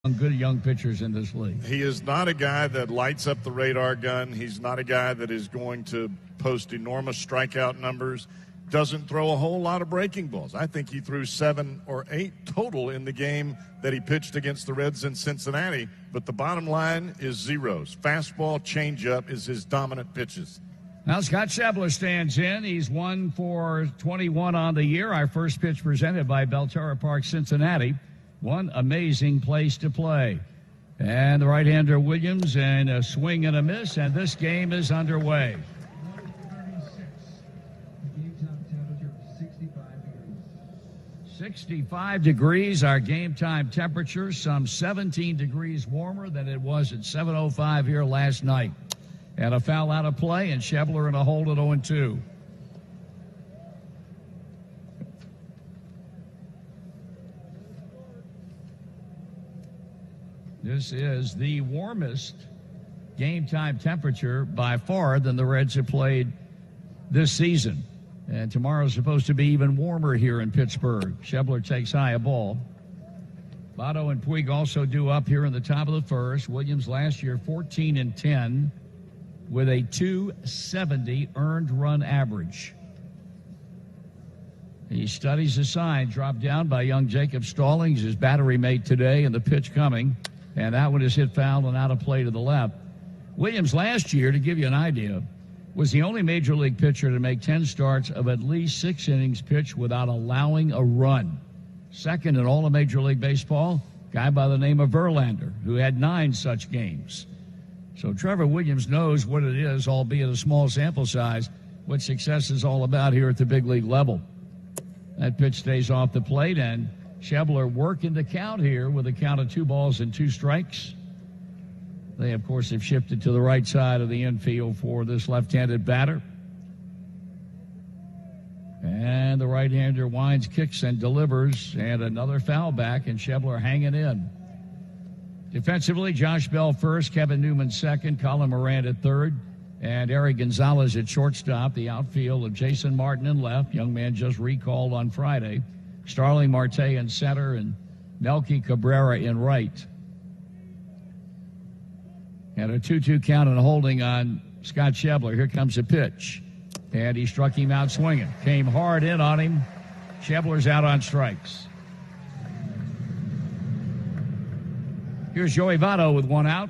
good young pitchers in this league. He is not a guy that lights up the radar gun. He's not a guy that is going to post enormous strikeout numbers. Doesn't throw a whole lot of breaking balls. I think he threw 7 or 8 total in the game that he pitched against the Reds in Cincinnati. But the bottom line is zeros. Fastball, changeup is his dominant pitches. Now Scott Schebler stands in. He's 1 for 21 on the year. Our first pitch presented by Belterra Park, Cincinnati. One amazing place to play. And the right-hander Williams, and a swing and a miss, and this game is underway. 65 degrees, our game time temperature, some 17 degrees warmer than it was at 7:05 here last night. And a foul out of play, and Schebler in a hold at 0-2. This is the warmest game time temperature by far than the Reds have played this season. And tomorrow's supposed to be even warmer here in Pittsburgh. Schebler takes high a ball. Votto and Puig also due up here in the top of the first. Williams last year 14-10 with a .270 earned run average. He studies the sign, dropped down by young Jacob Stallings, his battery mate today, and the pitch coming. And that one is hit foul and out of play to the left. Williams last year, to give you an idea, was the only major league pitcher to make 10 starts of at least 6 innings pitched without allowing a run. Second in all of Major League Baseball, a guy by the name of Verlander, who had 9 such games. So Trevor Williams knows what it is, albeit a small sample size, what success is all about here at the big league level. That pitch stays off the plate, and Schebler working the count here with a count of 2 balls and 2 strikes. They, of course, have shifted to the right side of the infield for this left-handed batter. And the right-hander winds, kicks, and delivers, and another foul back, and Schebler hanging in. Defensively, Josh Bell first, Kevin Newman second, Colin Moran at third, and Eric Gonzalez at shortstop. The outfield of Jason Martin in left, young man just recalled on Friday. Starling Marte in center, and Melky Cabrera in right. And a 2-2 count and holding on Scott Schebler. Here comes a pitch. And he struck him out swinging. Came hard in on him. Schebler's out on strikes. Here's Joey Votto with 1 out.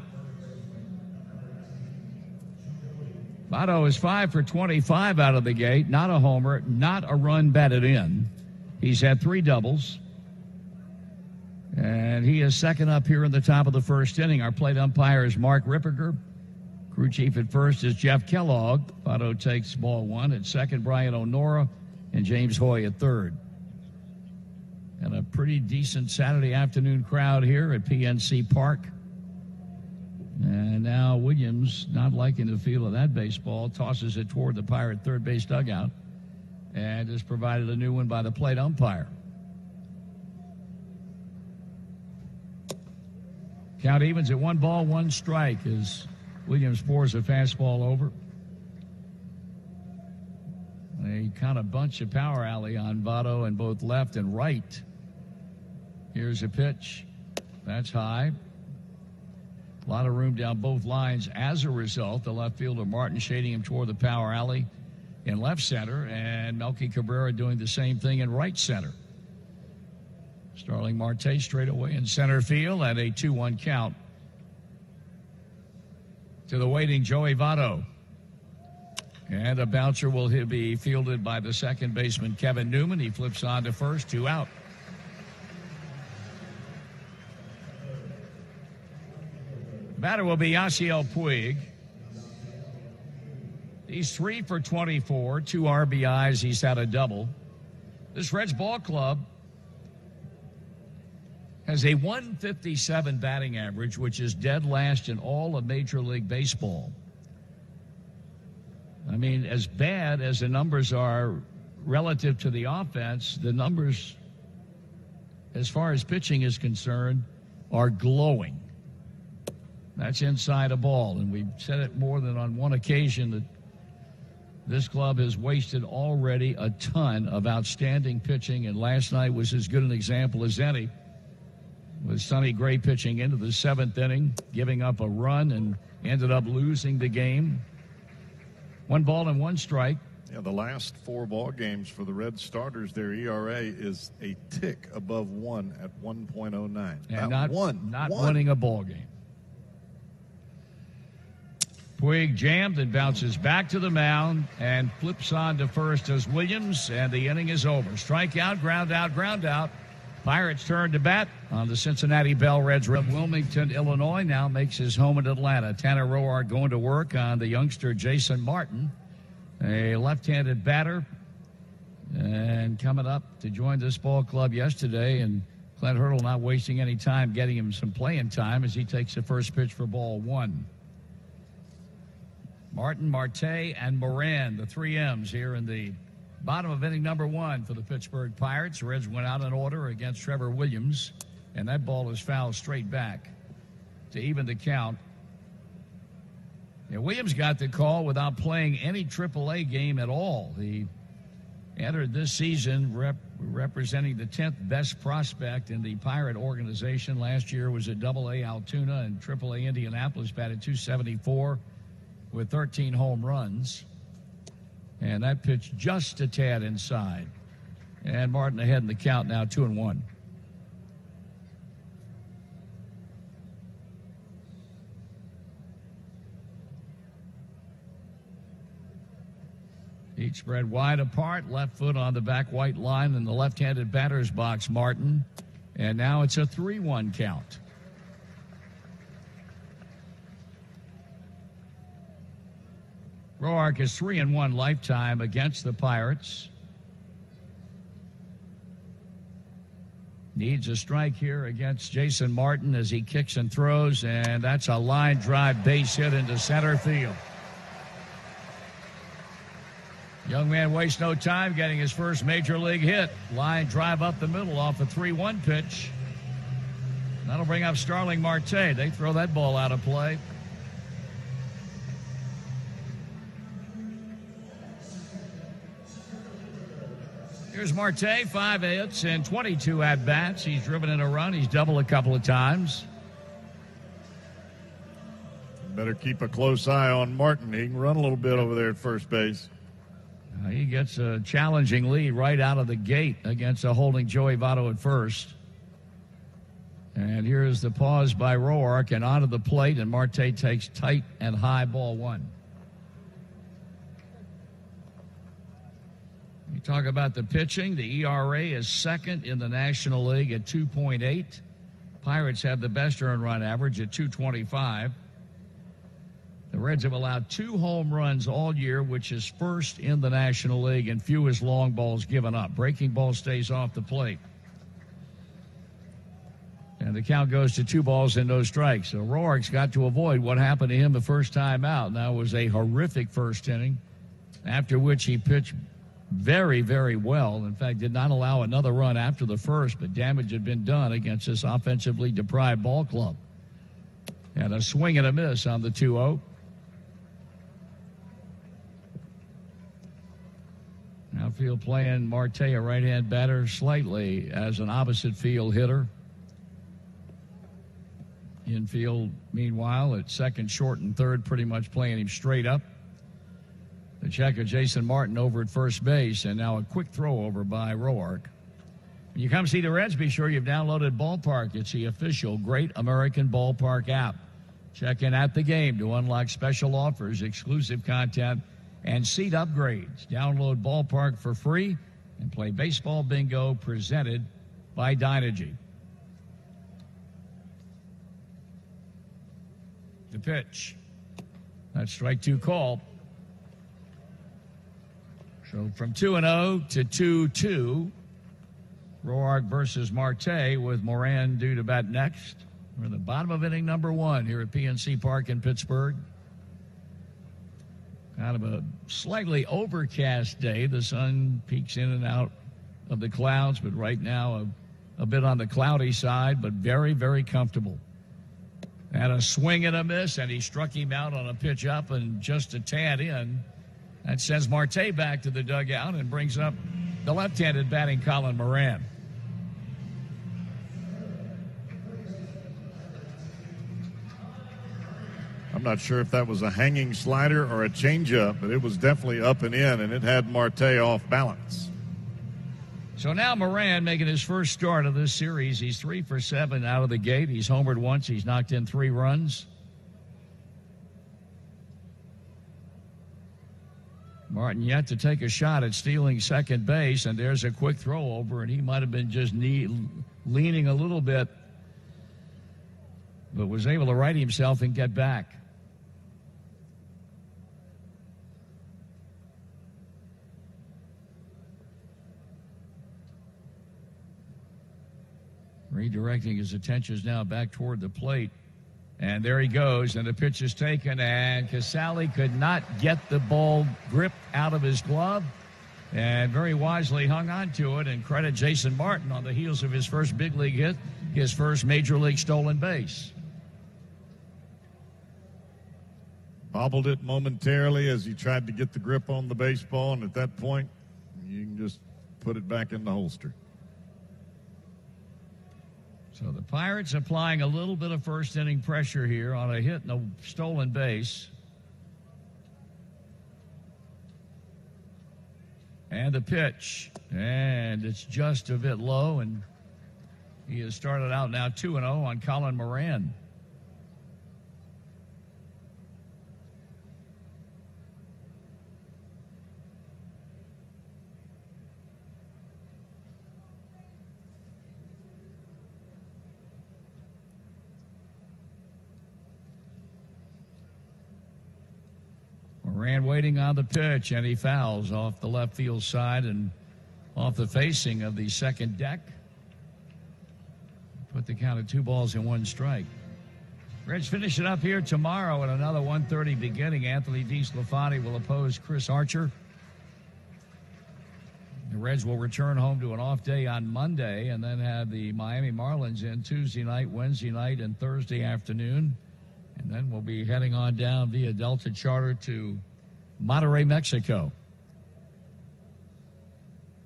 Votto is 5 for 25 out of the gate. Not a homer, not a run batted in. He's had 3 doubles. And he is second up here in the top of the first inning. Our plate umpire is Mark Ripperger. Crew chief at first is Jeff Kellogg. Votto takes ball 1. At second, Brian O'Nora, and James Hoy at third. And a pretty decent Saturday afternoon crowd here at PNC Park. And now Williams, not liking the feel of that baseball, tosses it toward the Pirate third base dugout and has provided a new one by the plate umpire. Count evens at 1 ball, 1 strike as Williams pours a fastball over. A kind of bunch of power alley on Votto in both left and right. Here's a pitch. That's high. A lot of room down both lines as a result. The left fielder Martin shading him toward the power alley in left center, and Melky Cabrera doing the same thing in right center. Starling Marte straight away in center field at a 2-1 count to the waiting Joey Votto. And a bouncer will be fielded by the second baseman Kevin Newman. He flips on to first, 2 out. The batter will be Yasiel Puig. He's 3 for 24, 2 RBIs. He's had a double. This Reds ball club has a 157 batting average, which is dead last in all of Major League Baseball. I mean, as bad as the numbers are relative to the offense, the numbers, as far as pitching is concerned, are glowing. That's inside a ball, and we've said it more than on one occasion that this club has wasted already a ton of outstanding pitching, and last night was as good an example as any. with Sonny Gray pitching into the 7th inning, giving up a run and ended up losing the game. 1 ball and 1 strike. Yeah, the last 4 ball games for the Red starters, their ERA is a tick above 1 at 1.09. And not winning a ball game. Puig jammed and bounces back to the mound and flips on to first as Williams, and the inning is over. Strikeout, ground out, ground out. Pirates turn to bat on the Cincinnati Bell Reds. Wilmington, Illinois now makes his home in Atlanta. Tanner Roark going to work on the youngster Jason Martin, a left-handed batter, and coming up to join this ball club yesterday. And Clint Hurdle not wasting any time getting him some playing time as he takes the first pitch for ball 1. Martin, Marte, and Moran, the 3 M's here in the bottom of inning number 1 for the Pittsburgh Pirates. Reds went out in order against Trevor Williams, and that ball is fouled straight back to even the count. Yeah, Williams got the call without playing any AAA game at all. He entered this season representing the 10th best prospect in the Pirate organization. Last year was at AA Altoona, and AAA Indianapolis batted .274 with 13 home runs. And that pitch just a tad inside. And Martin ahead in the count now, 2-1. Each spread wide apart, left foot on the back white line in the left-handed batter's box, Martin. And now it's a 3-1 count. Roark is 3-1 lifetime against the Pirates. Needs a strike here against Jason Martin as he kicks and throws, and that's a line drive base hit into center field. Young man wastes no time getting his first major league hit. Line drive up the middle off a 3-1 pitch. That'll bring up Starling Marte. They throw that ball out of play. Here's Marte, 5 hits and 22 at-bats. He's driven in a run. He's doubled a couple of times. Better keep a close eye on Martin. He can run a little bit over there at first base. He gets a challenging lead right out of the gate against a holding Joey Votto at first. And here's the pause by Roark and onto the plate, and Marte takes tight and high ball 1. You talk about the pitching. The ERA is second in the National League at 2.8. Pirates have the best earned run average at 225. The Reds have allowed 2 home runs all year, which is first in the National League, and fewest long balls given up. Breaking ball stays off the plate. And the count goes to 2 balls and no strikes. So Roark's got to avoid what happened to him the first time out. Now, it was a horrific first inning, after which he pitched very, very well. In fact, did not allow another run after the first, but damage had been done against this offensively deprived ball club. And a swing and a miss on the 2-0. Outfield playing Marte, a right-hand batter, slightly as an opposite field hitter. Infield, meanwhile, at second, short, and third, pretty much playing him straight up. The check of Jason Martin over at first base, and now a quick throw over by Roark. When you come see the Reds, be sure you've downloaded Ballpark. It's the official Great American Ballpark app. Check in at the game to unlock special offers, exclusive content, and seat upgrades. Download Ballpark for free and play baseball bingo presented by Dynegy. The pitch. That's strike 2 call. So from 2-0 to 2-2, Roark versus Marte, with Moran due to bat next. We're in the bottom of inning number 1 here at PNC Park in Pittsburgh. Kind of a slightly overcast day. The sun peeks in and out of the clouds, but right now a bit on the cloudy side, but very, very comfortable. And a swing and a miss, and he struck him out on a pitch up and just a tad in. That sends Marte back to the dugout and brings up the left-handed batting Colin Moran. I'm not sure if that was a hanging slider or a changeup, but it was definitely up and in, and it had Marty off balance. So now Moran making his first start of this series. He's 3 for 7 out of the gate. He's homered once. He's knocked in 3 runs. Martin yet to take a shot at stealing second base, and there's a quick throw over, and he might have been just leaning a little bit, but was able to right himself and get back. Redirecting his attentions now back toward the plate. And there he goes, and the pitch is taken, and Casale could not get the ball gripped out of his glove, and very wisely hung on to it, and credit Jason Martin on the heels of his first big league hit, his first major league stolen base. Bobbled it momentarily as he tried to get the grip on the baseball, and at that point, you can just put it back in the holster. So the Pirates applying a little bit of first inning pressure here on a hit and a stolen base. And the pitch. And it's just a bit low, and he has started out now 2-0 on Colin Moran. Moran waiting on the pitch, and he fouls off the left field side and off the facing of the second deck. Put the count at 2 balls and 1 strike. Reds finish it up here tomorrow at another 1:30 beginning. Anthony DeSclafani will oppose Chris Archer. The Reds will return home to an off day on Monday and then have the Miami Marlins in Tuesday night, Wednesday night, and Thursday afternoon. And then we'll be heading on down via Delta Charter to Monterrey, Mexico.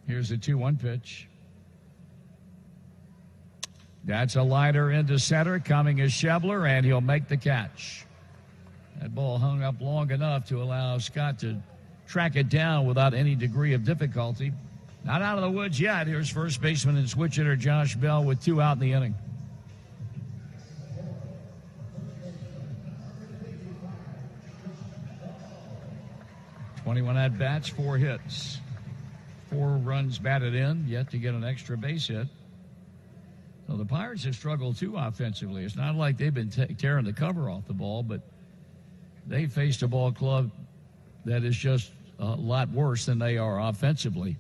Here's the 2-1 pitch. That's a liner into center. Coming is Schebler, and he'll make the catch. That ball hung up long enough to allow Scott to track it down without any degree of difficulty. Not out of the woods yet. Here's first baseman and switch hitter Josh Bell with 2 out in the inning. 21 at-bats, 4 hits. 4 runs batted in, yet to get an extra base hit. So the Pirates have struggled too offensively. It's not like they've been tearing the cover off the ball, but they faced a ball club that is just a lot worse than they are offensively.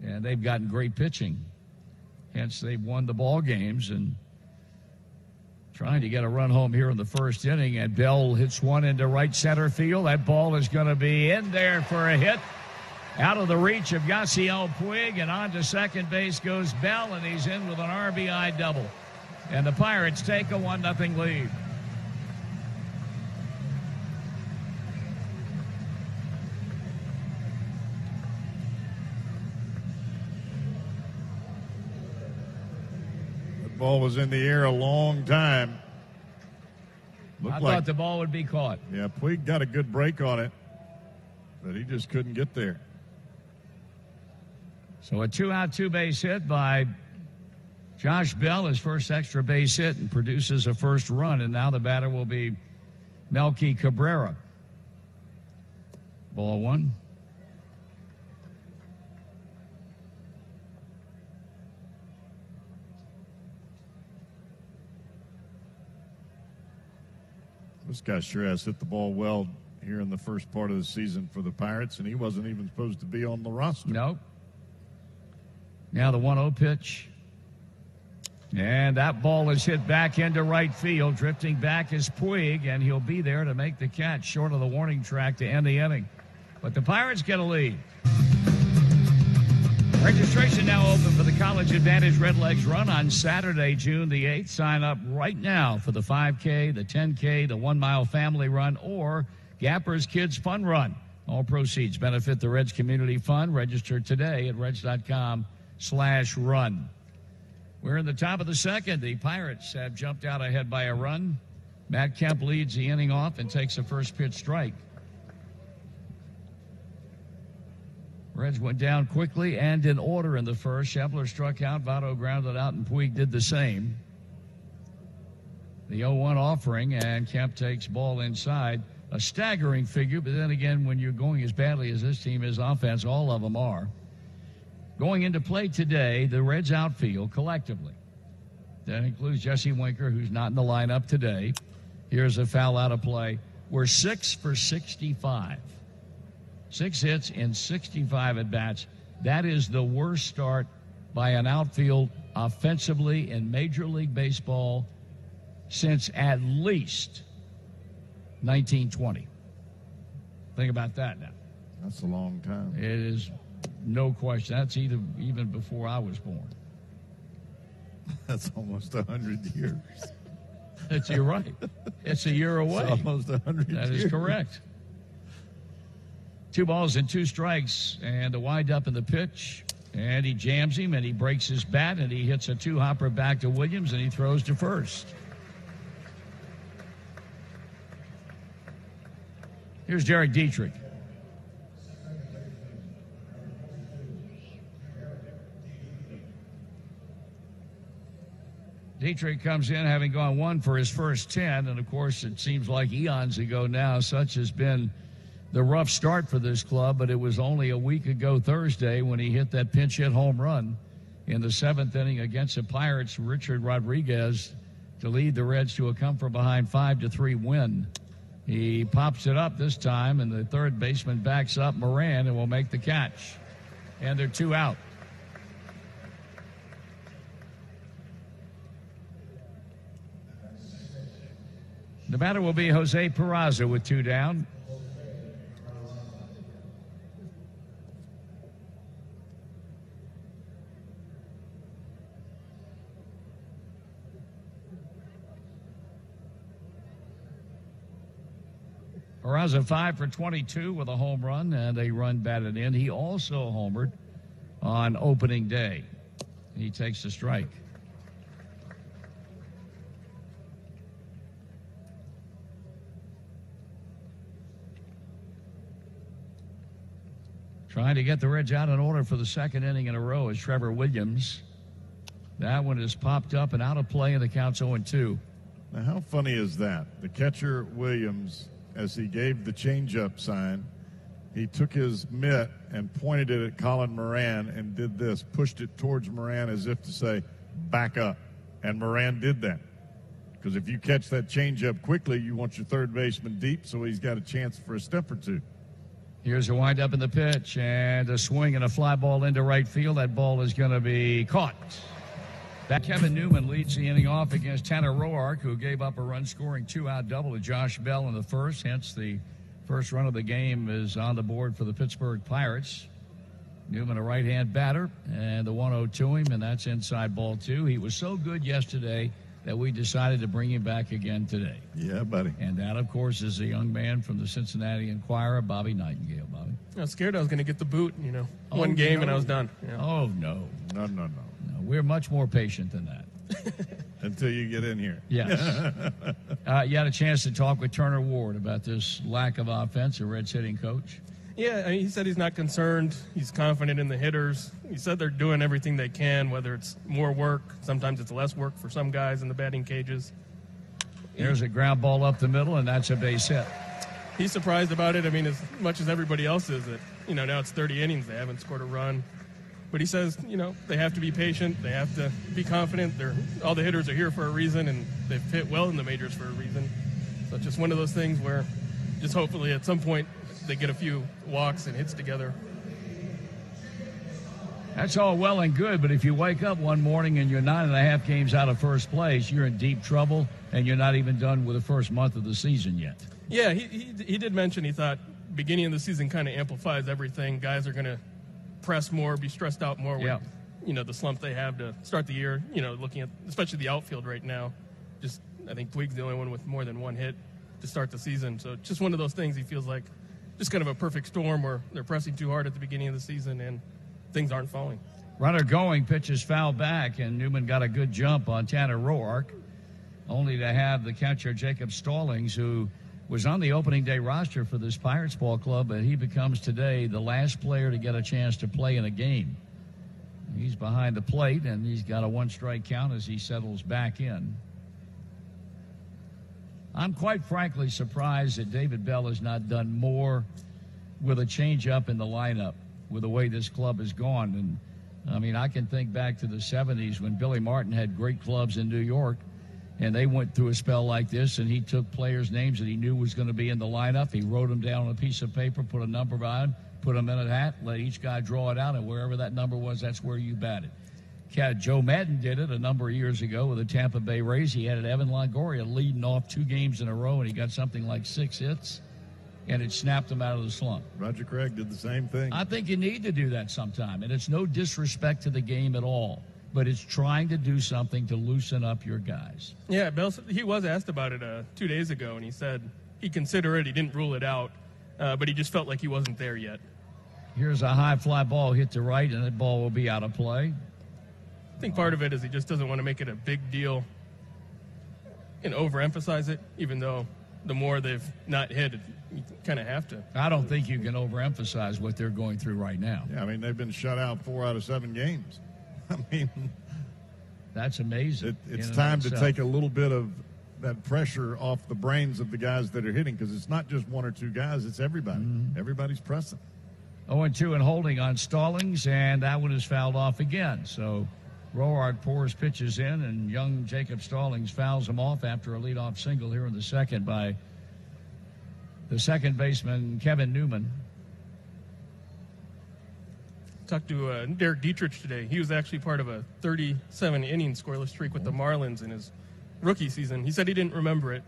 And they've gotten great pitching. Hence, they've won the ball games and trying to get a run home here in the first inning. And Bell hits one into right center field. That ball is going to be in there for a hit. Out of the reach of Yasiel Puig, and on to second base goes Bell, and he's in with an RBI double. And the Pirates take a 1-0 lead. Ball was in the air a long time. I thought the ball would be caught. Yeah, Puig got a good break on it, but he just couldn't get there. So a 2-out, 2-base hit by Josh Bell, his first extra base hit, and produces a first run. And now the batter will be Melky Cabrera. Ball 1. This guy sure has hit the ball well here in the first part of the season for the Pirates, and he wasn't even supposed to be on the roster. Nope. Now the 1-0 pitch. And that ball is hit back into right field. Drifting back is Puig, and he'll be there to make the catch short of the warning track to end the inning. But the Pirates get a lead. Registration now open for the College Advantage Redlegs Run on Saturday, June the 8th. Sign up right now for the 5K, the 10K, the 1-mile family run, or Gapper's Kids Fun Run. All proceeds benefit the Reds Community Fund. Register today at reds.com/run. We're in the top of the second. The Pirates have jumped out ahead by a run. Matt Kemp leads the inning off and takes a first pitch strike. Reds went down quickly and in order in the first. Scheffler struck out, Votto grounded out, and Puig did the same. The 0-1 offering, and Kemp takes ball inside. A staggering figure, but then again, when you're going as badly as this team is offense, all of them are. Going into play today, the Reds outfield collectively. That includes Jesse Winker, who's not in the lineup today. Here's a foul out of play. We're 6 for 65. 6 hits in 65 at-bats. That is the worst start by an outfield offensively in Major League Baseball since at least 1920. Think about that now. That's a long time. It is no question. That's even before I was born. That's almost 100 years. You're right. It's a year away. It's almost 100 years. That is correct. 2 balls and 2 strikes, and the wind up in the pitch. And he jams him, and he breaks his bat, and he hits a 2-hopper back to Williams, and he throws to first. Here's Derek Dietrich. Dietrich comes in having gone 1 for his first 10, and of course it seems like eons ago now, such has been the rough start for this club, but it was only a week ago Thursday when he hit that pinch hit home run in the 7th inning against the Pirates, Richard Rodriguez, to lead the Reds to a come-from-behind 5-3 win. He pops it up this time, and the third baseman backs up Moran and will make the catch. And they're 2 out. The batter will be Jose Peraza with 2 down. Peraza 5 for 22 with a home run and a run batted in. He also homered on opening day. He takes the strike. Trying to get the Reds out in order for the 2nd inning in a row is Trevor Williams. That one is popped up and out of play, and the count's 0-2. Now, how funny is that? The catcher, Williams, as he gave the changeup sign, he took his mitt and pointed it at Colin Moran and did this, pushed it towards Moran as if to say, back up. And Moran did that. Because if you catch that changeup quickly, you want your third baseman deep, so he's got a chance for a step or 2. Here's a windup in the pitch and a swing and a fly ball into right field. That ball is going to be caught. That Kevin Newman leads the inning off against Tanner Roark, who gave up a run-scoring 2-out double to Josh Bell in the first. Hence, the first run of the game is on the board for the Pittsburgh Pirates. Newman, a right-hand batter, and the 1-0 to him, and that's inside ball 2. He was so good yesterday that we decided to bring him back again today. Yeah, buddy. And that, of course, is a young man from the Cincinnati Enquirer, Bobby Nightingale. Bobby? I was scared I was going to get the boot, one game no. and I was done. Yeah. Oh, no. No. We're much more patient than that. Until you get in here. Yes. You had a chance to talk with Turner Ward about this lack of offense, a Reds hitting coach. Yeah, he said he's not concerned. He's confident in the hitters. He said they're doing everything they can, whether it's more work, sometimes it's less work for some guys in the batting cages. There's a ground ball up the middle, and that's a base hit. He's surprised about it. I mean, as much as everybody else is, that now it's 30 innings. They haven't scored a run. But he says, they have to be patient. They have to be confident. All the hitters are here for a reason, and they've hit well in the majors for a reason. So it's just one of those things where just hopefully at some point they get a few walks and hits together. That's all well and good, but if you wake up one morning and you're 9.5 games out of first place, you're in deep trouble, and you're not even done with the first month of the season yet. Yeah, he did mention he thought beginning of the season kind of amplifies everything. Guys are going to press more, be stressed out more with, the slump they have to start the year, looking at especially the outfield right now. Just, I think Puig's the only one with more than one hit to start the season. So just one of those things he feels like just kind of a perfect storm where they're pressing too hard at the beginning of the season and things aren't falling. Runner going, pitches foul back, and Newman got a good jump on Tanner Roark only to have the catcher Jacob Stallings, who was on the opening day roster for this Pirates ball club, but he becomes today the last player to get a chance to play in a game. He's behind the plate, and he's got a one-strike count as he settles back in. I'm quite frankly surprised that David Bell has not done more with a change-up in the lineup with the way this club has gone. And, I mean, I can think back to the 70s when Billy Martin had great clubs in New York, and they went through a spell like this, and he took players' names that he knew was going to be in the lineup. He wrote them down on a piece of paper, put a number by them, put them in a hat, let each guy draw it out, and wherever that number was, that's where you batted. Joe Madden did it a number of years ago with the Tampa Bay Rays. He had Evan Longoria leading off 2 games in a row, and he got something like 6 hits, and it snapped him out of the slump. Roger Craig did the same thing. I think you need to do that sometime, and it's no disrespect to the game at all, but it's trying to do something to loosen up your guys. Yeah, Bell, he was asked about it 2 days ago, and he said he'd consider it. He didn't rule it out, but he just felt like he wasn't there yet. Here's a high fly ball hit to right, and that ball will be out of play. I think part of it is he just doesn't want to make it a big deal and overemphasize it, even though the more they've not hit, you kind of have to. I don't think you can overemphasize what they're going through right now. Yeah, I mean, they've been shut out 4 out of 7 games. I mean, that's amazing. It's time to take a little bit of that pressure off the brains of the guys that are hitting, because it's not just 1 or 2 guys, it's everybody. Mm-hmm. Everybody's pressing. 0-2 and holding on Stallings, and that one is fouled off again. So Roark pours pitches in, and young Jacob Stallings fouls him off after a leadoff single here in the second by the second baseman, Kevin Newman. Talked to Derek Dietrich today. He was actually part of a 37-inning scoreless streak with the Marlins in his rookie season. He said he didn't remember it,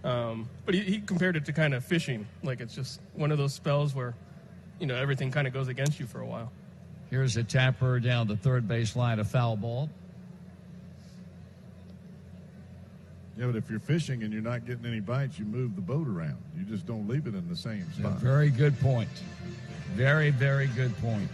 but he compared it to kind of fishing. Like, it's just one of those spells where, you know, everything kind of goes against you for a while. Here's a tapper down the third base line, a foul ball. Yeah, but if you're fishing and you're not getting any bites, you move the boat around. You just don't leave it in the same spot. Very good point. Very, very good point.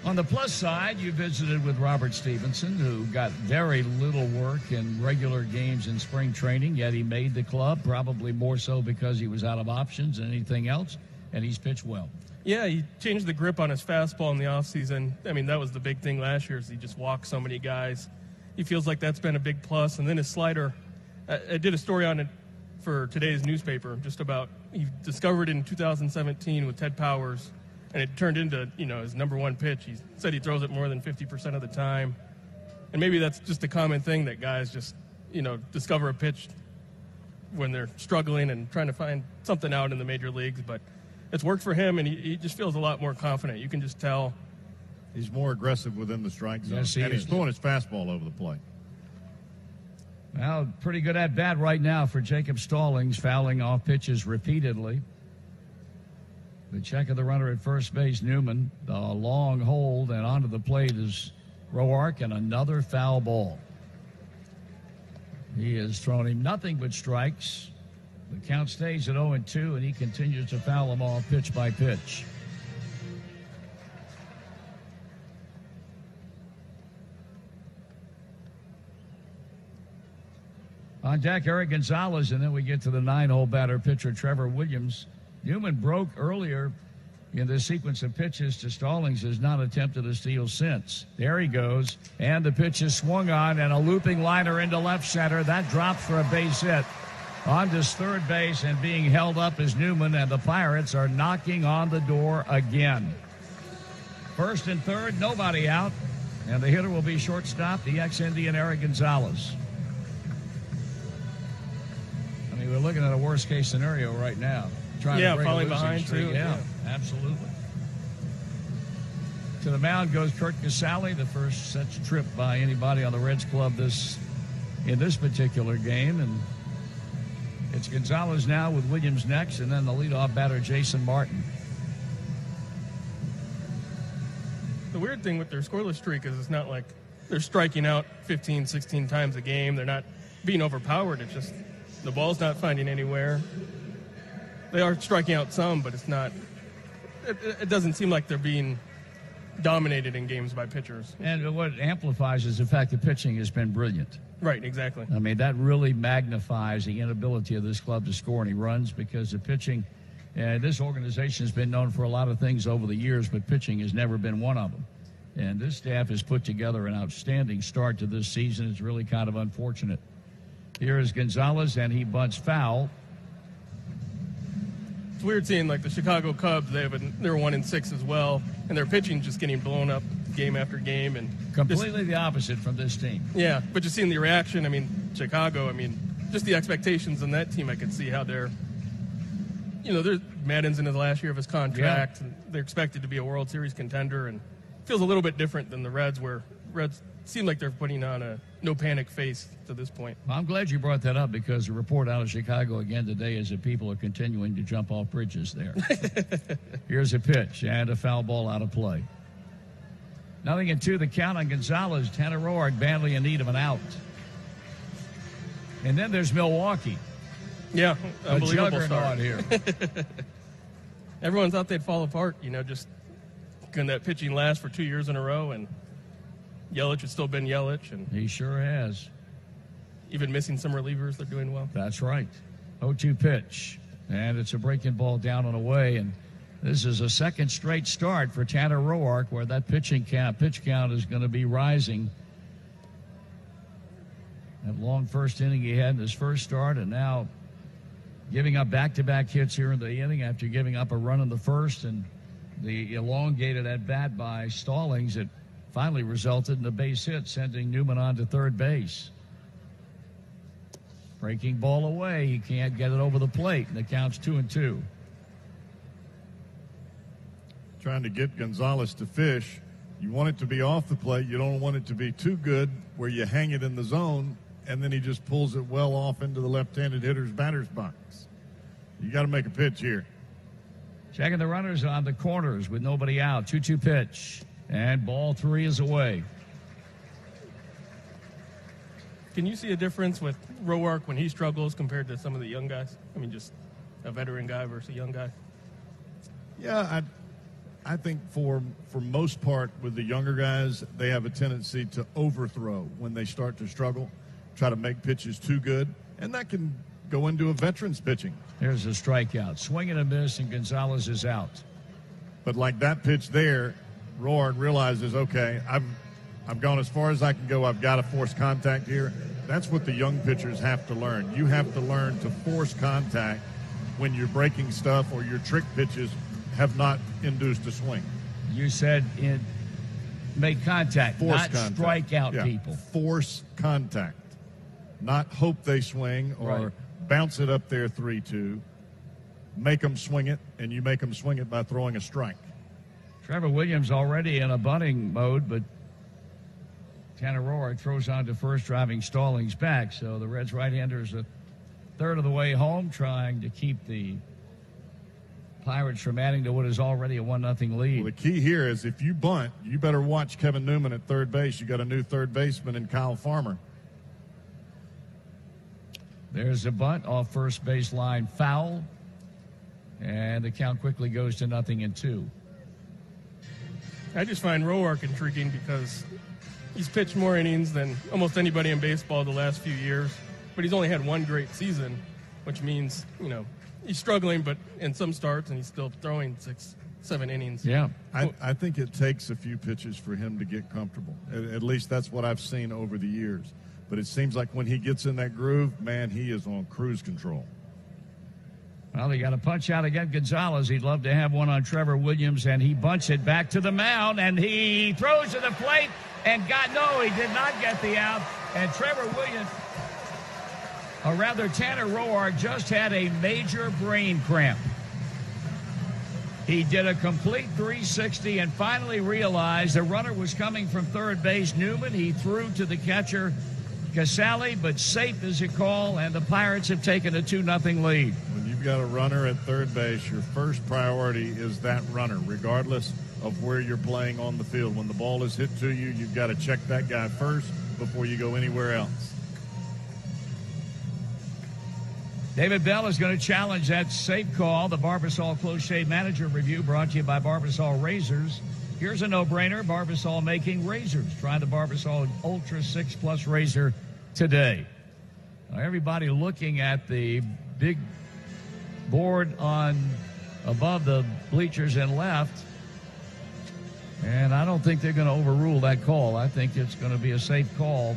On the plus side, you visited with Robert Stevenson, who got very little work in regular games in spring training, yet he made the club, probably more so because he was out of options than anything else, and he's pitched well. Yeah, he changed the grip on his fastball in the offseason. I mean, that was the big thing last year, is he just walked so many guys. He feels like that's been a big plus. And then his slider, I did a story on it for today's newspaper, just about he discovered it in 2017 with Ted Powers, and it turned into, you know, his number 1 pitch. He said he throws it more than 50% of the time. And maybe that's just a common thing that guys just, you know, discover a pitch when they're struggling and trying to find something out in the major leagues. But it's worked for him, and he just feels a lot more confident. You can just tell. He's more aggressive within the strike zone. Yes, he's throwing his fastball over the plate. Well, pretty good at bat right now for Jacob Stallings, fouling off pitches repeatedly. The check of the runner at first base, Newman. The long hold, and onto the plate is Roark, and another foul ball. He has thrown him nothing but strikes. The count stays at 0-2, and he continues to foul them off pitch by pitch. On deck, Eric Gonzalez, and then we get to the 9-hole batter pitcher, Trevor Williams. Newman broke earlier in the sequence of pitches to Stallings, has not attempted a steal since. There he goes, and the pitch is swung on, and a looping liner into left center. That drops for a base hit. On to third base, and being held up is Newman, and the Pirates are knocking on the door again. First and third, nobody out, and the hitter will be shortstop, the ex-Indian Eric Gonzalez. I mean, we're looking at a worst-case scenario right now. Falling behind, too. Yeah, absolutely. To the mound goes Kurt Casale, the first such trip by anybody on the Reds club in this particular game, and it's Gonzalez now with Williams next, and then the leadoff batter, Jason Martin. The weird thing with their scoreless streak is it's not like they're striking out 15, 16 times a game. They're not being overpowered. It's just the ball's not finding anywhere. They are striking out some, but it's not. It doesn't seem like they're being dominated in games by pitchers. And what amplifies is the fact that pitching has been brilliant. Right, exactly. I mean, that really magnifies the inability of this club to score any runs because the pitching, this organization has been known for a lot of things over the years, but pitching has never been one of them. And this staff has put together an outstanding start to this season. It's really kind of unfortunate. Here is Gonzalez, and he bunts foul. It's weird seeing, like, the Chicago Cubs, they're 1-6 as well, and their pitching just getting blown up game after game. And completely the opposite from this team. Yeah, but just seeing the reaction, I mean, Chicago, I mean, just the expectations in that team, I could see how they're, Madden's in the last year of his contract, and they're expected to be a World Series contender, and it feels a little bit different than the Reds, where Reds seem like they're putting on a no-panic face to this point. Well, I'm glad you brought that up because the report out of Chicago again today is that people are continuing to jump off bridges there. Here's a pitch and a foul ball out of play. 0-2 the count on Gonzalez. Tanner Roark badly in need of an out. And then there's Milwaukee. Yeah, unbelievable a start here. Everyone thought they'd fall apart, just can that pitching last for 2 years in a row, and Yelich has still been Yelich. And he sure has. Even missing some relievers, they're doing well. That's right. 0-2 pitch. And it's a breaking ball down and away. And this is a second straight start for Tanner Roark where that pitch count is going to be rising. That long first inning he had in his first start, and now giving up back-to-back hits here in the inning after giving up a run in the first, and the elongated at-bat by Stallings that finally resulted in a base hit, sending Newman on to third base. Breaking ball away. He can't get it over the plate, and the count's 2-2. Trying to get Gonzalez to fish. You want it to be off the plate. You don't want it to be too good where you hang it in the zone, and then he just pulls it well off into the left-handed hitter's batter's box. You got to make a pitch here. Checking the runners on the corners with nobody out. 2-2 pitch. And ball 3 is away. Can you see a difference with Roark when he struggles compared to some of the young guys? I mean, just a veteran guy versus a young guy. Yeah, I think for most part with the younger guys, they have a tendency to overthrow when they start to struggle, try to make pitches too good, and that can go into a veteran's pitching. There's a strikeout. Swing and a miss, and Gonzalez is out. But like that pitch there, Roark realizes, okay, I've gone as far as I can go. I've got to force contact here. That's what the young pitchers have to learn. You have to learn to force contact when you're breaking stuff or your trick pitches have not induced a swing. You said make contact, force not contact. Strike out people. Force contact. Not hope they swing or bounce it up there 3-2. Make them swing it, and you make them swing it by throwing a strike. Trevor Williams already in a bunting mode, but Tanner Roark throws on to first, driving Stallings back. So the Reds right-handers a third of the way home, trying to keep the Pirates from adding to what is already a 1-0 lead. Well, the key here is if you bunt, you better watch Kevin Newman at third base. You got a new third baseman in Kyle Farmer. There's a bunt off first base line, foul, and the count quickly goes to 0-2. I just find Roark intriguing because he's pitched more innings than almost anybody in baseball the last few years, but he's only had one great season, which means, he's struggling, but in some starts, and he's still throwing 6-7 innings. Yeah. I think it takes a few pitches for him to get comfortable. At least that's what I've seen over the years. But it seems like when he gets in that groove, man, he is on cruise control. Well, they got a punch out again. Gonzalez, he'd love to have one on Trevor Williams, and he bunts it back to the mound, and he throws to the plate, and he did not get the out. And Trevor Williams, or rather Tanner Roark, just had a major brain cramp. He did a complete 360 and finally realized the runner was coming from third base, Newman. He threw to the catcher, Casale, but safe is a call, and the Pirates have taken a 2-0 lead. When you've got a runner at third base, your first priority is that runner, regardless of where you're playing on the field. When the ball is hit to you, you've got to check that guy first before you go anywhere else. David Bell is going to challenge that safe call. The Barbasol Close Shave Manager Review brought to you by Barbasol Razors. Here's a no-brainer. Barbasol making razors. Try the Barbasol Ultra 6 Plus razor today. Now, everybody looking at the big board on above the bleachers and left, and I don't think they're going to overrule that call. I think it's going to be a safe call.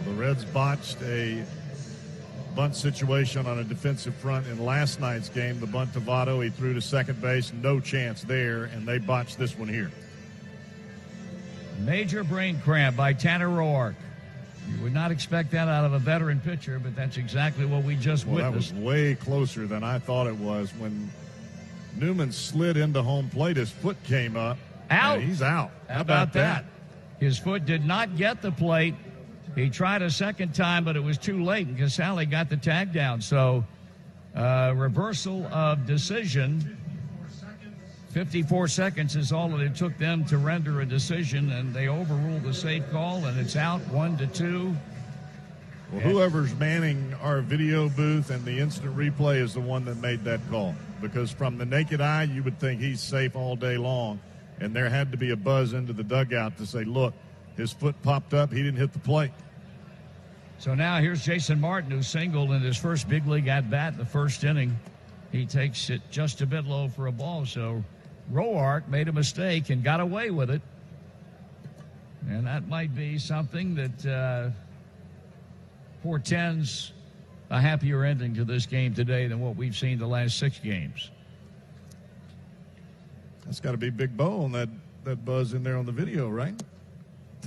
Well, the Reds botched a bunt situation on a defensive front in last night's game. The bunt to Votto, he threw to second base, no chance there, and they botched this one here. Major brain cramp by Tanner Roark. You would not expect that out of a veteran pitcher, but that's exactly what we just witnessed. That was way closer than I thought it was. When Newman slid into home plate, his foot came up. Out. He's out. How about that? His foot did not get the plate. He tried a second time, but it was too late, and Casale got the tag down. So, reversal of decision. 54 seconds is all that it took them to render a decision, and they overruled the safe call, and it's out 1-2. Well, whoever's manning our video booth and the instant replay is the one that made that call, because from the naked eye, you would think he's safe all day long, and there had to be a buzz into the dugout to say, look, his foot popped up, he didn't hit the plate. So now here's Jason Martin, who singled in his first big league at-bat in the first inning. He takes it just a bit low for a ball, so Roark made a mistake and got away with it. And that might be something that portends a happier ending to this game today than what we've seen the last 6 games. That's got to be Big Bo on that buzz in there on the video, right?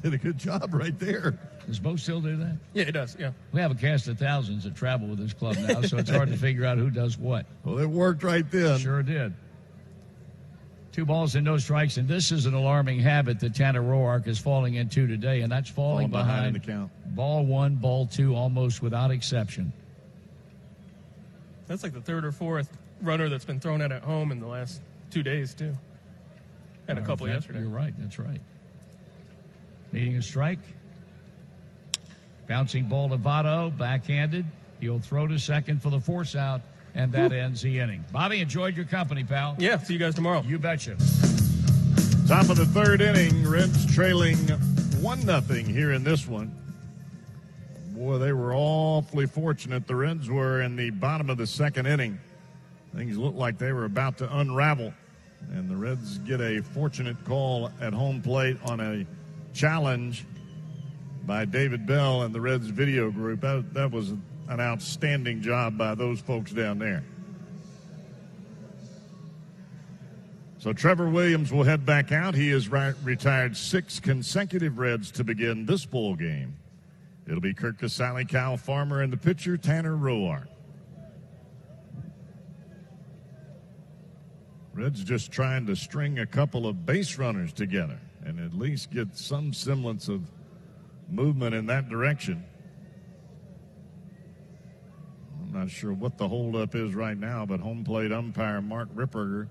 Did a good job right there. Does Bo still do that? Yeah, he does, yeah. We have a cast of thousands that travel with this club now, so it's hard to figure out who does what. Well, it worked right then. Sure did. 2 balls and no strikes, and this is an alarming habit that Tanner Roark is falling into today, and that's falling behind in the count. Ball 1, ball 2, almost without exception. That's like the 3rd or 4th runner that's been thrown at home in the last 2 days, too. And a couple yesterday. You're right, that's right. Needing a strike. Bouncing ball to Votto, backhanded. He'll throw to second for the force out, and that ends the inning. Bobby, enjoyed your company, pal. Yeah, see you guys tomorrow. You betcha. Top of the 3rd inning, Reds trailing 1-0 here in this one. Boy, they were awfully fortunate. The Reds were in the bottom of the 2nd inning. Things looked like they were about to unravel. And the Reds get a fortunate call at home plate on a challenge by David Bell and the Reds video group. That was an outstanding job by those folks down there. So Trevor Williams will head back out. He has retired 6 consecutive Reds to begin this ball game. It'll be Kurt Casale, Kyle Farmer, and the pitcher, Tanner Roark. Reds just trying to string a couple of base runners together and at least get some semblance of movement in that direction. I'm not sure what the holdup is right now, but home plate umpire Mark Ripperger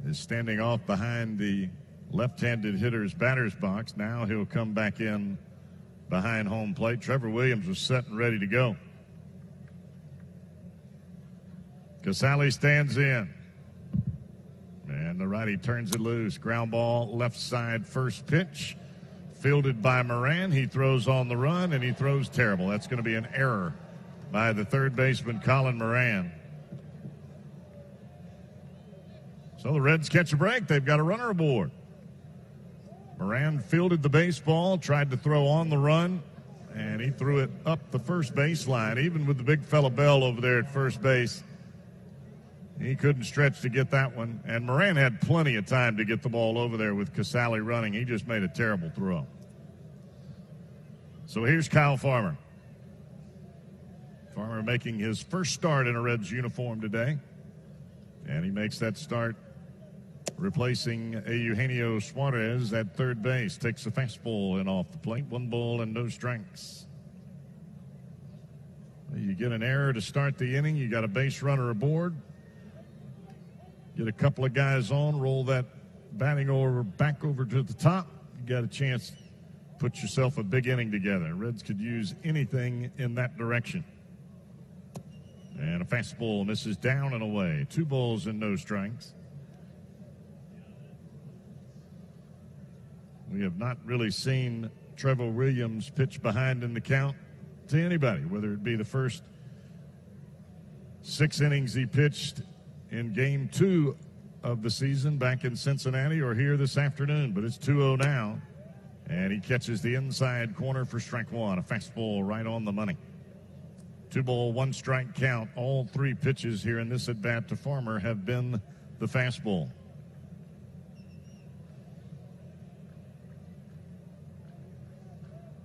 is standing off behind the left-handed hitter's batter's box. Now he'll come back in behind home plate. Trevor Williams was set and ready to go. Casale stands in. And the righty turns it loose. Ground ball, left side, first pitch. Fielded by Moran. He throws on the run, and he throws terrible. That's going to be an error by the third baseman, Colin Moran. So the Reds catch a break. They've got a runner aboard. Moran fielded the baseball, tried to throw on the run, and he threw it up the first baseline. Even with the big fella Bell over there at first base, he couldn't stretch to get that one. And Moran had plenty of time to get the ball over there with Casale running. He just made a terrible throw. So here's Kyle Farmer. Farmer making his first start in a Reds uniform today. And he makes that start replacing Eugenio Suarez at third base. Takes a fastball and off the plate. 1 ball and no strikes. You get an error to start the inning. You got a base runner aboard. Get a couple of guys on, roll that batting order back over to the top. You got a chance to put yourself a big inning together. Reds could use anything in that direction. And a fastball misses down and away. 2 balls and no strikes. We have not really seen Trevor Williams pitch behind in the count to anybody, whether it be the first 6 innings he pitched in Game 2 of the season back in Cincinnati or here this afternoon. But it's 2-0 now, and he catches the inside corner for strike one, a fastball right on the money. 2-ball, 1-strike count. All 3 pitches here in this at-bat to Farmer have been the fastball.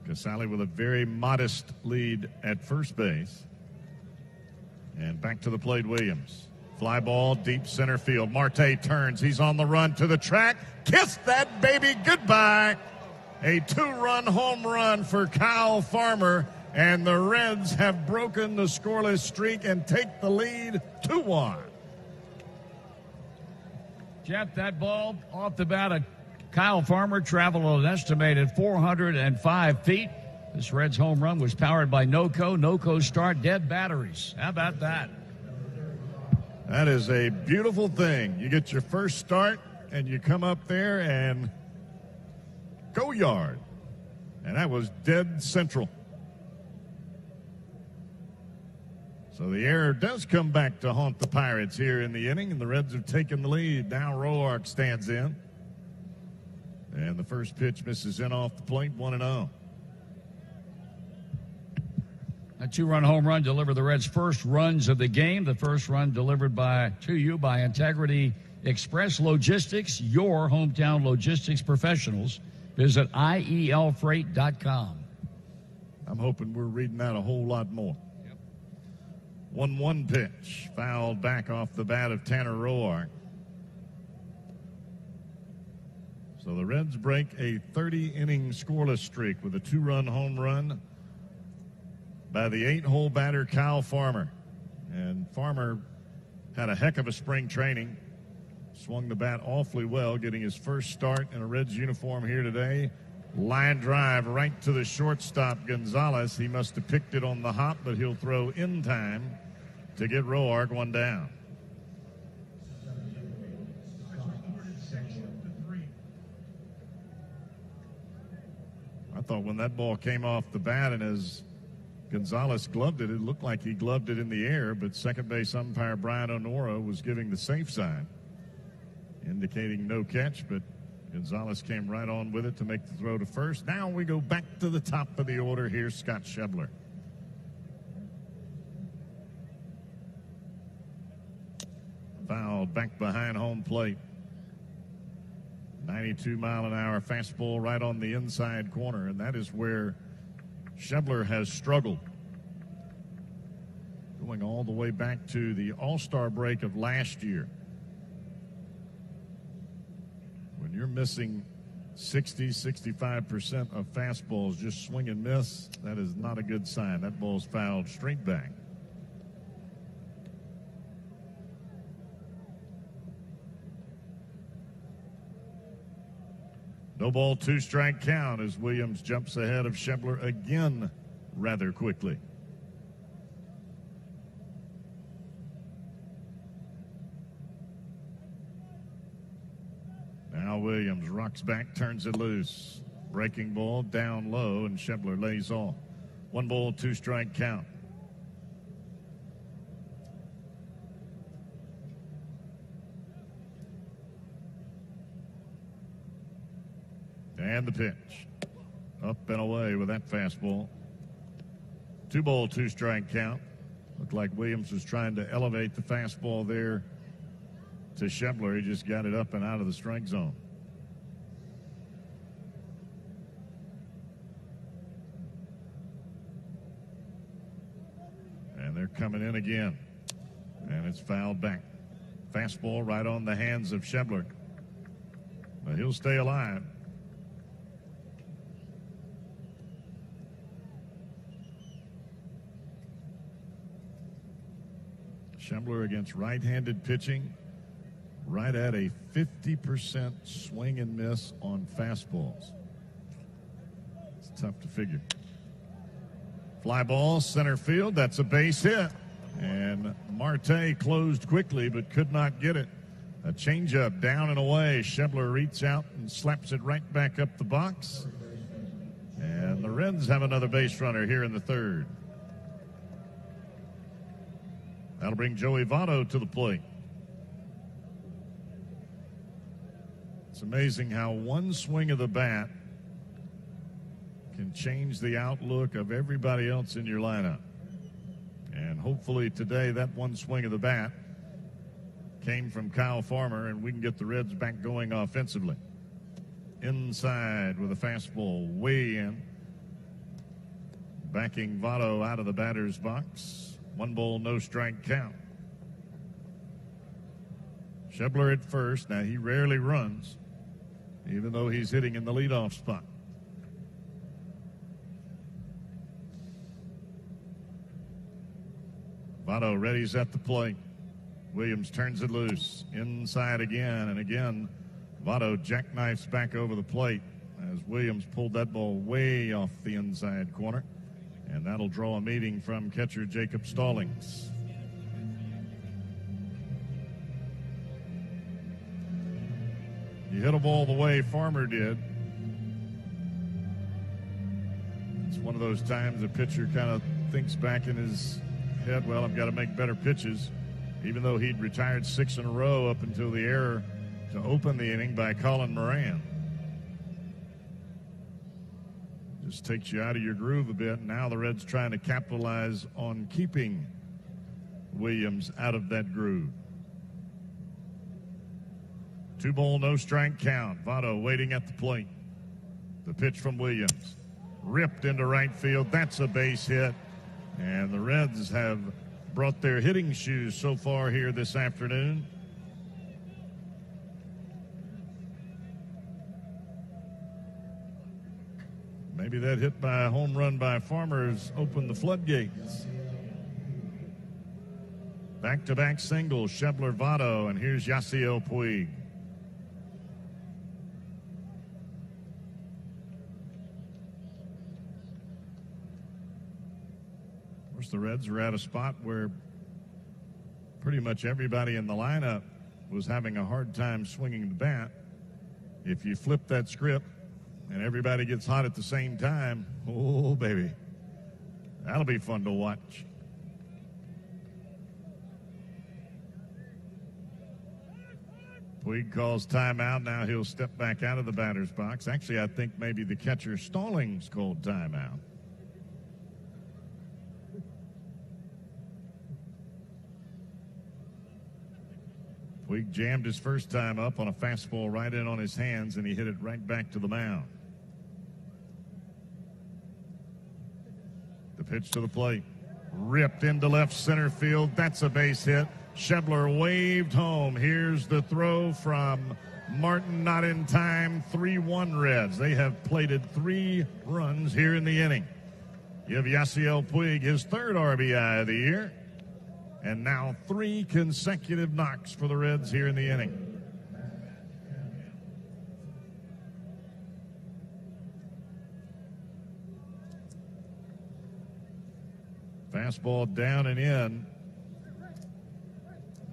Casale with a very modest lead at first base. And back to the plate, Williams. Fly ball, deep center field. Marty turns. He's on the run to the track. Kiss that baby goodbye. A 2-run home run for Kyle Farmer. And the Reds have broken the scoreless streak and take the lead 2-1. Jeff, that ball off the bat of Kyle Farmer traveled an estimated 405 feet. This Reds home run was powered by NOCO start dead batteries. How about that? That is a beautiful thing. You get your first start and you come up there and go yard. And that was dead central. So the error does come back to haunt the Pirates here in the inning, and the Reds have taken the lead. Now Roark stands in. And the first pitch misses in off the plate, 1-0. A 2-run home run delivered the Reds' first runs of the game. The first run delivered to you by Integrity Express Logistics, your hometown logistics professionals. Visit IELfreight.com. I'm hoping we're reading that a whole lot more. 1-1 pitch, fouled back off the bat of Tanner Roark. So the Reds break a 30-inning scoreless streak with a 2-run home run by the 8-hole batter Kyle Farmer. And Farmer had a heck of a spring training. Swung the bat awfully well, getting his first start in a Reds uniform here today. Line drive right to the shortstop, Gonzalez. He must have picked it on the hop, but he'll throw in time to get Roark one down. I thought when that ball came off the bat and as Gonzalez gloved it, it looked like he gloved it in the air, but second base umpire Brian Onora was giving the safe sign, indicating no catch, but Gonzalez came right on with it to make the throw to first. Now we go back to the top of the order. Here's Scott Schebler. Fouled back behind home plate. 92-mile-an-hour fastball right on the inside corner, and that is where Schebler has struggled. Going all the way back to the All-Star break of last year. When you're missing 60-65% of fastballs, just swing and miss, that is not a good sign. That ball's fouled straight back. No ball, 2-strike count as Williams jumps ahead of Schebler again rather quickly. Now Williams rocks back, turns it loose. Breaking ball down low, and Schebler lays off. 1 ball, 2-strike count. And the pitch. Up and away with that fastball. 2 ball, 2-strike count. Looked like Williams was trying to elevate the fastball there to Schebler. He just got it up and out of the strike zone. And they're coming in again. And it's fouled back. Fastball right on the hands of Schebler. But he'll stay alive. Schebler against right-handed pitching, right at a 50% swing and miss on fastballs. It's tough to figure. Fly ball, center field. That's a base hit. And Marty closed quickly but could not get it. A changeup down and away. Schebler reaches out and slaps it right back up the box. And the Reds have another base runner here in the third. That'll bring Joey Votto to the plate. It's amazing how one swing of the bat can change the outlook of everybody else in your lineup. And hopefully today that one swing of the bat came from Kyle Farmer, and we can get the Reds back going offensively. Inside with a fastball way in. Backing Votto out of the batter's box. 1 ball, no strike count. Schebler at first. Now he rarely runs, even though he's hitting in the leadoff spot. Votto readies at the plate. Williams turns it loose. Inside again, and again, Votto jackknifes back over the plate as Williams pulled that ball way off the inside corner. And that'll draw a meeting from catcher Jacob Stallings. You hit a ball the way Farmer did. It's one of those times the pitcher kind of thinks back in his head, well, I've got to make better pitches. Even though he'd retired 6 in a row up until the error to open the inning by Colin Moran. Just takes you out of your groove a bit. Now the Reds trying to capitalize on keeping Williams out of that groove. 2 ball, no strike count. Votto waiting at the plate. The pitch from Williams. Ripped into right field. That's a base hit. And the Reds have brought their hitting shoes so far here this afternoon. Maybe that hit by a home run by Farmer's opened the floodgates. Back-to-back singles, Schebler, Votto, and here's Yasiel Puig. Of course, the Reds are at a spot where pretty much everybody in the lineup was having a hard time swinging the bat. If you flip that script and everybody gets hot at the same time, oh, baby, that'll be fun to watch. Puig calls timeout. Now he'll step back out of the batter's box. Actually, I think maybe the catcher Stallings called timeout. Puig jammed his first time up on a fastball right in on his hands, and he hit it right back to the mound. The pitch to the plate. Ripped into left center field. That's a base hit. Schebler waved home. Here's the throw from Martin, not in time. 3-1 Reds. They have plated 3 runs here in the inning. Give Yasiel Puig his 3rd RBI of the year. And now 3 consecutive knocks for the Reds here in the inning. Fastball down and in.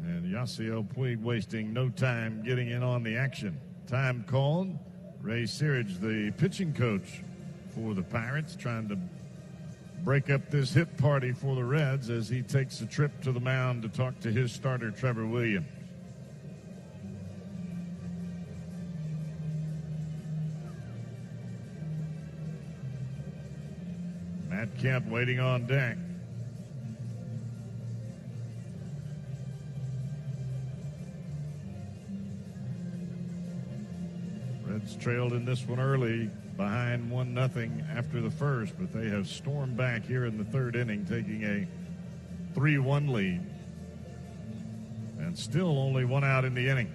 And Yasiel Puig wasting no time getting in on the action. Time called. Ray Searage, the pitching coach for the Pirates, trying to break up this hit party for the Reds as he takes a trip to the mound to talk to his starter, Trevor Williams. Matt Kemp waiting on deck. Reds trailed in this one early, behind 1-0 after the first, but they have stormed back here in the 3rd inning, taking a 3-1 lead. And still only 1 out in the inning.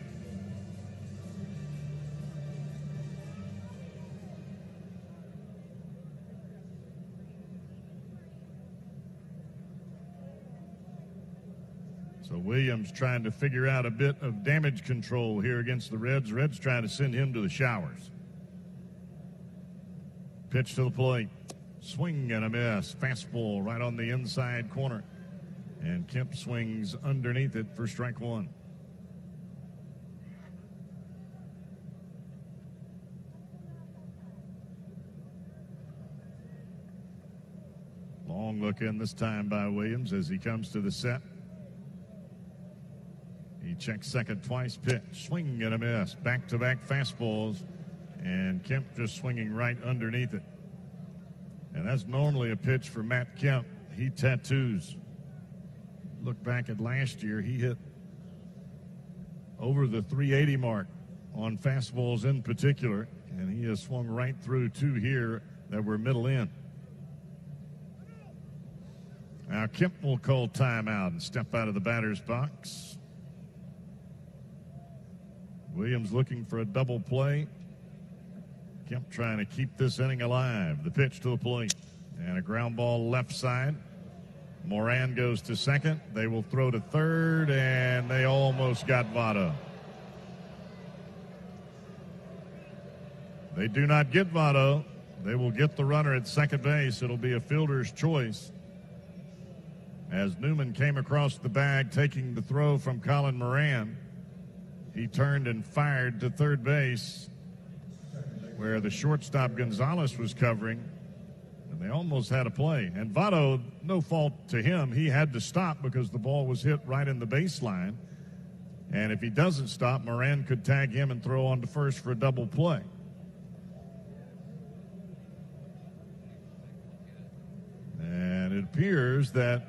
So Williams trying to figure out a bit of damage control here against the Reds. Reds trying to send him to the showers. Pitch to the plate. Swing and a miss. Fastball right on the inside corner. And Kemp swings underneath it for strike 1. look in this time by Williams as he comes to the set. He checks second twice, pitch, swing and a miss. Back-to-back fastballs, and Kemp just swinging right underneath it. And that's normally a pitch for Matt Kemp. He tattoos. Look back at last year, he hit over the 380 mark on fastballs in particular, and he has swung right through two here that were middle in. Now Kemp will call timeout and step out of the batter's box. Williams looking for a double play. Kemp trying to keep this inning alive. The pitch to the plate. And a ground ball left side. Moran goes to second. They will throw to third, and they almost got Votto. They do not get Votto. They will get the runner at second base. It'll be a fielder's choice. As Newman came across the bag taking the throw from Colin Moran, he turned and fired to third base where the shortstop Gonzalez was covering, and they almost had a play. And Votto, no fault to him, he had to stop because the ball was hit right in the baseline. And if he doesn't stop, Moran could tag him and throw on to first for a double play. And it appears that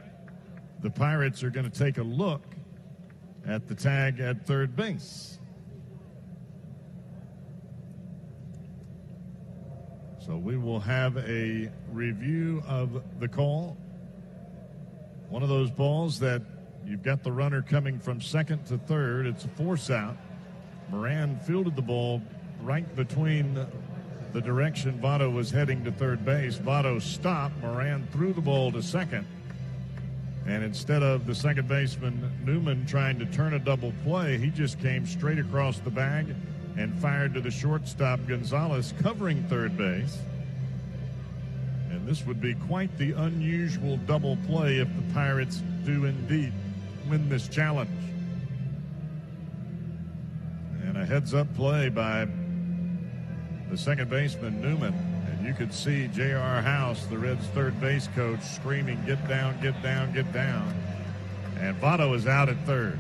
the Pirates are going to take a look at the tag at third base. So we will have a review of the call. One of those balls that you've got the runner coming from second to third. It's a force out. Moran fielded the ball right between the direction Votto was heading to third base. Votto stopped. Moran threw the ball to second. And instead of the second baseman Newman trying to turn a double play, he just came straight across the bag and fired to the shortstop Gonzalez covering third base. And this would be quite the unusual double play if the Pirates do indeed win this challenge. And a heads-up play by the second baseman Newman. And you could see J.R. House, the Reds' third base coach, screaming, "Get down, get down, get down." And Votto is out at third.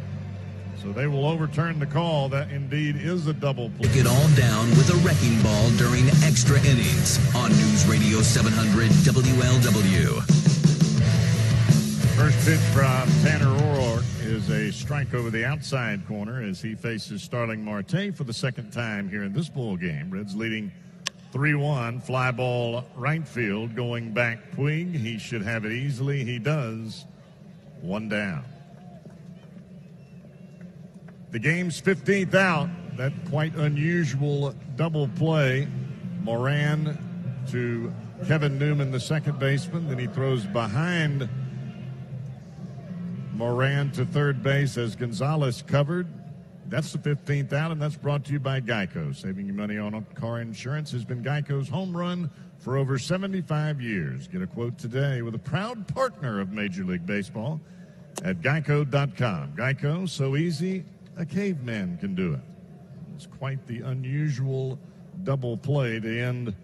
So they will overturn the call. That indeed is a double play. Get all down with a wrecking ball during extra innings on News Radio 700 WLW. First pitch from Tanner O'Rourke is a strike over the outside corner as he faces Starling Marte for the second time here in this ball game. Reds leading 3-1. Fly ball right field going back Puig. He should have it easily. He does. One down. The game's 15th out. That quite unusual double play. Moran to Kevin Newman, the second baseman. Then he throws behind Moran to third base as Gonzalez covered. That's the 15th out, and that's brought to you by Geico. Saving you money on car insurance has been Geico's home run for over 75 years. Get a quote today with a proud partner of Major League Baseball at Geico.com. Geico, so easy, a caveman can do it. It's quite the unusual double play to end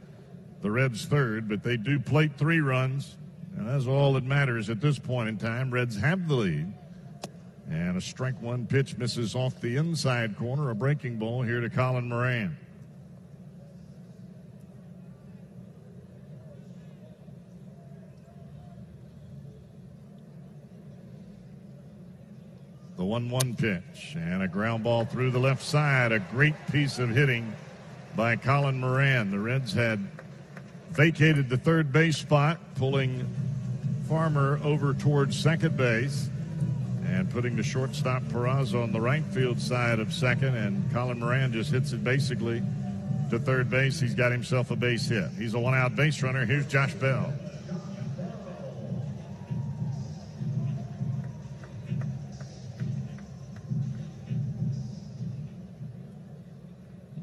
the Reds' third, but they do plate 3 runs, and that's all that matters at this point in time. Reds have the lead. And a strike one pitch misses off the inside corner. A breaking ball here to Colin Moran. The 1-1 pitch and a ground ball through the left side. A great piece of hitting by Colin Moran. The Reds had vacated the third base spot, pulling Farmer over towards second base and putting the shortstop Peraza on the right field side of second, and Colin Moran just hits it basically to third base. He's got himself a base hit. He's a one-out base runner. Here's Josh Bell.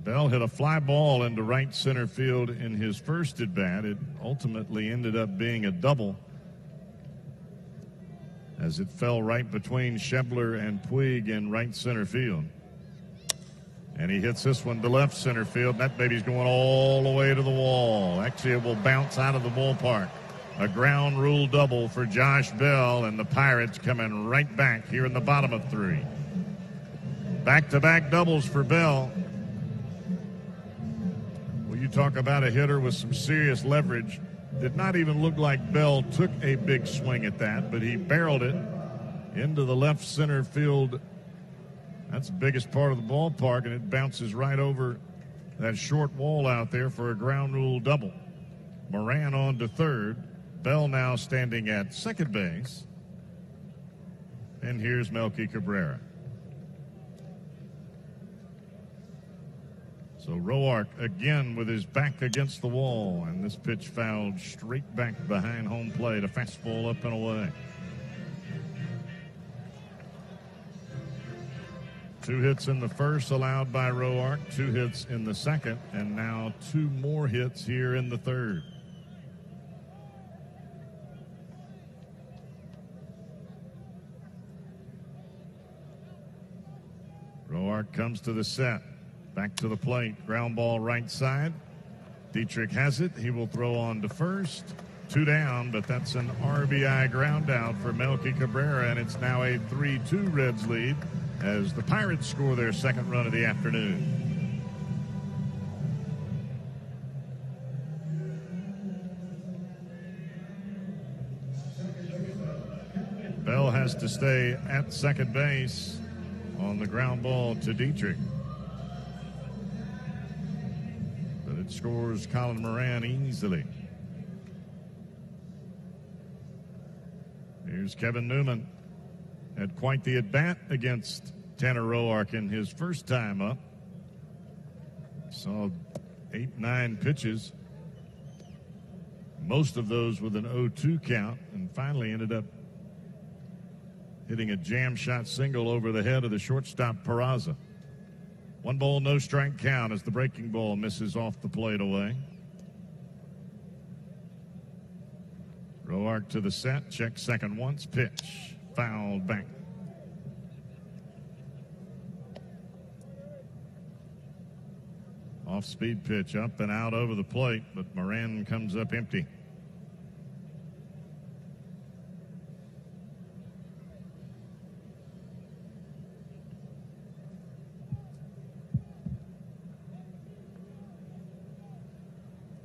Bell hit a fly ball into right center field in his first at-bat. It ultimately ended up being a double, as it fell right between Schebler and Puig in right center field. And he hits this one to left center field. That baby's going all the way to the wall. Actually, it will bounce out of the ballpark. A ground rule double for Josh Bell, and the Pirates coming right back here in the bottom of 3. Back-to-back doubles for Bell. Well, you talk about a hitter with some serious leverage. Did not even look like Bell took a big swing at that, but he barreled it into the left center field. That's the biggest part of the ballpark, and it bounces right over that short wall out there for a ground rule double. Moran on to third. Bell now standing at second base. And here's Melky Cabrera. So Roark again with his back against the wall, and this pitch fouled straight back behind home plate. A fastball up and away. 2 hits in the first allowed by Roark, 2 hits in the second, and now 2 more hits here in the third. Roark comes to the set. Back to the plate. Ground ball right side. Dietrich has it. He will throw on to first. 2 down, but that's an RBI ground out for Melky Cabrera, and it's now a 3-2 Reds lead as the Pirates score their second run of the afternoon. Bell has to stay at second base on the ground ball to Dietrich. But it scores Colin Moran easily. Here's Kevin Newman. Had quite the at-bat against Tanner Roark in his first time up. Saw 8-9 pitches. Most of those with an 0-2 count, and finally ended up hitting a jam shot single over the head of the shortstop Peraza. 1 ball, no strike count as the breaking ball misses off the plate away. Roark to the set, check second once, pitch. Fouled back. Off-speed pitch up and out over the plate, but Moran comes up empty.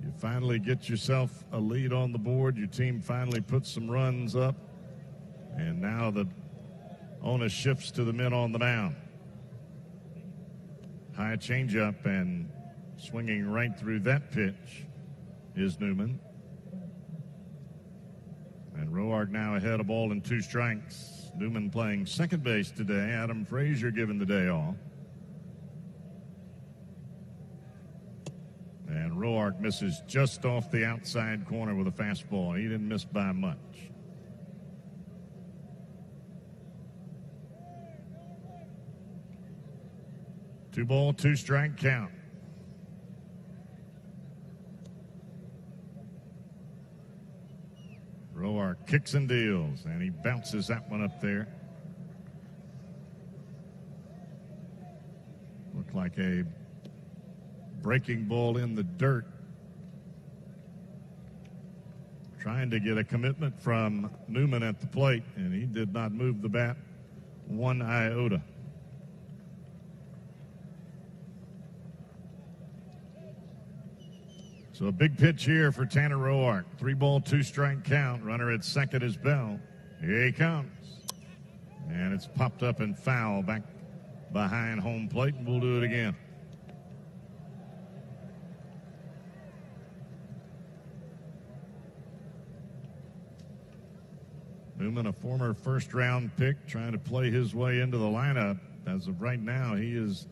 You finally get yourself a lead on the board. Your team finally puts some runs up. And now the onus shifts to the men on the mound. High changeup, and swinging right through that pitch is Newman. And Roark now ahead, a ball and 2 strikes. Newman playing second base today. Adam Frazier given the day off. And Roark misses just off the outside corner with a fastball. He didn't miss by much. 2 ball, 2 strike count. Roark kicks and deals, and he bounces that one up there. Looked like a breaking ball in the dirt. Trying to get a commitment from Newman at the plate, and he did not move the bat 1 iota. So a big pitch here for Tanner Roark. 3 ball, 2 strike count. Runner at second is Bell. Here he comes. And it's popped up and foul back behind home plate, and we'll do it again. Newman, a former first-round pick, trying to play his way into the lineup. As of right now, he is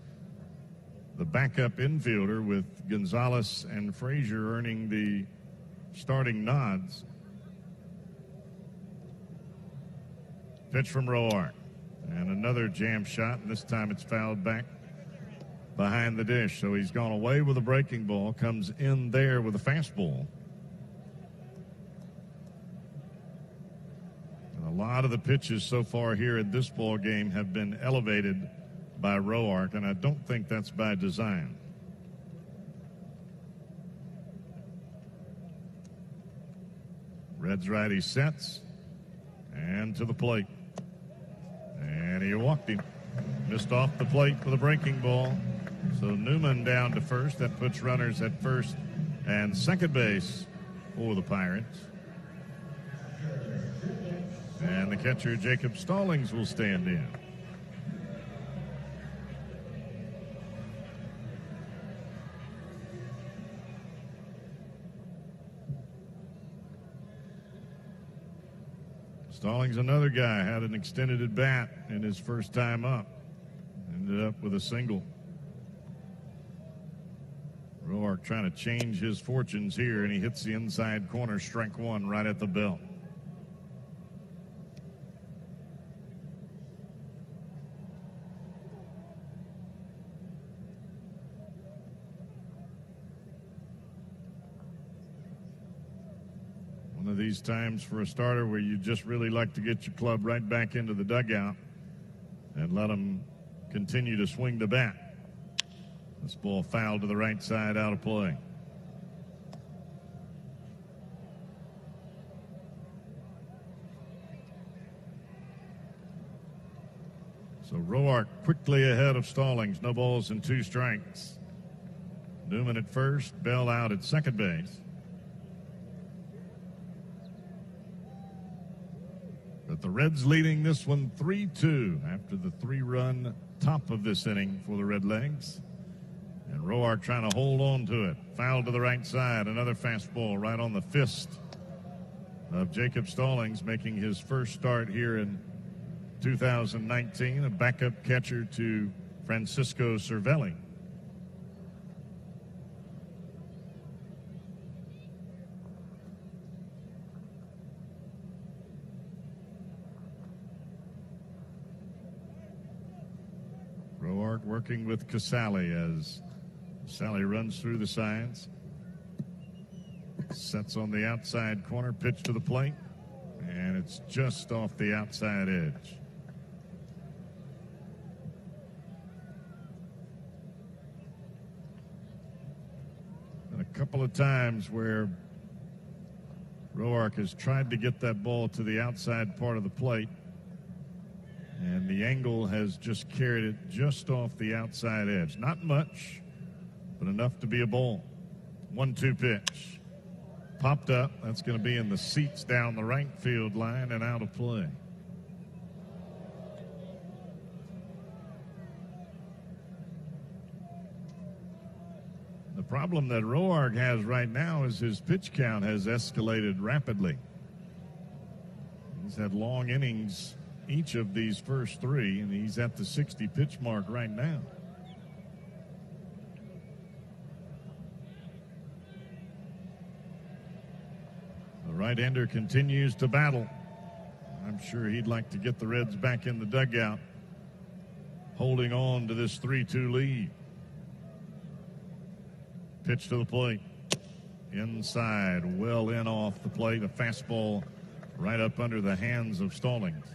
the backup infielder, with Gonzalez and Frazier earning the starting nods. Pitch from Roark. And another jam shot, and this time it's fouled back behind the dish. So he's gone away with a breaking ball, comes in there with a fastball. And a lot of the pitches so far here in this ball game have been elevated by Roark, and I don't think that's by design. Reds righty sets and to the plate. And he walked him. Missed off the plate with a breaking ball. So Newman down to first. That puts runners at first and second base for the Pirates. And the catcher, Jacob Stallings, will stand in. Stallings, another guy, had an extended at bat in his first time up. Ended up with a single. Roark trying to change his fortunes here, and he hits the inside corner, strike one, right at the belt. One of these times for a starter where you just really like to get your club right back into the dugout and let them continue to swing the bat. This ball fouled to the right side, out of play. So Roark quickly ahead of Stallings. No balls and 2 strikes. Newman at first, Bell out at second base. But the Reds leading this one 3-2 after the 3-run top of this inning for the Redlegs. And Roark trying to hold on to it. Foul to the right side. Another fastball right on the fist of Jacob Stallings, making his first start here in 2019. A backup catcher to Francisco Cervelli. Roark working with Casale as Sally runs through the signs. Sets on the outside corner, pitch to the plate, and it's just off the outside edge. And a couple of times where Roark has tried to get that ball to the outside part of the plate, and the angle has just carried it just off the outside edge. Not much, but enough to be a ball. 1-2 pitch. Popped up. That's going to be in the seats down the right field line and out of play. The problem that Roark has right now is his pitch count has escalated rapidly. He's had long innings each of these first 3, and he's at the 60 pitch mark right now. The right-hander continues to battle. I'm sure he'd like to get the Reds back in the dugout, holding on to this 3-2 lead. Pitch to the plate. Inside, well in off the plate. A fastball right up under the hands of Stallings.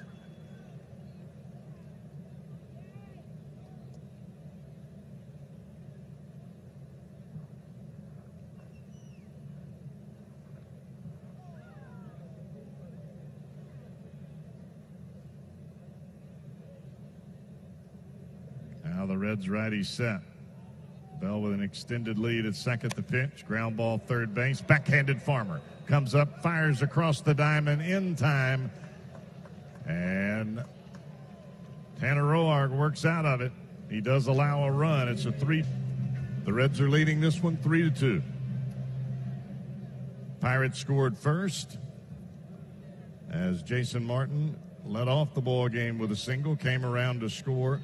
Now the Reds righty set. Bell with an extended lead at second. The pitch, ground ball third base, backhanded Farmer comes up, fires across the diamond in time, and Tanner Roark works out of it. He does allow a run. It's a 3. The Reds are leading this one 3-2. Pirates scored first as Jason Martin led off the ball game with a single, came around to score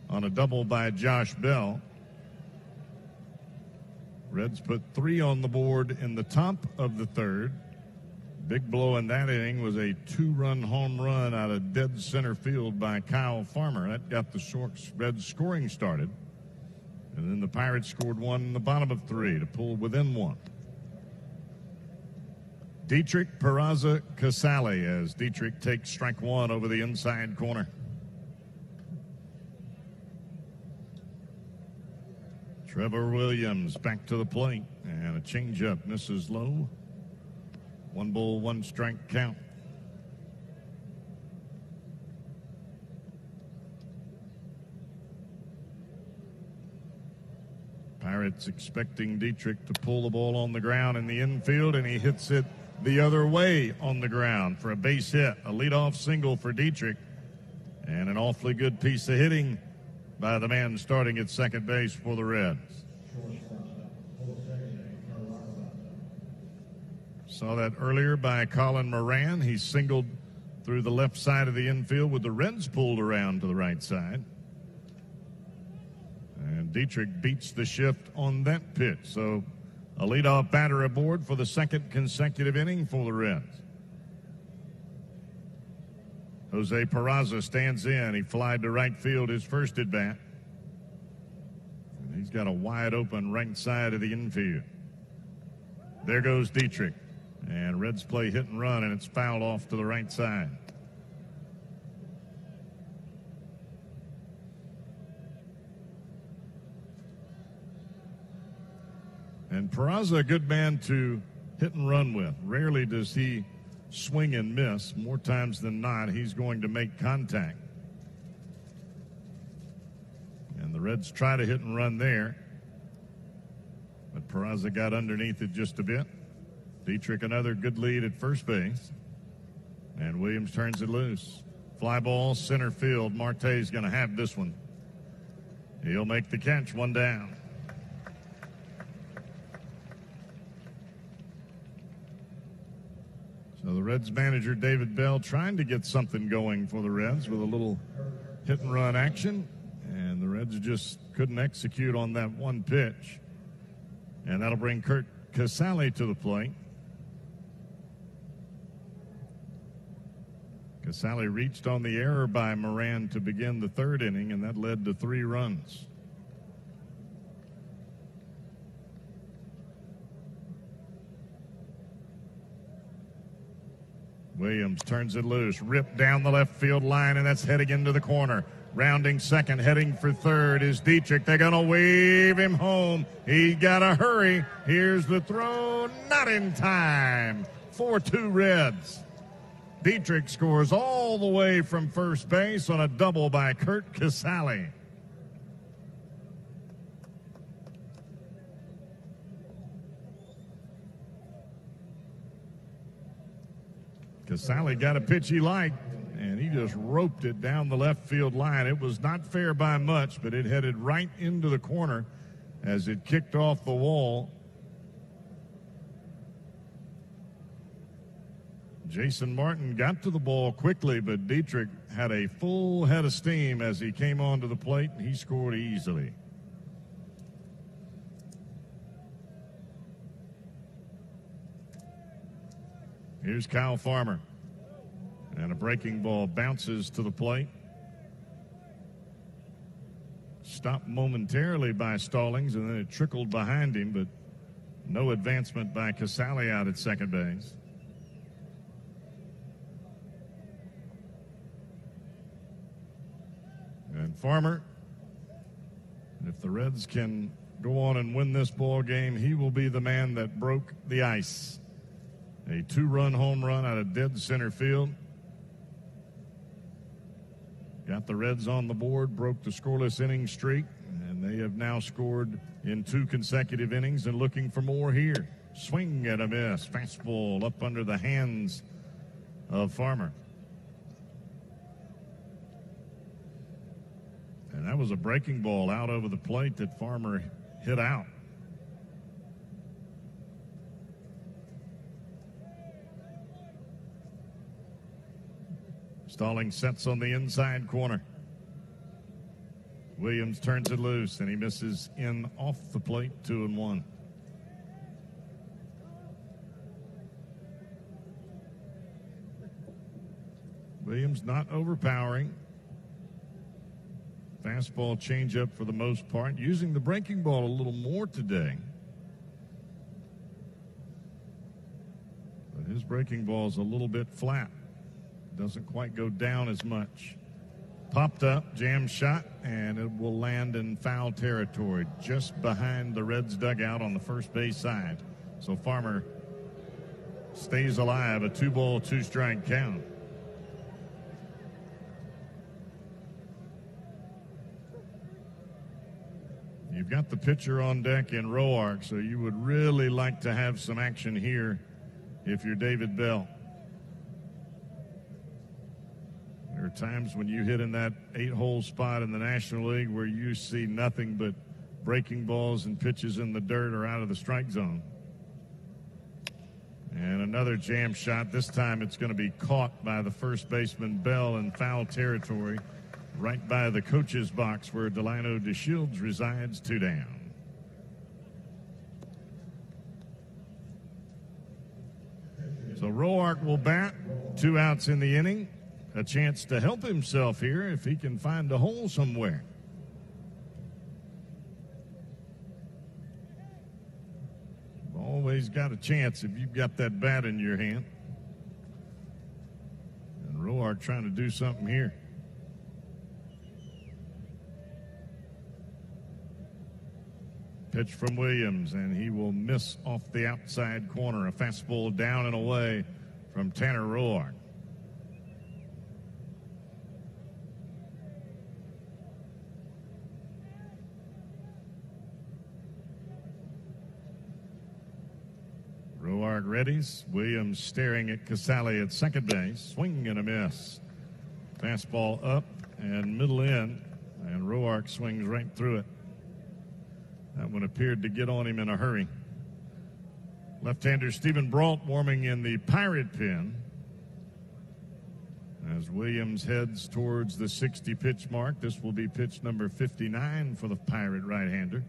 on a double by Josh Bell. Reds put 3 on the board in the top of the third. Big blow in that inning was a 2-run home run out of dead center field by Kyle Farmer. That got the Reds scoring started. And then the Pirates scored 1 in the bottom of 3 to pull within 1. Dietrich Peraza Casale as Dietrich takes strike 1 over the inside corner. Trevor Williams back to the plate, and a changeup misses low. 1 ball, 1 strike count. Pirates expecting Dietrich to pull the ball on the ground in the infield, and he hits it the other way on the ground for a base hit. A leadoff single for Dietrich, and an awfully good piece of hitting by the man starting at second base for the Reds. Saw that earlier by Colin Moran. He singled through the left side of the infield with the Reds pulled around to the right side. And Dietrich beats the shift on that pitch. So a leadoff batter aboard for the second consecutive inning for the Reds. Jose Peraza stands in. He flied to right field his first at bat. And he's got a wide open right side of the infield. There goes Dietrich. And Reds play hit and run, and it's fouled off to the right side. And Peraza, a good man to hit and run with. Rarely does he swing and miss. More times than not, he's going to make contact. And the Reds try to hit and run there. But Peraza got underneath it just a bit. Dietrich another good lead at first base. And Williams turns it loose. Fly ball, center field. Marte's going to have this one. He'll make the catch, 1 down. So the Reds manager, David Bell, trying to get something going for the Reds with a little hit and run action. And the Reds just couldn't execute on that one pitch. And that'll bring Kurt Casale to the plate. Casale reached on the error by Moran to begin the third inning, and that led to 3 runs. Williams turns it loose, ripped down the left field line, and that's heading into the corner. Rounding second, heading for third is Dietrich. They're going to wave him home. He got to hurry. Here's the throw, not in time. 4-2 Reds. Dietrich scores all the way from first base on a double by Kurt Casale. Casale got a pitch he liked, and he just roped it down the left field line. It was not fair by much, but it headed right into the corner as it kicked off the wall. Jason Martin got to the ball quickly, but Dietrich had a full head of steam as he came onto the plate, and he scored easily. Here's Kyle Farmer. And a breaking ball bounces to the plate. Stopped momentarily by Stallings, and then it trickled behind him, but no advancement by Casale out at second base. And Farmer, if the Reds can go on and win this ball game, he will be the man that broke the ice. A 2-run home run out of dead center field. Got the Reds on the board, broke the scoreless inning streak, and they have now scored in 2 consecutive innings and looking for more here. Swing and a miss. Fastball up under the hands of Farmer. And that was a breaking ball out over the plate that Farmer hit out. Stallings sets on the inside corner. Williams turns it loose, and he misses in off the plate, 2-1. Williams not overpowering. Fastball changeup for the most part, using the breaking ball a little more today. But his breaking ball is a little bit flat. Doesn't quite go down as much. Popped up, jam shot, and it will land in foul territory just behind the Reds dugout on the first base side. So Farmer stays alive, a 2-ball, 2-strike count. You've got the pitcher on deck in Roark, so you would really like to have some action here if you're David Bell. There are times when you hit in that 8-hole spot in the National League where you see nothing but breaking balls and pitches in the dirt or out of the strike zone. And another jam shot. This time it's going to be caught by the first baseman Bell in foul territory, right by the coach's box where Delino DeShields resides. 2 down. So Roark will bat. 2 outs in the inning. A chance to help himself here if he can find a hole somewhere. Always got a chance if you've got that bat in your hand. And Roark trying to do something here. Pitch from Williams, and he will miss off the outside corner. A fastball down and away from Tanner Roark. Roark readies. Williams staring at Casale at second base. Swing and a miss. Fastball up and middle in, and Roark swings right through it. That one appeared to get on him in a hurry. Left-hander Stephen Brault warming in the Pirate pen as Williams heads towards the 60-pitch mark. This will be pitch number 59 for the Pirate right-hander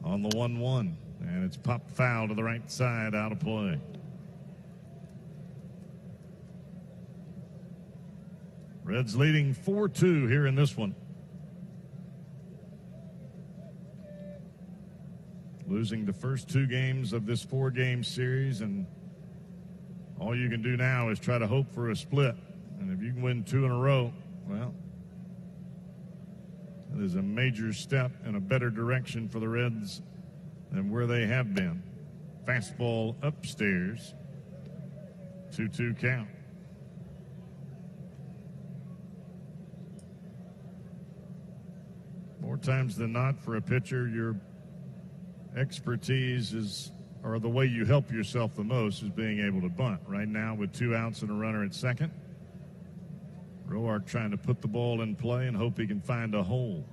on the 1-1. And it's popped foul to the right side, out of play. Reds leading 4-2 here in this one. Losing the first 2 games of this 4-game series, and all you can do now is try to hope for a split. And if you can win 2 in a row, well, that is a major step in a better direction for the Reds than where they have been. Fastball upstairs. 2-2 count. More times than not for a pitcher, your expertise is, or the way you help yourself the most, is being able to bunt. Right now with 2 outs and a runner at second, Roark trying to put the ball in play and hope he can find a hole.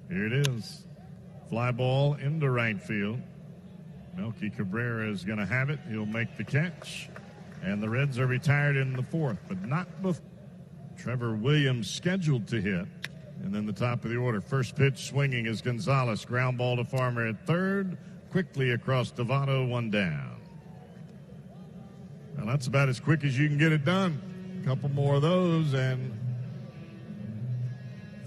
Here it is. Fly ball into right field. Melky Cabrera is going to have it. He'll make the catch. And the Reds are retired in the 4th, but not before. Trevor Williams scheduled to hit. And then the top of the order. First pitch swinging is Gonzalez. Ground ball to Farmer at third. Quickly across Devato, 1 down. Well, that's about as quick as you can get it done. A couple more of those and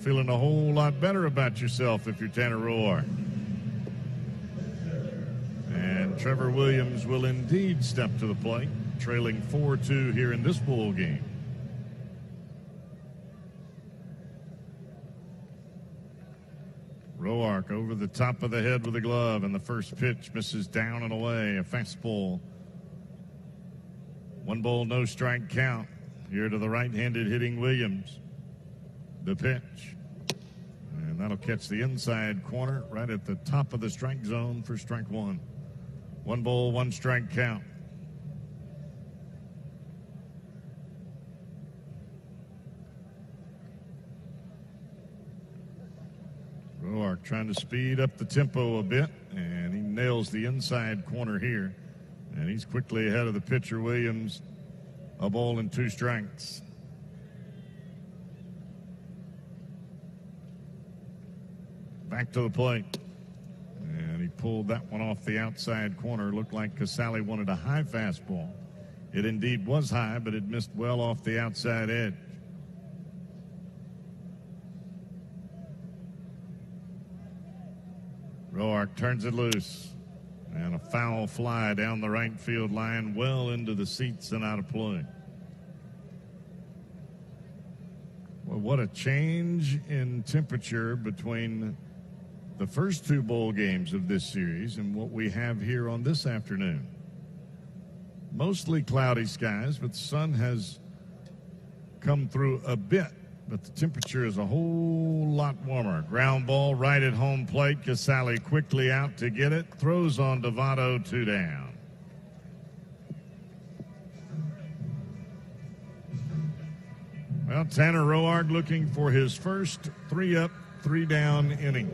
feeling a whole lot better about yourself if you're Tanner Roark. And Trevor Williams will indeed step to the plate, trailing 4-2 here in this ball game. Roark over the top of the head with a glove, and the first pitch misses down and away. A fastball. 1 ball, no strike count here to the right-handed hitting Williams. The pitch. And that'll catch the inside corner right at the top of the strike zone for strike 1. 1 ball, 1 strike count. Roark trying to speed up the tempo a bit, and he nails the inside corner here. And he's quickly ahead of the pitcher, Williams. A ball and 2 strikes. Back to the plate. And he pulled that one off the outside corner. Looked like Casale wanted a high fastball. It indeed was high, but it missed well off the outside edge. Roark turns it loose. And a foul fly down the right field line, well into the seats and out of play. Well, what a change in temperature between the first two bowl games of this series and what we have here on this afternoon. Mostly cloudy skies, but the sun has come through a bit, but the temperature is a whole lot warmer. Ground ball right at home plate. Casale quickly out to get it. Throws on Devato, 2 down. Well, Tanner Roark looking for his first 3-up, 3-down inning.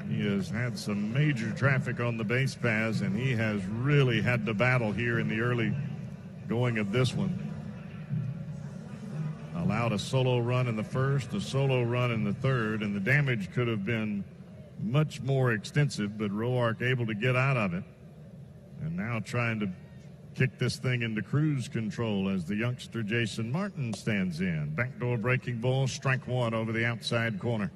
He has had some major traffic on the base paths, and he has really had to battle here in the early going of this one. Allowed a solo run in the first, a solo run in the third, and the damage could have been much more extensive, but Roark able to get out of it. And now trying to kick this thing into cruise control as the youngster Jason Martin stands in. Backdoor breaking ball, strike one over the outside corner.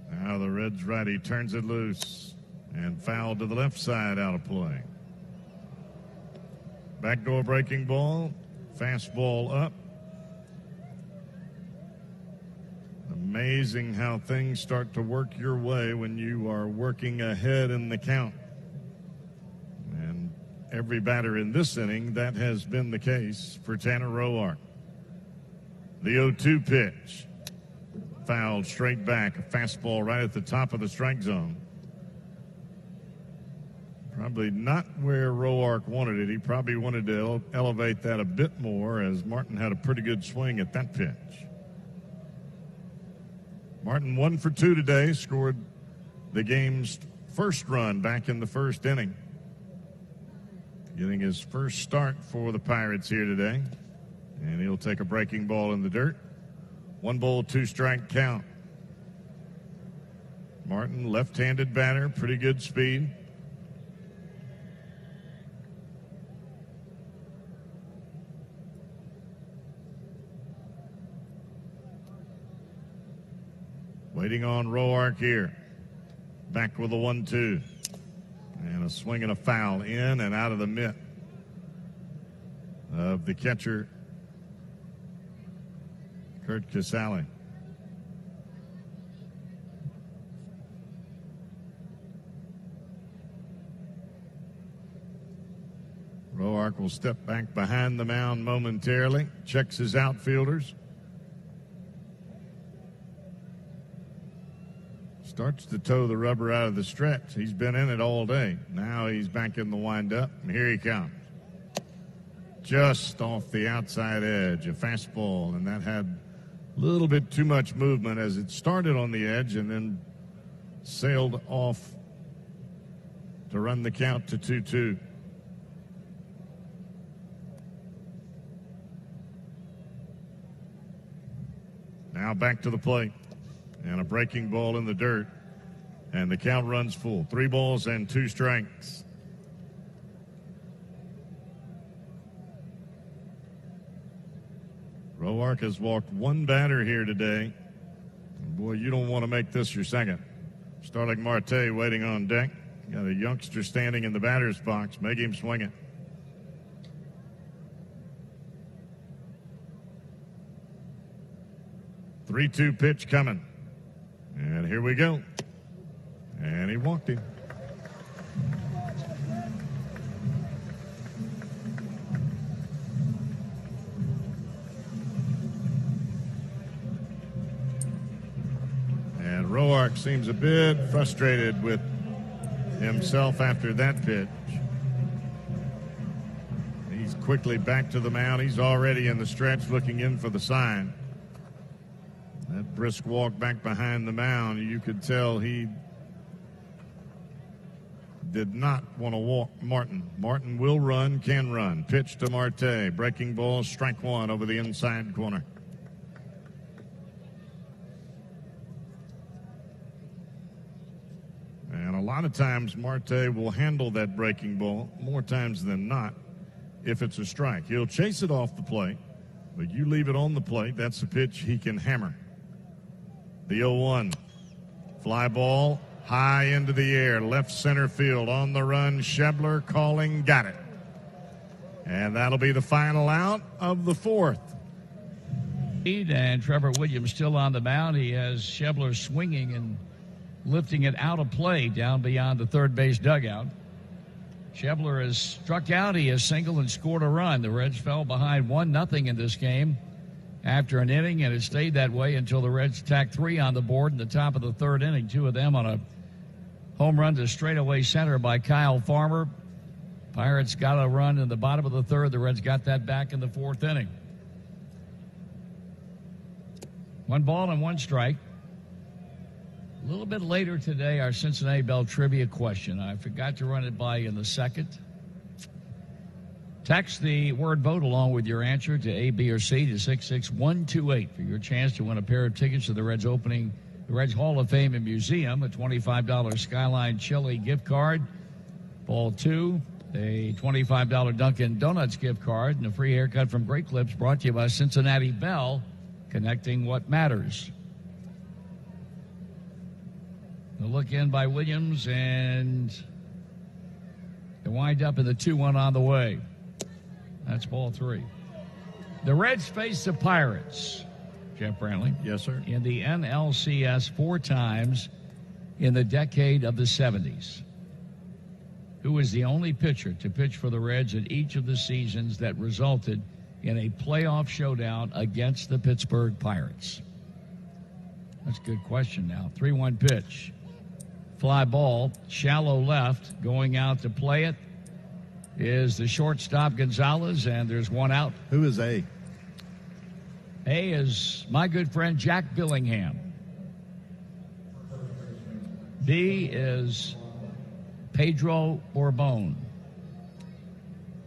Now the Reds righty turns it loose and foul to the left side, out of play. Backdoor breaking ball, fastball up. Amazing how things start to work your way when you are working ahead in the count. And every batter in this inning, that has been the case for Tanner Roark. The 0-2 pitch. Fouled straight back, a fastball right at the top of the strike zone. Probably not where Roark wanted it. He probably wanted to elevate that a bit more, as Martin had a pretty good swing at that pitch. Martin 1 for 2 today, scored the game's first run back in the first inning. Getting his first start for the Pirates here today. And he'll take a breaking ball in the dirt. 1 ball, 2 strike count. Martin, left-handed batter, pretty good speed. Waiting on Roark here. Back with a 1-2. And a swing and a foul in and out of the mitt of the catcher, Kurt Casale. Roark will step back behind the mound momentarily, checks his outfielders. Starts to toe the rubber out of the stretch. He's been in it all day. Now he's back in the windup, and here he comes. Just off the outside edge, a fastball, and that had a little bit too much movement as it started on the edge and then sailed off to run the count to 2-2. Now back to the plate. And a breaking ball in the dirt. And the count runs full. 3 balls and 2 strikes. Roark has walked 1 batter here today. Boy, you don't want to make this your second. Starling Marte waiting on deck. Got a youngster standing in the batter's box. Make him swing it. The 3-2 pitch coming. And here we go. And he walked him. And Roark seems a bit frustrated with himself after that pitch. He's quickly back to the mound. He's already in the stretch looking in for the sign. That brisk walk back behind the mound, you could tell he did not want to walk Martin. Martin will run, can run. Pitch to Marte. Breaking ball, strike 1 over the inside corner. And a lot of times Marte will handle that breaking ball, more times than not, if it's a strike. He'll chase it off the plate, but you leave it on the plate, that's a pitch he can hammer. The 0-1. Fly ball High into the air, left center field. On the run, Shebler calling, got it. And that'll be the final out of the fourth. And Trevor Williams still on the mound. He has Shebler swinging and lifting it out of play down beyond the third base dugout. Shebler has struck out. He has singled and scored a run. The Reds fell behind 1-0 in this game after an inning, and it stayed that way until the Reds tacked 3 on the board in the top of the third inning, 2 of them on a home run to straightaway center by Kyle Farmer. Pirates got a run in the bottom of the third. The Reds got that back in the fourth inning. 1 ball and 1 strike. A little bit later today, our Cincinnati Bell trivia question. I forgot to run it by you in the second. Text the word vote along with your answer to A, B, or C to 66128 for your chance to win a pair of tickets to the Reds opening, the Reds Hall of Fame and Museum, a $25 Skyline Chili gift card. Ball 2, a $25 Dunkin' Donuts gift card, and a free haircut from Great Clips brought to you by Cincinnati Bell, connecting what matters. The look in by Williams, and they wind up in the 2-1 on the way. That's ball 3. The Reds face the Pirates, Jeff Brantly. Yes, sir. In the NLCS 4 times in the decade of the 70s. Who was the only pitcher to pitch for the Reds in each of the seasons that resulted in a playoff showdown against the Pittsburgh Pirates? That's a good question now. 3-1 pitch. Fly ball, shallow left, going out to play it is the shortstop Gonzalez, and there's 1 out. Who is A? A is my good friend Jack Billingham. B is Pedro Borbon.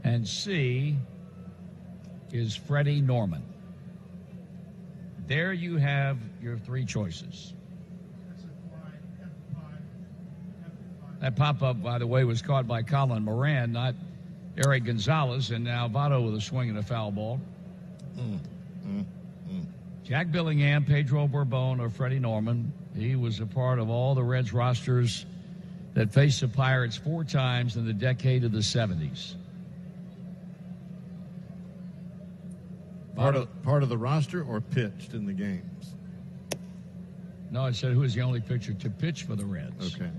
And C is Freddie Norman. There you have your 3 choices. That pop-up, by the way, was caught by Colin Moran, not Eric Gonzalez, and now Votto with a swing and a foul ball. Jack Billingham, Pedro Borbon, or Freddie Norman. He was a part of all the Reds rosters that faced the Pirates 4 times in the decade of the 70s. Part of the roster or pitched in the games? No, I said who was the only pitcher to pitch for the Reds. Okay.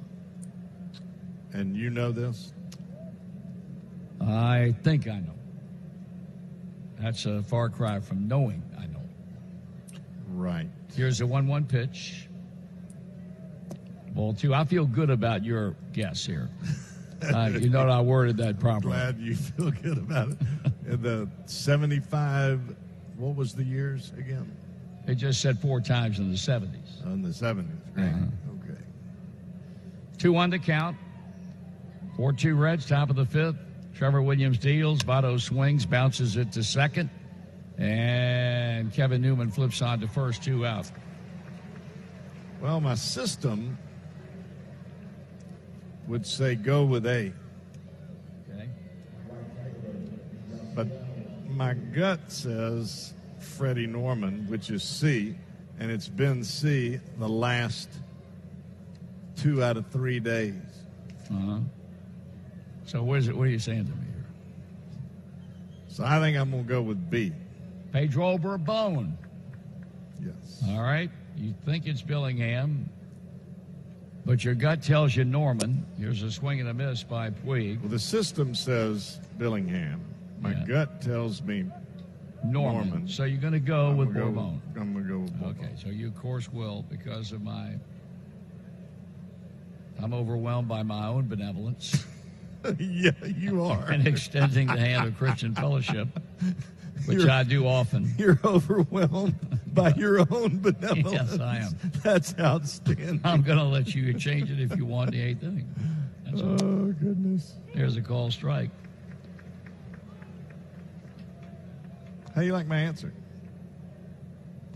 And you know this? I think I know. That's a far cry from knowing I know. Right. Here's a 1-1 pitch. Ball 2. I feel good about your guess here. You know I worded that properly. Glad you feel good about it. In the 75, what was the years again? It just said 4 times in the 70s. In the 70s, right? Okay. 2-1 to count. 4-2 Reds, top of the 5th. Trevor Williams deals. Votto swings, bounces it to second. And Kevin Newman flips on to first, 2 out. Well, my system would say go with A. Okay. But my gut says Freddie Norman, which is C, and it's been C the last 2 out of 3 days. Uh-huh. So what are you saying to me here? So I think I'm going to go with B. Pedro Borbon. Yes. All right. You think it's Billingham, but your gut tells you Norman. Here's a swing and a miss by Puig. Well, the system says Billingham. My gut tells me Norman. So you're going to go with Borbon. I'm going to go with Borbon. Okay, so you, of course, will because of I'm overwhelmed by my own benevolence. Yeah, you are. And extending the hand of Christian fellowship, which I do often. You're overwhelmed by your own benevolence. Yes, I am. That's outstanding. I'm going to let you change it if you want the 8th inning. That's all. Goodness. There's a call strike. How do you like my answer?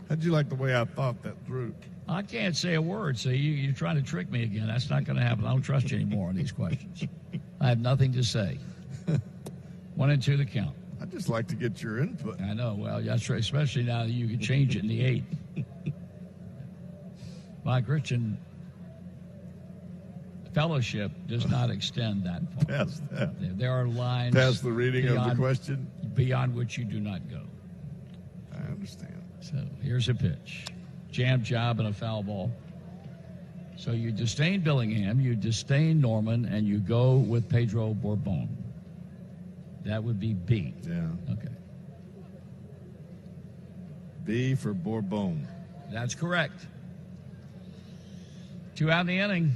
How'd you like the way I thought that through? I can't say a word, so you're trying to trick me again. That's not going to happen. I don't trust you anymore on these questions. I have nothing to say. 1 and 2 the count. I'd just like to get your input. I know. Well, that's right, especially now that you can change it in the 8th. My Christian fellowship does not extend that far. Past that. There are lines Past the reading of the question? Beyond which you do not go. I understand. So here's a pitch. Jam job and a foul ball. So you disdain Billingham, you disdain Norman, and you go with Pedro Bourbon. That would be B. Yeah. Okay. B for Bourbon. That's correct. 2 out in the inning.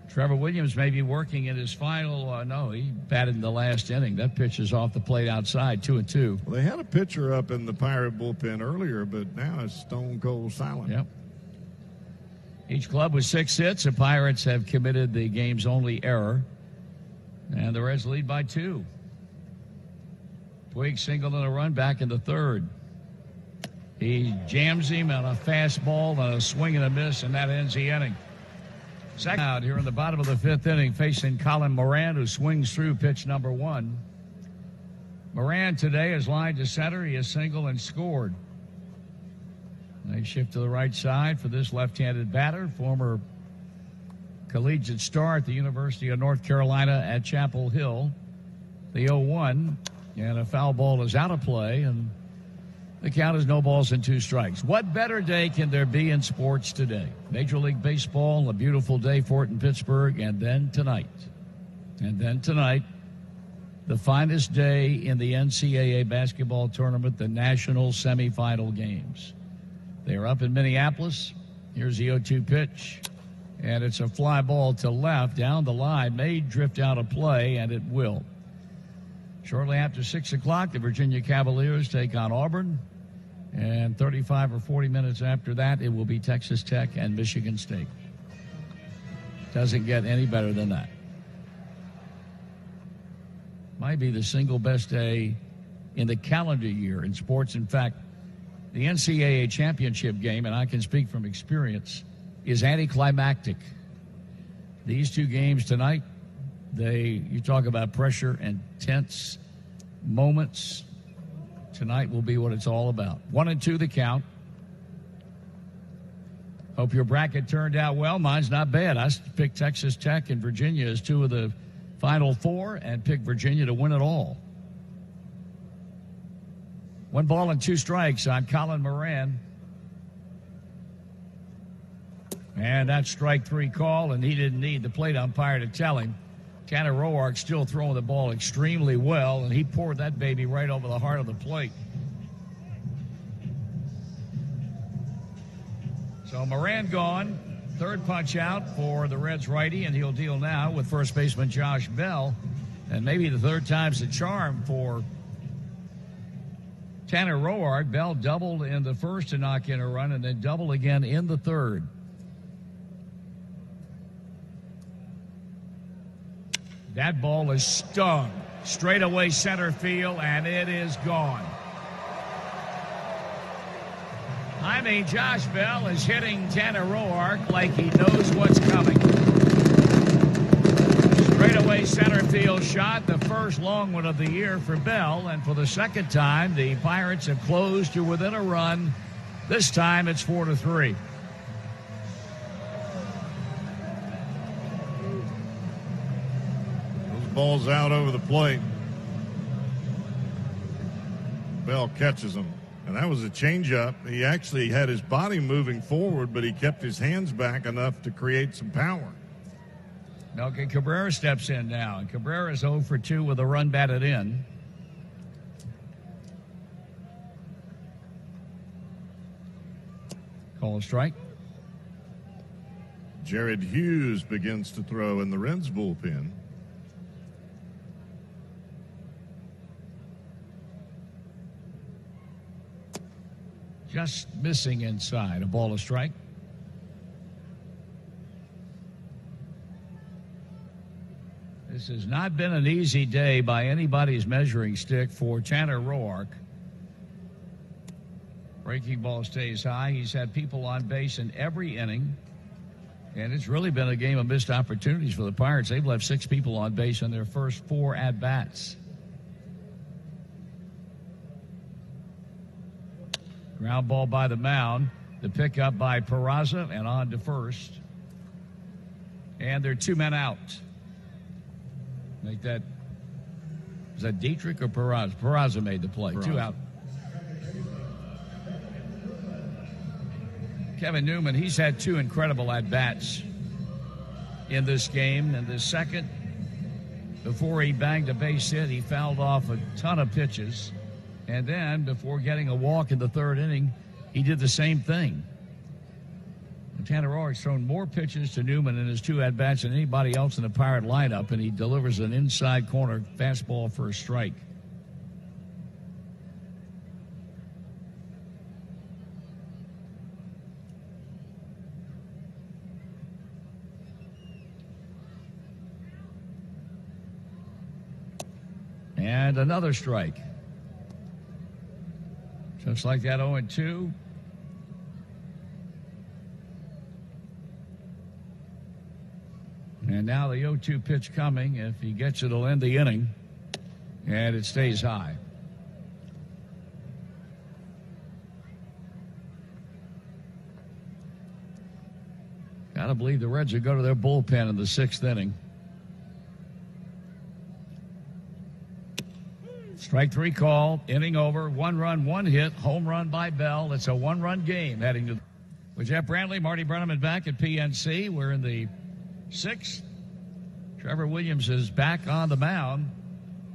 Trevor Williams may be working in his final. No, he batted in the last inning. That pitch is off the plate outside, 2-2. Well, they had a pitcher up in the Pirate bullpen earlier, but now it's stone cold silent. Yep. Each club with 6 hits. The Pirates have committed the game's only error. And the Reds lead by 2. Puig singled in a run back in the third. He jams him on a fastball and a swing and a miss, and that ends the inning. Second out here in the bottom of the 5th inning, facing Colin Moran, who swings through pitch number 1. Moran today is lined to center. He has singled and scored. They shift to the right side for this left-handed batter, former collegiate star at the University of North Carolina at Chapel Hill. The 0-1, and a foul ball is out of play, and the count is no balls and 2 strikes. What better day can there be in sports today? Major League Baseball, a beautiful day for it in Pittsburgh, and then tonight, the finest day in the NCAA basketball tournament, the national semifinal games. They are up in Minneapolis. Here's the 0-2 pitch, and it's a fly ball to left down the line. May drift out of play, and it will. Shortly after 6 o'clock, the Virginia Cavaliers take on Auburn. And 35 or 40 minutes after that, it will be Texas Tech and Michigan State. Doesn't get any better than that. Might be the single best day in the calendar year in sports. In fact, the NCAA championship game, and I can speak from experience, is anticlimactic. These 2 games tonight, you talk about pressure and tense moments. Tonight will be what it's all about. 1-2 the count. Hope your bracket turned out well. Mine's not bad. I picked Texas Tech and Virginia as 2 of the Final 4 and picked Virginia to win it all. 1 ball and 2 strikes on Colin Moran. And that's strike 3 call, and he didn't need the plate umpire to tell him. Tanner Roark still throwing the ball extremely well, and he poured that baby right over the heart of the plate. So Moran gone. 3rd punch out for the Reds righty, and he'll deal now with first baseman Josh Bell. And maybe the 3rd time's the charm for Tanner Roark. Bell doubled in the 1st to knock in a run, and then doubled again in the 3rd. That ball is stung straight away center field, and it is gone. I mean, Josh Bell is hitting Tanner Roark like he knows what's coming. Straight away center field shot, the first long one of the year for Bell, and for the 2nd time, the Pirates have closed to within a run. This time it's 4-3. Ball's out over the plate. Bell catches him. And that was a changeup. He actually had his body moving forward, but he kept his hands back enough to create some power. Okay, Cabrera steps in now. And Cabrera's 0 for 2 with a run batted in. Call a strike. Jared Hughes begins to throw in the Reds bullpen. Just missing inside. A ball, a strike. This has not been an easy day by anybody's measuring stick for Tanner Roark. Breaking ball stays high. He's had people on base in every inning. And it's really been a game of missed opportunities for the Pirates. They've left 6 people on base in their first 4 at-bats. Ground ball by the mound. The pickup by Peraza and on to first. And they're 2 men out. Make that. Is that Dietrich or Peraza? Peraza made the play. Peraza. 2 out. Kevin Newman, he's had 2 incredible at-bats in this game. And the second, before he banged a base hit, he fouled off a ton of pitches. And then, before getting a walk in the 3rd inning, he did the same thing. Tanner Roark's thrown more pitches to Newman in his 2 at-bats than anybody else in the Pirate lineup, and he delivers an inside corner fastball for a strike. And another strike. Just like that, 0-2. And now the 0-2 pitch coming. If he gets it, it'll end the inning. And it stays high. Gotta believe the Reds will go to their bullpen in the 6th inning. Strike 3 call, inning over, 1 run, 1 hit, home run by Bell. It's a 1-run game heading to. With Jeff Brantly, Marty Brennaman back at PNC. We're in the 6th. Trevor Williams is back on the mound,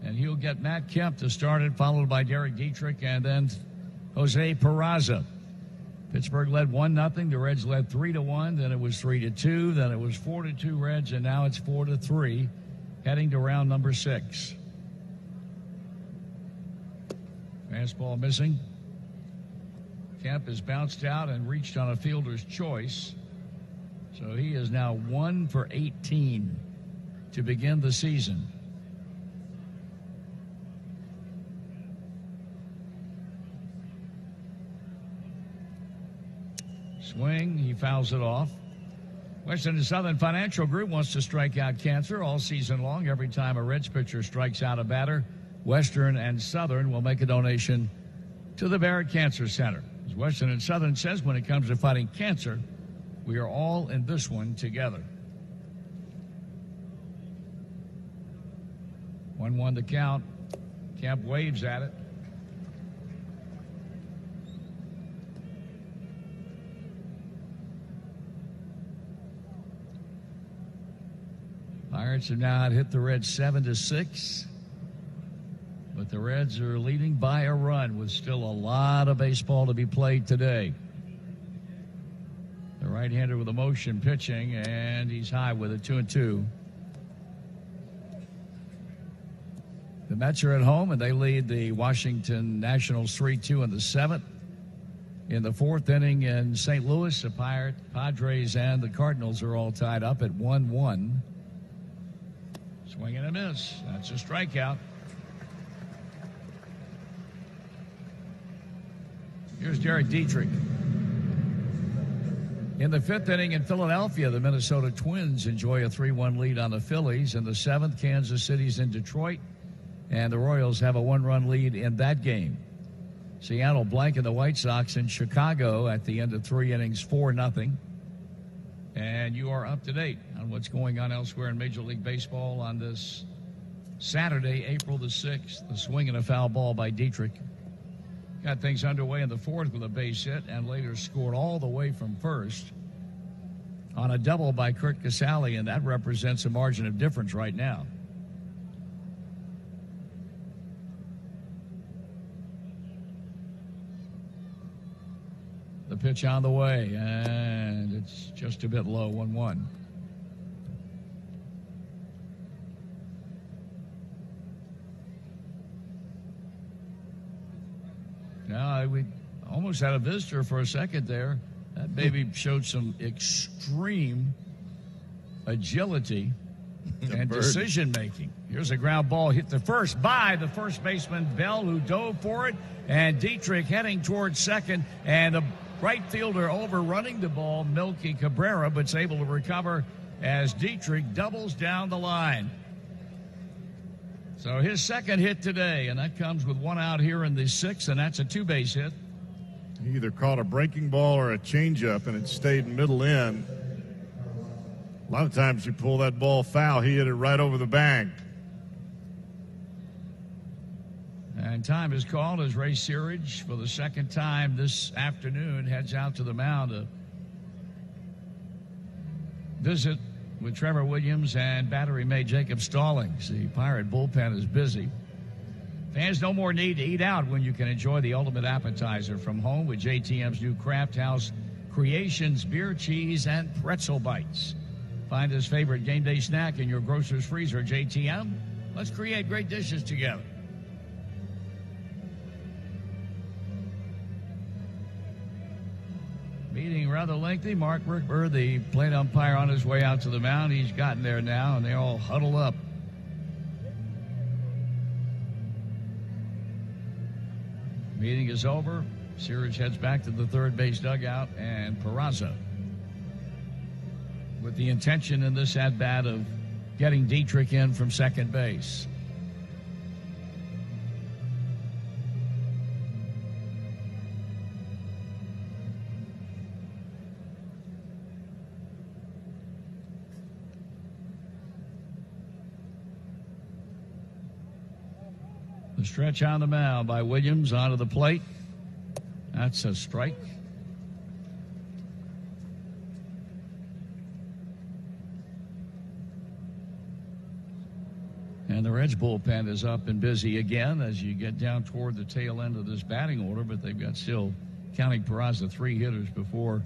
and he'll get Matt Kemp to start it, followed by Derek Dietrich and then Jose Peraza. Pittsburgh led 1-0. The Reds led 3-1. Then it was 3-2. Then it was 4-2 Reds, and now it's 4-3, heading to round number 6. Fastball missing. Kemp has bounced out and reached on a fielder's choice. So he is now 1 for 18 to begin the season. Swing, he fouls it off. Western and Southern Financial Group wants to strike out cancer all season long. Every time a Reds pitcher strikes out a batter, Western and Southern will make a donation to the Barrett Cancer Center. As Western and Southern says, when it comes to fighting cancer, we are all in this one together. 1-1 the count. Kemp waves at it. Pirates have now hit the Reds 7-6. But the Reds are leading by a run with still a lot of baseball to be played today. The right-hander with a motion pitching, and he's high with it, 2-2. The Mets are at home, and they lead the Washington Nationals 3-2 in the 7th. In the 4th inning in St. Louis, the Padres and the Cardinals are all tied up at 1-1. Swing and a miss. That's a strikeout. Here's Derek Dietrich. In the 5th inning in Philadelphia, the Minnesota Twins enjoy a 3-1 lead on the Phillies. In the 7th, Kansas City's in Detroit, and the Royals have a 1-run lead in that game. Seattle blanking the White Sox in Chicago at the end of 3 innings, 4-0. And you are up to date on what's going on elsewhere in Major League Baseball on this Saturday, April the 6th. The swing and a foul ball by Dietrich. Got things underway in the 4th with a base hit, and later scored all the way from first on a double by Kurt Casale, and that represents a margin of difference right now. The pitch on the way, and it's just a bit low, 1-1. Now, we almost had a visitor for a second there. That baby showed some extreme agility and decision-making. Here's a ground ball hit to first by the first baseman, Bell, who dove for it, and Dietrich heading towards second, and the right fielder overrunning the ball, Milky Cabrera, but's able to recover as Dietrich doubles down the line. So his second hit today, and that comes with 1 out here in the 6th, and that's a 2-base hit. He either caught a breaking ball or a changeup, and it stayed middle in. A lot of times you pull that ball foul, he hit it right over the bag. And time is called as Ray Searage, for the second time this afternoon, heads out to the mound to visit with Trevor Williams and battery mate Jacob Stallings. The Pirate bullpen is busy. Fans no more need to eat out when you can enjoy the ultimate appetizer from home with JTM's new Craft House Creations beer, cheese, and pretzel bites. Find his favorite game day snack in your grocer's freezer. JTM, let's create great dishes together. Meeting rather lengthy. Mark Rickberg, the plate umpire, on his way out to the mound. He's gotten there now, and they all huddle up. Meeting is over. Searage heads back to the third base dugout, and Peraza, with the intention in this at-bat of getting Dietrich in from second base. The stretch on the mound by Williams onto the plate. That's a strike. And the Reds bullpen is up and busy again as you get down toward the tail end of this batting order, but they've got still, counting Peraza, 3 hitters before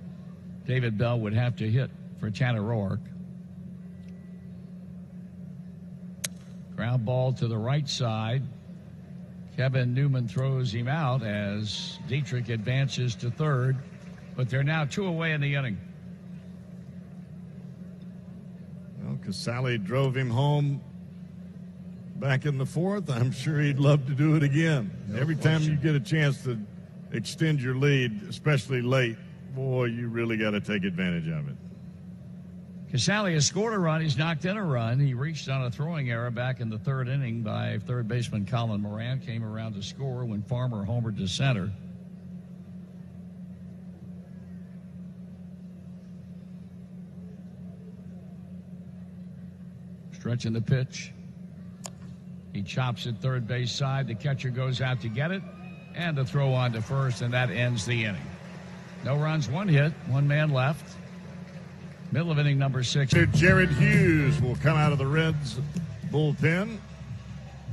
David Bell would have to hit for Tanner Roark. Ground ball to the right side. Kevin Newman throws him out as Dietrich advances to third, but they're now 2 away in the inning. Well, Casale drove him home back in the 4th. I'm sure he'd love to do it again. Every time you get a chance to extend your lead, especially late, boy, you really got to take advantage of it. Casale has scored a run. He's knocked in a run. He reached on a throwing error back in the 3rd inning by third baseman Colin Moran. Came around to score when Farmer homered to center. Stretching the pitch. He chops at third base side. The catcher goes out to get it. And the throw on to first, and that ends the inning. No runs, 1 hit, 1 man left. Middle of inning number 6. Jared Hughes will come out of the Reds bullpen.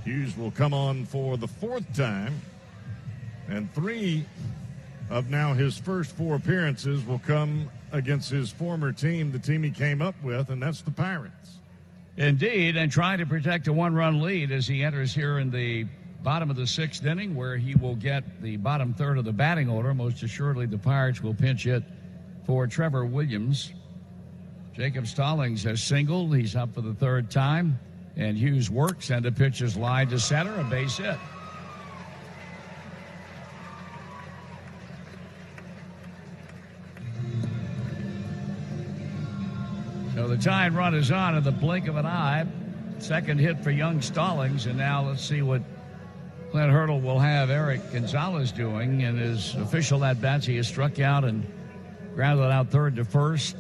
Hughes will come on for the 4th time. And 3 of now his first 4 appearances will come against his former team, the team he came up with, and that's the Pirates. Indeed, and trying to protect a 1-run lead as he enters here in the bottom of the 6th inning, where he will get the bottom third of the batting order. Most assuredly, the Pirates will pinch hit for Trevor Williams. Jacob Stallings has singled. He's up for the 3rd time. And Hughes works, and the pitch is lined to center, a base hit. So the tying run is on in the blink of an eye. 2nd hit for young Stallings. And now let's see what Clint Hurdle will have Eric Gonzalez doing in his official at-bats. He has struck out and grounded out third to first.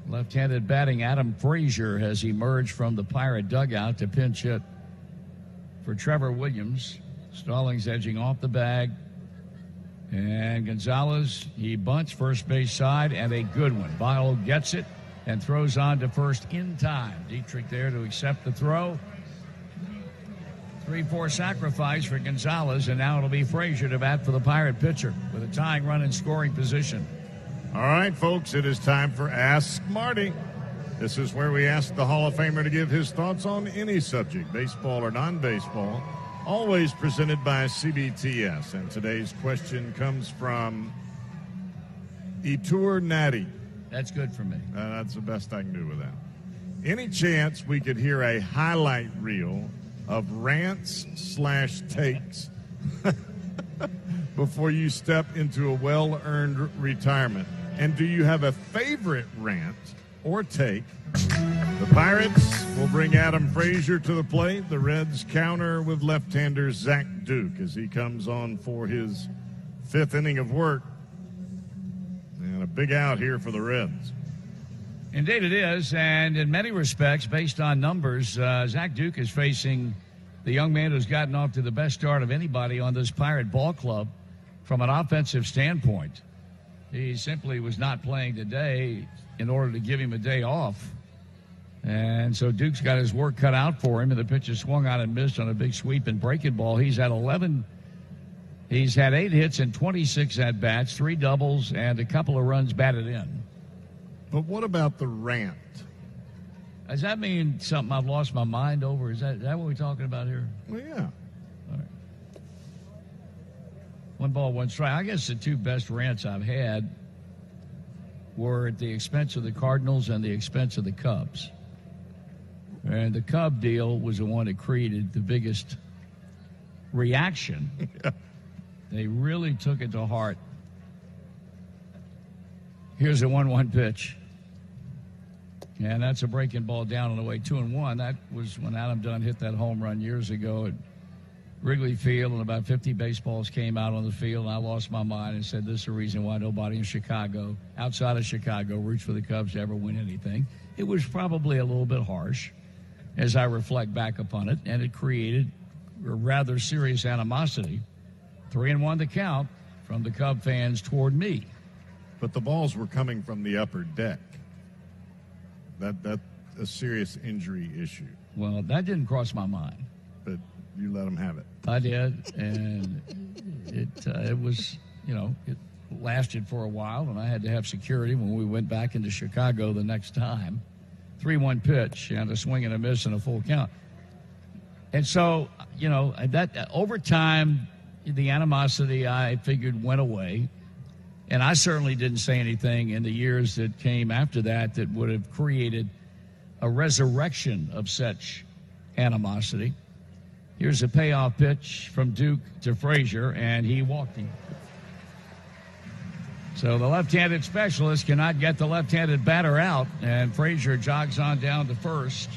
Left-handed batting Adam Frazier has emerged from the Pirate dugout to pinch hit for Trevor Williams. Stallings edging off the bag. And Gonzalez, he bunts first base side, and a good one. Barlow gets it and throws on to first in time. Dietrich there to accept the throw. 3-4 sacrifice for Gonzalez, and now it'll be Frazier to bat for the Pirate pitcher with a tying run in scoring position. All right, folks, it is time for Ask Marty. This is where we ask the Hall of Famer to give his thoughts on any subject, baseball or non-baseball, always presented by CBTS. And today's question comes from Etur Natty. That's good for me. That's the best I can do with that. Any chance we could hear a highlight reel of rants/takes before you step into a well-earned retirement? And do you have a favorite rant or take? The Pirates will bring Adam Frazier to the plate. The Reds counter with left-hander Zach Duke as he comes on for his 5th inning of work. And a big out here for the Reds. Indeed it is, and in many respects, based on numbers, Zach Duke is facing the young man who's gotten off to the best start of anybody on this Pirate ball club from an offensive standpoint. He simply was not playing today in order to give him a day off. And so Duke's got his work cut out for him, and the pitch is swung out and missed on a big sweep and breaking ball. He's had 8 hits and 26 at-bats, 3 doubles, and a couple of runs batted in. But what about the rant? Does that mean something I've lost my mind over? Is that what we're talking about here? Well, yeah. All right. 1 ball, 1 strike. I guess the 2 best rants I've had were at the expense of the Cardinals and the expense of the Cubs. And the Cub deal was the one that created the biggest reaction. Yeah. They really took it to heart. Here's a 1-1 pitch. And that's a breaking ball down on the way 2-1. That was when Adam Dunn hit that home run years ago at Wrigley Field, and about 50 baseballs came out on the field, and I lost my mind and said, this is the reason why nobody in Chicago, outside of Chicago, roots for the Cubs to ever win anything. It was probably a little bit harsh as I reflect back upon it, and it created a rather serious animosity. 3-1 the count from the Cub fans toward me. But the balls were coming from the upper deck. That's a serious injury issue. Well, that didn't cross my mind. But you let them have it. I did, and it was, it lasted for a while, and I had to have security when we went back into Chicago the next time. 3-1 pitch, and a swing and a miss and a full count. And so, that over time, the animosity, I figured, went away. And I certainly didn't say anything in the years that came after that would have created a resurrection of such animosity. Here's a payoff pitch from Duke to Frazier, and he walked him. So the left-handed specialist cannot get the left-handed batter out, and Frazier jogs on down to first.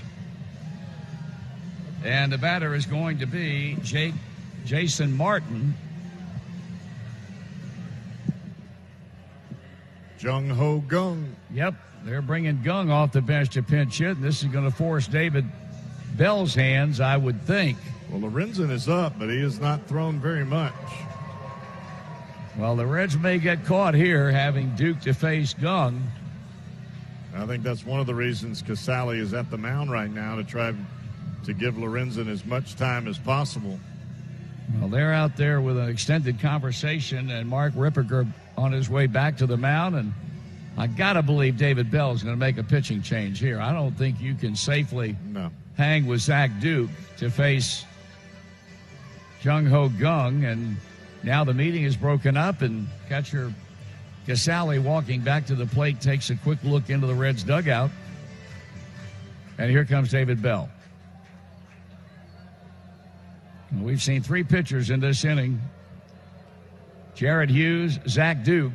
And the batter is going to be Jason Martin. Jung Ho Gung. Yep, they're bringing Gung off the bench to pinch hit, and this is going to force David Bell's hands, I would think. Well, Lorenzen is up, but he has not thrown very much. Well, the Reds may get caught here having Duke to face Gung. I think that's one of the reasons Casale is at the mound right now, to try to give Lorenzen as much time as possible. Well, they're out there with an extended conversation, and Mark Ripperger on his way back to the mound, and I got to believe David Bell is going to make a pitching change here. I don't think you can safely hang with Zach Duke to face Jung Ho Gung, and now the meeting is broken up, and catcher Casale walking back to the plate takes a quick look into the Reds dugout, and here comes David Bell. We've seen 3 pitchers in this inning. Jared Hughes, Zach Duke,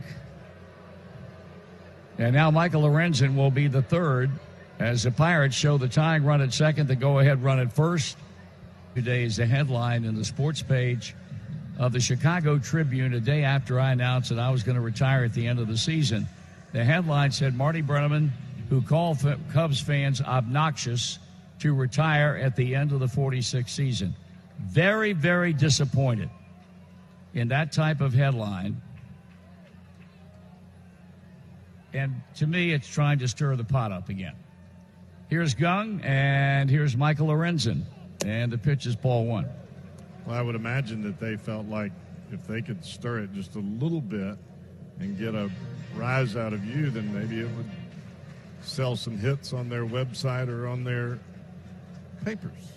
and now Michael Lorenzen will be the third as the Pirates show the tying run at second, the go-ahead run at first. Today is the headline in the sports page of the Chicago Tribune a day after I announced that I was going to retire at the end of the season. The headline said, Marty Brennaman, who called Cubs fans obnoxious, to retire at the end of the 46th season. Very, very disappointed in that type of headline. And to me, it's trying to stir the pot up again. Here's Gung, and here's Michael Lorenzen. And the pitch is ball 1. Well, I would imagine that they felt like if they could stir it just a little bit and get a rise out of you, then maybe it would sell some hits on their website or on their papers.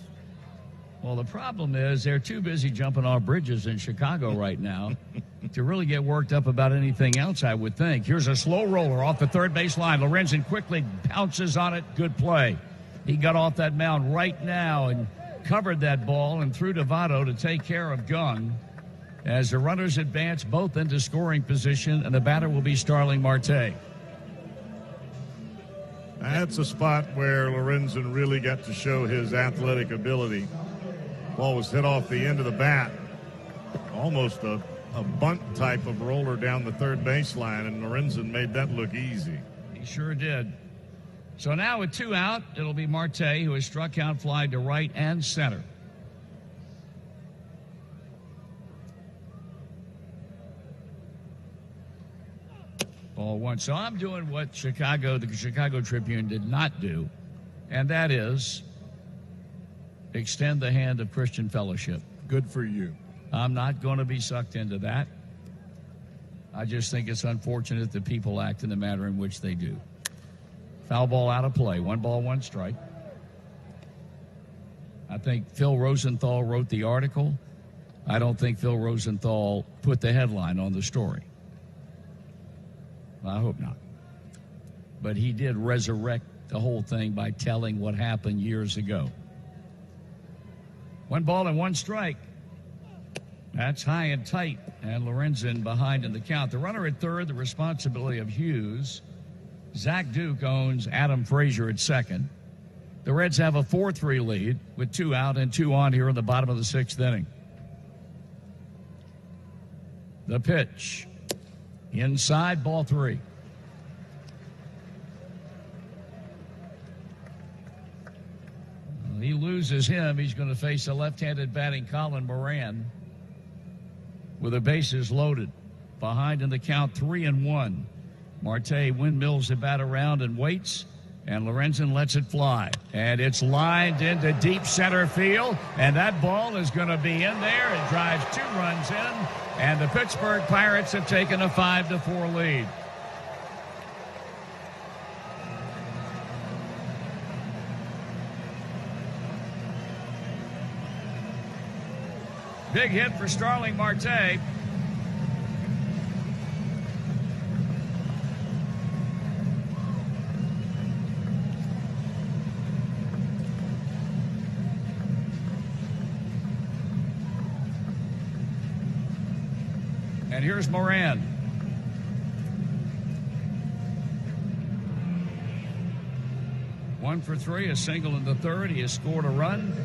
Well, the problem is they're too busy jumping off bridges in Chicago right now to really get worked up about anything else, I would think. Here's a slow roller off the third base line. Lorenzen quickly pounces on it. Good play. He got off that mound right now and covered that ball and threw to Votto to take care of Gung as the runners advance both into scoring position, and the batter will be Starling Marte. That's a spot where Lorenzen really got to show his athletic ability. Ball was hit off the end of the bat. Almost a a bunt type of roller down the third baseline, and Lorenzen made that look easy. He sure did. So now with 2 out, it'll be Marty, who has struck out fly to right and center. Ball 1. So I'm doing what the Chicago Tribune did not do, and that is extend the hand of Christian fellowship. Good for you. I'm not going to be sucked into that. I just think it's unfortunate that people act in the manner in which they do. Foul ball out of play. 1 ball, 1 strike. I think Phil Rosenthal wrote the article. I don't think Phil Rosenthal put the headline on the story. I hope not. But he did resurrect the whole thing by telling what happened years ago. 1 ball and 1 strike. That's high and tight, and Lorenzen behind in the count. The runner at third, the responsibility of Hughes. Zach Duke owns Adam Frazier at second. The Reds have a 4-3 lead with 2 out and 2 on here in the bottom of the 6th inning. The pitch. Inside, ball 3. He loses him. He's going to face a left-handed batting Colin Moran with the bases loaded. Behind in the count, 3-1. Marty windmills the bat around and waits, and Lorenzen lets it fly. And it's lined into deep center field, and that ball is going to be in there. It drives 2 runs in, and the Pittsburgh Pirates have taken a 5-4 lead. Big hit for Starling Marte. And here's Moran. One for 3, a single in the third. He has scored a run.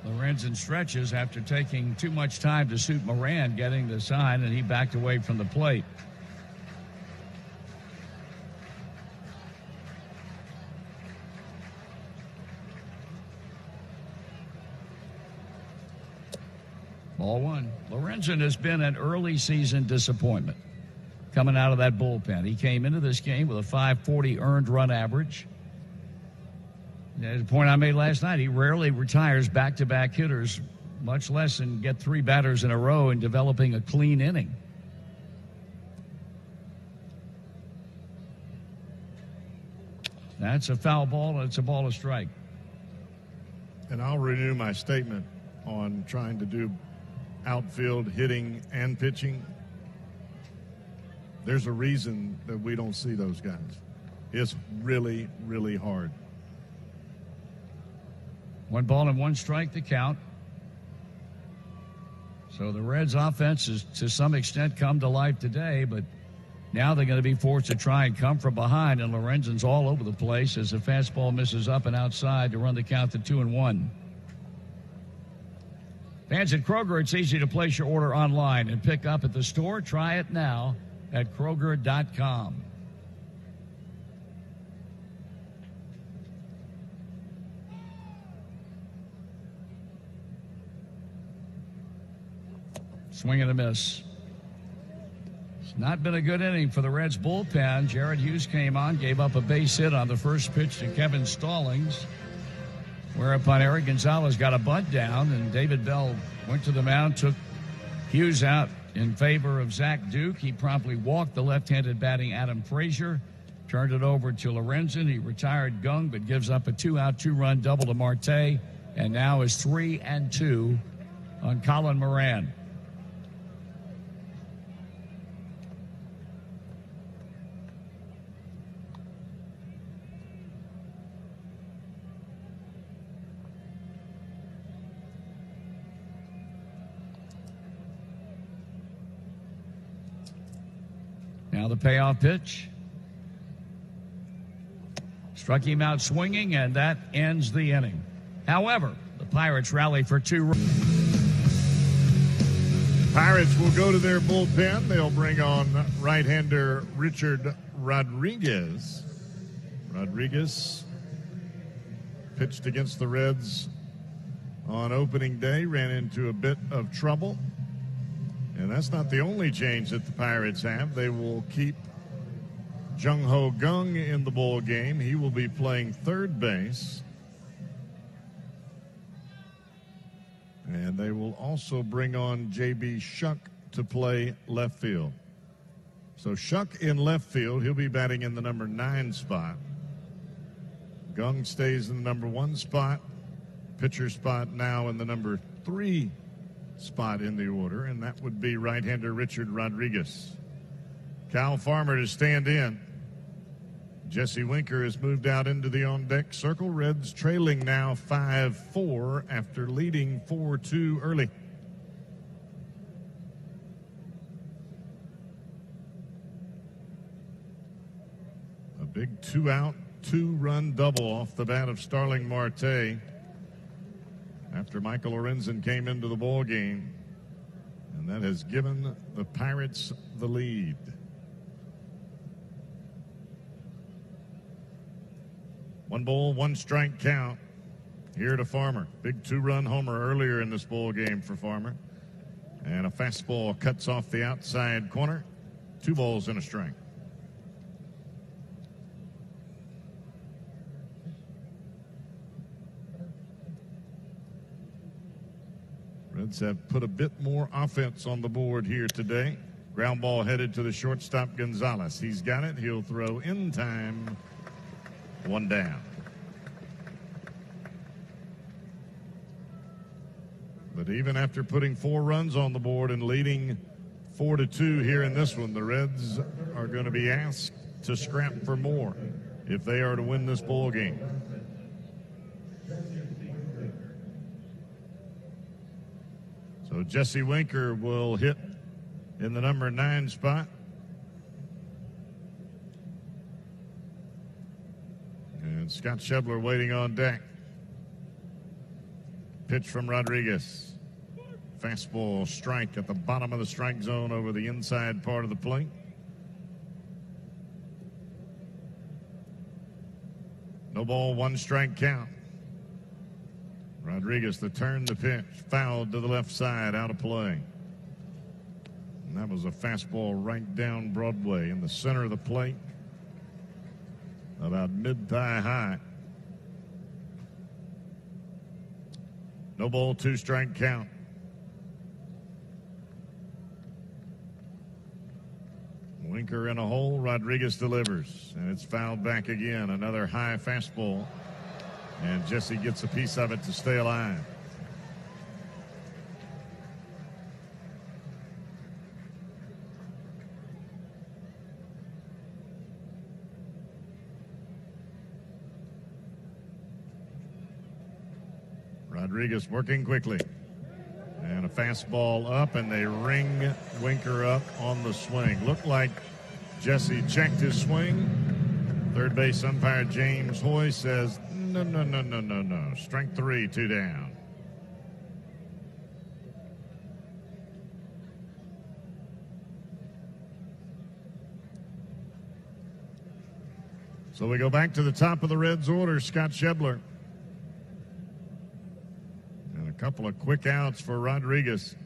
Lorenzen stretches after taking too much time to suit Moran getting the sign, and he backed away from the plate. Ball 1. Lorenzen has been an early season disappointment coming out of that bullpen. He came into this game with a .540 earned run average. The point I made last night, he rarely retires back-to-back hitters, much less and get 3 batters in a row and developing a clean inning. That's a foul ball, and it's a ball of strike. And I'll renew my statement on trying to do outfield hitting and pitching. There's a reason that we don't see those guys. It's really, really hard. 1 ball and 1 strike to count. So the Reds' offense has to some extent come to life today, but now they're going to be forced to try and come from behind, and Lorenzen's all over the place as the fastball misses up and outside to run the count to 2-1. Fans at Kroger, it's easy to place your order online and pick up at the store. Try it now at Kroger.com. Swing and a miss. It's not been a good inning for the Reds bullpen. Jared Hughes came on, gave up a base hit on the first pitch to Kevin Stallings, whereupon Eric Gonzalez got a bunt down, and David Bell went to the mound, took Hughes out in favor of Zach Duke. He promptly walked the left-handed batting Adam Frazier, turned it over to Lorenzen. He retired Gung, but gives up a 2-out, 2-run double to Marte, and now is 3-2 on Colin Moran. Now the payoff pitch. Struck him out swinging, and that ends the inning. However, the Pirates rally for 2 runs. Pirates will go to their bullpen. They'll bring on right-hander Richard Rodriguez. Rodriguez pitched against the Reds on opening day, ran into a bit of trouble. And that's not the only change that the Pirates have. They will keep Jung-Ho Gung in the ball game. He will be playing third base. And they will also bring on J.B. Shuck to play left field. So Shuck in left field. He'll be batting in the number 9 spot. Gung stays in the number 1 spot. Pitcher spot now in the number 3 spot in the order, and that would be right-hander Richard Rodriguez. Cal Farmer to stand in. Jesse Winker has moved out into the on-deck circle. Reds trailing now 5-4 after leading 4-2 early. A big 2-out, 2-run double off the bat of Starling Marte after Michael Lorenzen came into the ball game, and that has given the Pirates the lead. One ball, 1 strike count here to Farmer. Big 2-run homer earlier in this ball game for Farmer. And a fastball cuts off the outside corner. 2 balls and a strike. Reds have put a bit more offense on the board here today. Ground ball headed to the shortstop, Gonzalez. He's got it. He'll throw in time. 1 down. But even after putting 4 runs on the board and leading 4-2 here in this one, the Reds are going to be asked to scrap for more if they are to win this ball game. So Jesse Winker will hit in the number 9 spot. And Scott Schebler waiting on deck. Pitch from Rodriguez. Fastball strike at the bottom of the strike zone over the inside part of the plate. No ball, 1 strike count. Rodriguez to turn the pitch. Fouled to the left side, out of play. And that was a fastball right down Broadway in the center of the plate. About mid-thigh high. No ball, 2 strike count. Winker in a hole. Rodriguez delivers. And it's fouled back again. Another high fastball. And Jesse gets a piece of it to stay alive. Rodriguez working quickly. And a fastball up, and they ring Winker up on the swing. Looked like Jesse checked his swing. Third base umpire James Hoy says, no. Strike 3, 2 down. So we go back to the top of the Reds order. Scott Schebler. And a couple of quick outs for Rodriguez.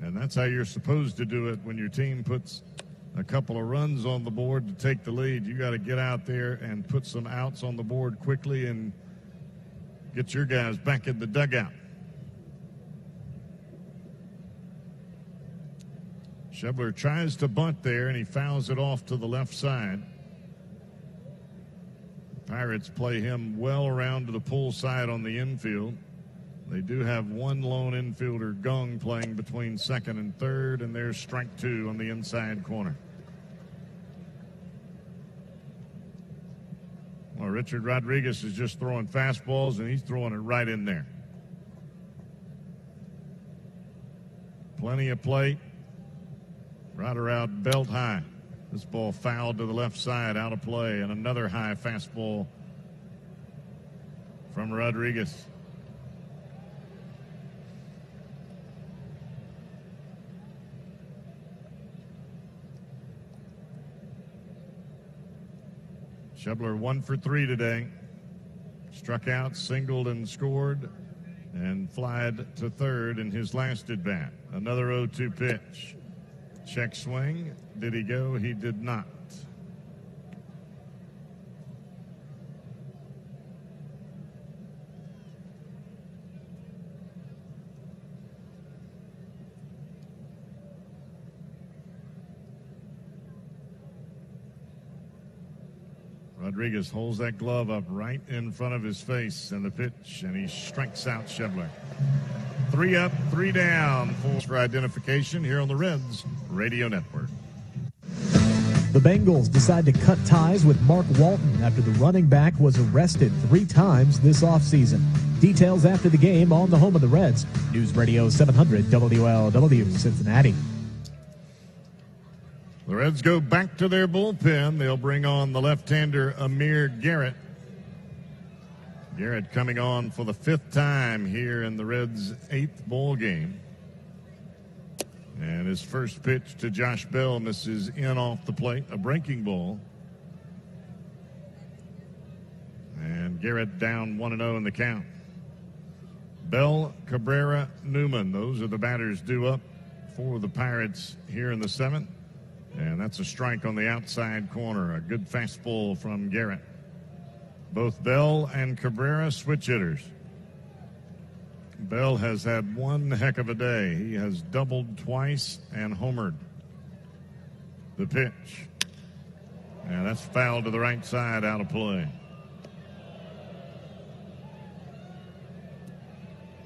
And that's how you're supposed to do it when your team puts a couple of runs on the board to take the lead. You got to get out there and put some outs on the board quickly and get your guys back in the dugout. Schebler tries to bunt there, and he fouls it off to the left side. The Pirates play him well around to the pull side on the infield. They do have one lone infielder, Gung, playing between second and third, and there's strike 2 on the inside corner. Well, Richard Rodriguez is just throwing fastballs, and he's throwing it right in there. Plenty of plate. right around belt high. This ball fouled to the left side, out of play, and another high fastball from Rodriguez. Schebler 1 for 3 today. Struck out, singled, and scored, and flied to third in his last at bat. Another 0-2 pitch. Check swing. Did he go? He did not. Rodriguez holds that glove up right in front of his face, and the pitch, and he strikes out Schebler. 3 up, 3 down. For identification here on the Reds Radio Network. The Bengals decide to cut ties with Mark Walton after the running back was arrested 3 times this offseason. Details after the game on the home of the Reds. News Radio 700 WLW Cincinnati. The Reds go back to their bullpen. They'll bring on the left-hander Amir Garrett. Garrett coming on for the 5th time here in the Reds' 8th ball game. And his first pitch to Josh Bell misses in off the plate, a breaking ball. And Garrett down 1-0 in the count. Bell, Cabrera, Newman, those are the batters due up for the Pirates here in the 7th. And that's a strike on the outside corner. A good fastball from Garrett. Both Bell and Cabrera switch hitters. Bell has had one heck of a day. He has doubled twice and homered. The pitch. And that's fouled to the right side, out of play.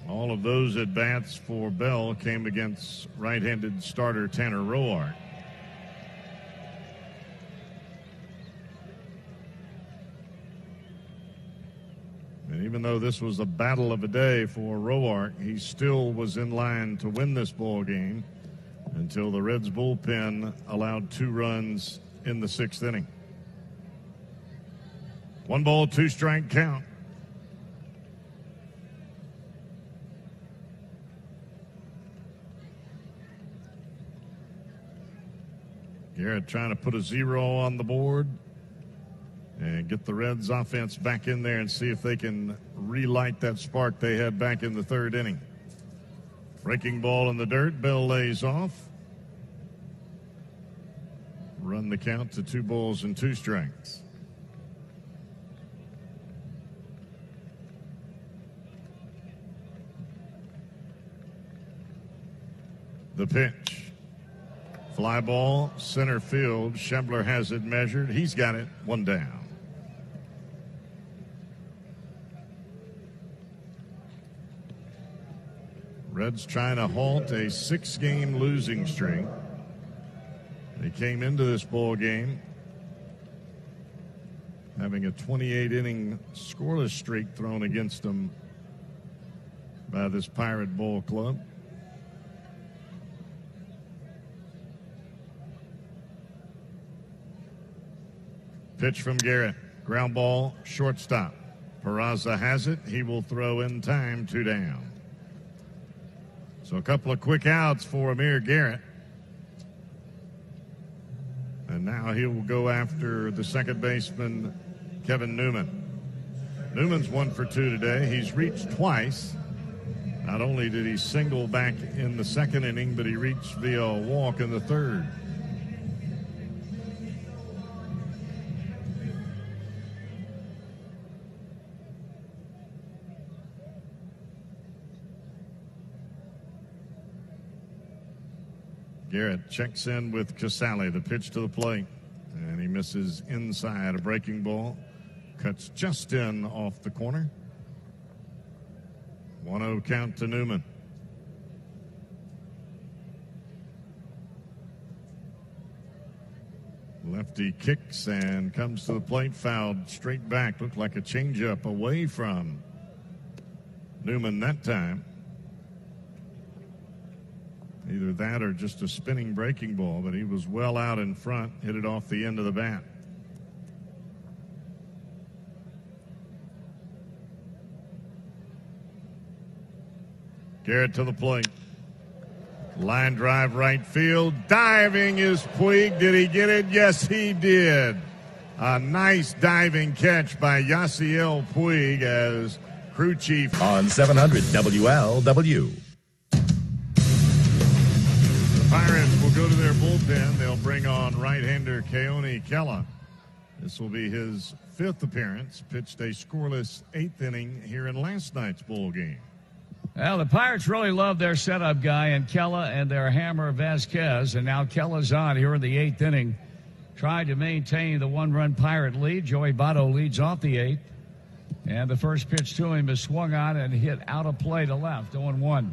All of those at-bats for Bell came against right-handed starter Tanner Roark. And even though this was a battle of a day for Roark, he still was in line to win this ball game until the Reds bullpen allowed 2 runs in the 6th inning. 1 ball, 2 strike count. Garrett trying to put a 0 on the board and get the Reds offense back in there and see if they can relight that spark they had back in the 3rd inning. Breaking ball in the dirt. Bell lays off. Run the count to 2 balls and 2 strikes. The pitch. Fly ball, center field. Schebler has it measured. He's got it. 1 down. Reds trying to halt a 6-game losing streak. They came into this ball game having a 28-inning scoreless streak thrown against them by this Pirate Ball club. Pitch from Garrett. Ground ball, shortstop. Peraza has it. He will throw in time, 2 down. So a couple of quick outs for Amir Garrett. And now he will go after the second baseman, Kevin Newman. Newman's 1 for 2 today. He's reached twice. Not only did he single back in the 2nd inning, but he reached via a walk in the 3rd. Garrett checks in with Casale, the pitch to the plate, and he misses inside. A breaking ball cuts just in off the corner. 1-0 count to Newman. Lefty kicks and comes to the plate, fouled straight back. Looked like a changeup away from Newman that time. Either that or just a spinning breaking ball, but he was well out in front, hit it off the end of the bat. Garrett to the plate. Line drive right field. Diving is Puig. Did he get it? Yes, he did. A nice diving catch by Yasiel Puig as crew chief on 700 WLW. The Pirates will go to their bullpen. They'll bring on right-hander Keone Kela. This will be his 5th appearance. Pitched a scoreless 8th inning here in last night's bowl game. Well, the Pirates really love their setup guy in Kela and their hammer Vasquez, and now Kela's on here in the 8th inning, trying to maintain the 1-run Pirate lead. Joey Votto leads off the 8th, and the first pitch to him is swung on and hit out of play to left, 0-1.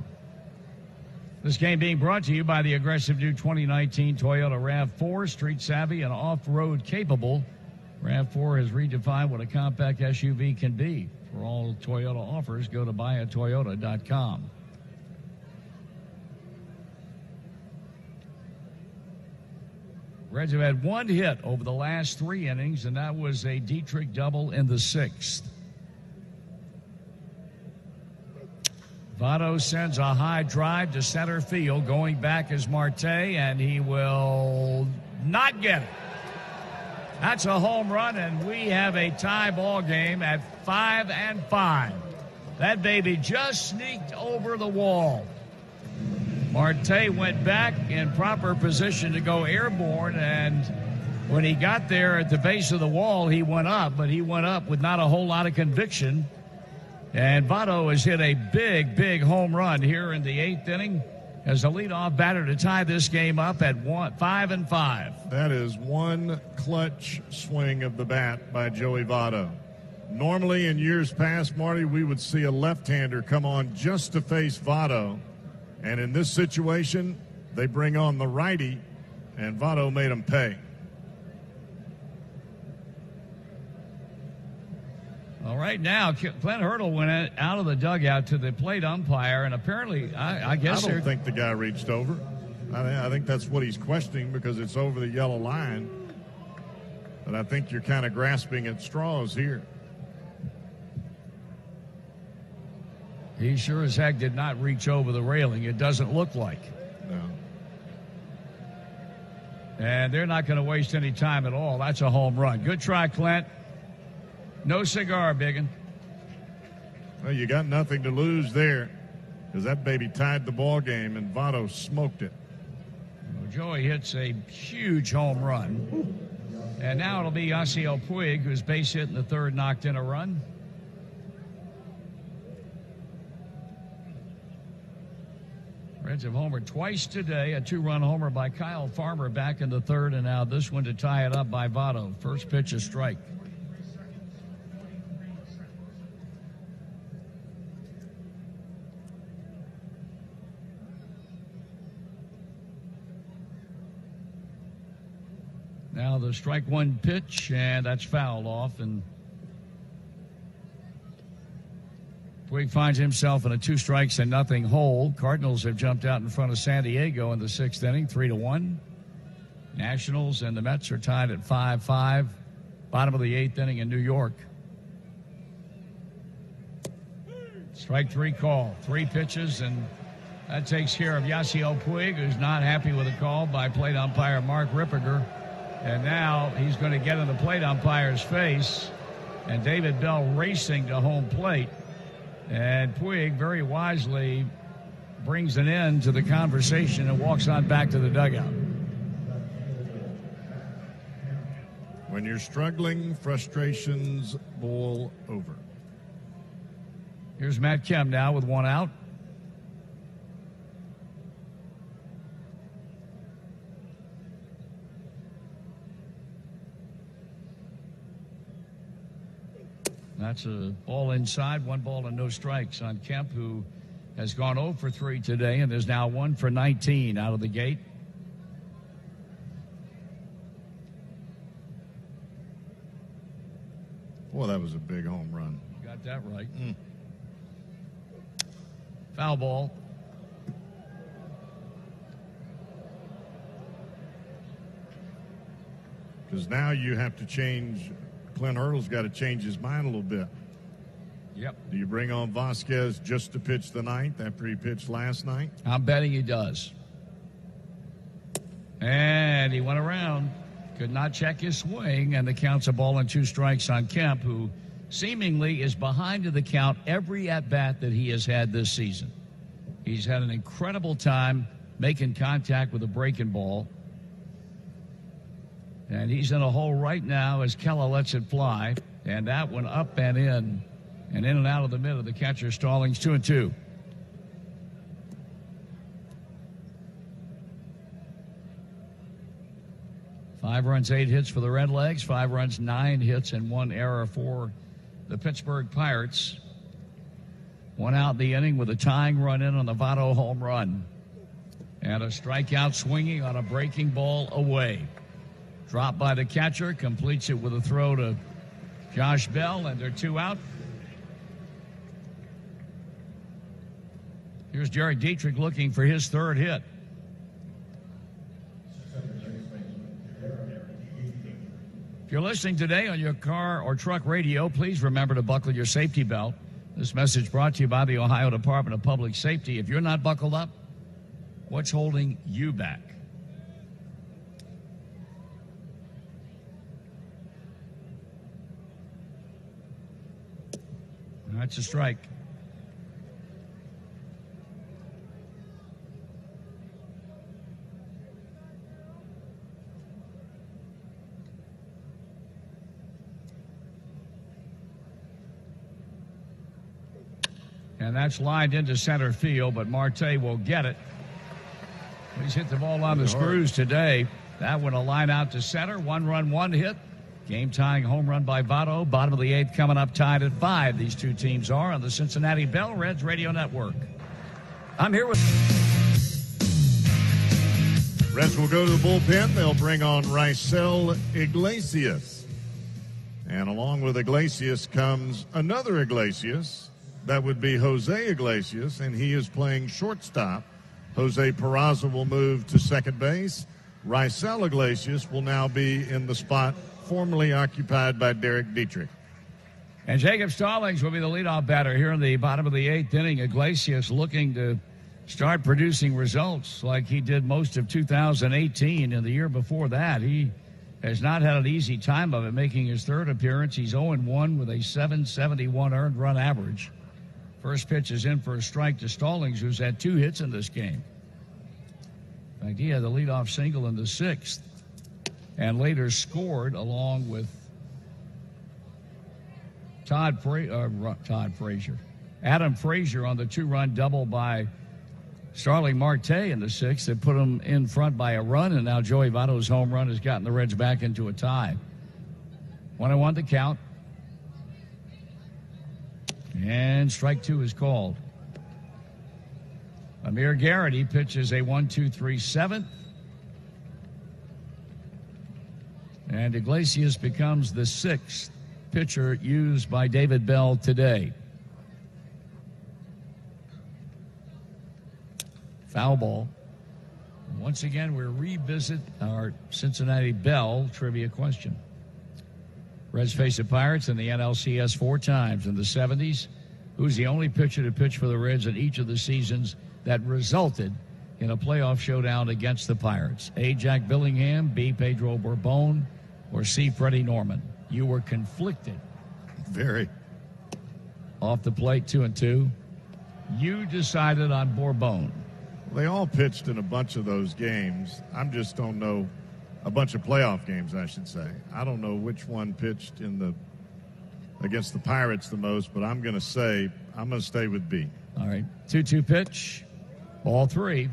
This game being brought to you by the aggressive new 2019 Toyota RAV4, street savvy and off-road capable. RAV4 has redefined what a compact SUV can be. For all Toyota offers, go to buyatoyota.com. Reds have had 1 hit over the last 3 innings, and that was a Dietrich double in the 6th. Votto sends a high drive to center field. Going back is Marty, and he will not get it. That's a home run, and we have a tie ball game at 5-5. That baby just sneaked over the wall. Marty went back in proper position to go airborne, and when he got there at the base of the wall, he went up, but he went up with not a whole lot of conviction. And Votto has hit a big, big home run here in the 8th inning as the leadoff batter to tie this game up at 5-5. That is one clutch swing of the bat by Joey Votto. Normally in years past, Marty, we would see a left-hander come on just to face Votto. And in this situation, they bring on the righty, and Votto made him pay. All right, now Clint Hurdle went out of the dugout to the plate umpire, and apparently, I guess I don't think the guy reached over. I think that's what he's questioning because it's over the yellow line. But I think you're kind of grasping at straws here. He sure as heck did not reach over the railing. It doesn't look like. No. And they're not going to waste any time at all. That's a home run. Good try, Clint. No cigar, Biggin. Well, you got nothing to lose there because that baby tied the ball game and Votto smoked it. Well, Joey hits a huge home run. And now it'll be Yasiel Puig, who's base hit in the 3rd, knocked in a run. Reds have homered twice today. A 2-run homer by Kyle Farmer back in the 3rd, and now this one to tie it up by Votto. First pitch, a strike. Now the strike 1 pitch, and that's fouled off, and Puig finds himself in a 2-strikes-and-nothing hole. Cardinals have jumped out in front of San Diego in the 6th inning, 3-1. Nationals and the Mets are tied at 5-5. Bottom of the 8th inning in New York. Strike 3 call, 3 pitches, and that takes care of Yasiel Puig, who's not happy with a call by plate umpire Mark Ripperger. And now he's going to get in the plate umpire's face, and David Bell racing to home plate. And Puig very wisely brings an end to the conversation and walks on back to the dugout. When you're struggling, frustrations boil over. Here's Matt Kemp now with 1 out. That's a ball inside, 1 ball and no strikes on Kemp, who has gone 0 for 3 today and is now 1 for 19 out of the gate. Boy, that was a big home run. You got that right. Foul ball. because now you have to change. Clint Hurdle's got to change his mind a little bit. Yep. Do you bring on Vasquez just to pitch the ninth after he pitched last night? I'm betting he does. And he went around, could not check his swing, and the count's a ball and 2 strikes on Kemp, who seemingly is behind to the count every at-bat that he has had this season. He's had an incredible time making contact with a breaking ball. And he's in a hole right now as Kella lets it fly. And that one up and in and out of the middle. The catcher Stallings 2-2. Five runs, 8 hits for the Redlegs. 5 runs, 9 hits, and 1 error for the Pittsburgh Pirates. 1 out in the inning with a tying run in on the Votto home run. And a strikeout swinging on a breaking ball away. Dropped by the catcher, completes it with a throw to Josh Bell, and they're 2 out. Here's Jared Dietrich looking for his 3rd hit. If you're listening today on your car or truck radio, please remember to buckle your safety belt. This message brought to you by the Ohio Department of Public Safety. If you're not buckled up, what's holding you back? That's a strike. And that's lined into center field, but Marte will get it. He's hit the ball on the screws today. That one a line out to center. 1 run, 1 hit. Game-tying home run by Votto. Bottom of the 8th coming up tied at 5. These two teams are on the Cincinnati Bell Reds Radio Network. I'm here with... Reds will go to the bullpen. They'll bring on Raisel Iglesias. And along with Iglesias comes another Iglesias. That would be Jose Iglesias, and he is playing shortstop. Jose Peraza will move to second base. Raisel Iglesias will now be in the spot formerly occupied by Derek Dietrich. And Jacob Stallings will be the leadoff batter here in the bottom of the 8th inning. Iglesias looking to start producing results like he did most of 2018 and the year before that. He has not had an easy time of it, making his 3rd appearance. He's 0-1 with a .771 earned run average. First pitch is in for a strike to Stallings, who's had 2 hits in this game. In fact, he had the leadoff single in the 6th. And later scored along with Adam Frazier on the 2-run double by Starling Marte in the 6th that put him in front by a run, and now Joey Votto's home run has gotten the Reds back into a tie. 1-1 the count. And strike 2 is called. Amir Garrity pitches a 1-2-3-7. And Iglesias becomes the 6th pitcher used by David Bell today. Foul ball. Once again, we revisit our Cincinnati Bell trivia question. Reds face the Pirates in the NLCS 4 times in the 70s. Who's the only pitcher to pitch for the Reds in each of the seasons that resulted in a playoff showdown against the Pirates? A. Jack Billingham, B. Pedro Bourbon, or C. Freddie Norman? You were conflicted. Very. Off the plate, 2-2. You decided on Bourbon. They all pitched in a bunch of those games. I just don't know. A bunch of playoff games, I should say. I don't know which one pitched against the Pirates the most, but I'm going to stay with B. All right. 2-2 pitch. Ball 3.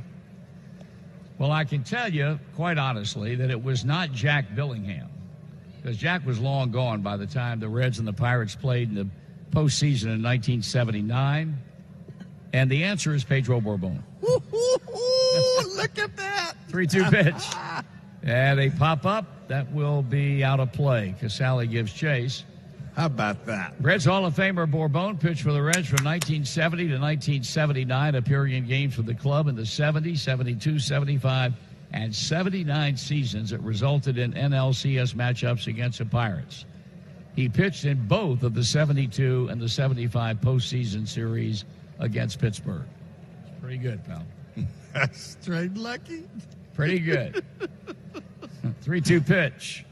Well, I can tell you, quite honestly, that it was not Jack Billingham, because Jack was long gone by the time the Reds and the Pirates played in the postseason in 1979. And the answer is Pedro Bourbon. Look at that. 3-2 pitch. And a pop-up. That will be out of play. Casale gives chase. How about that? Reds Hall of Famer Bourbon pitched for the Reds from 1970 to 1979, appearing in games for the club in the 70s, 72, 75, and 79 seasons that resulted in NLCS matchups against the Pirates. He pitched in both of the 72 and the 75 postseason series against Pittsburgh. It's pretty good, pal. That's straight lucky. Pretty good. 3-2 pitch.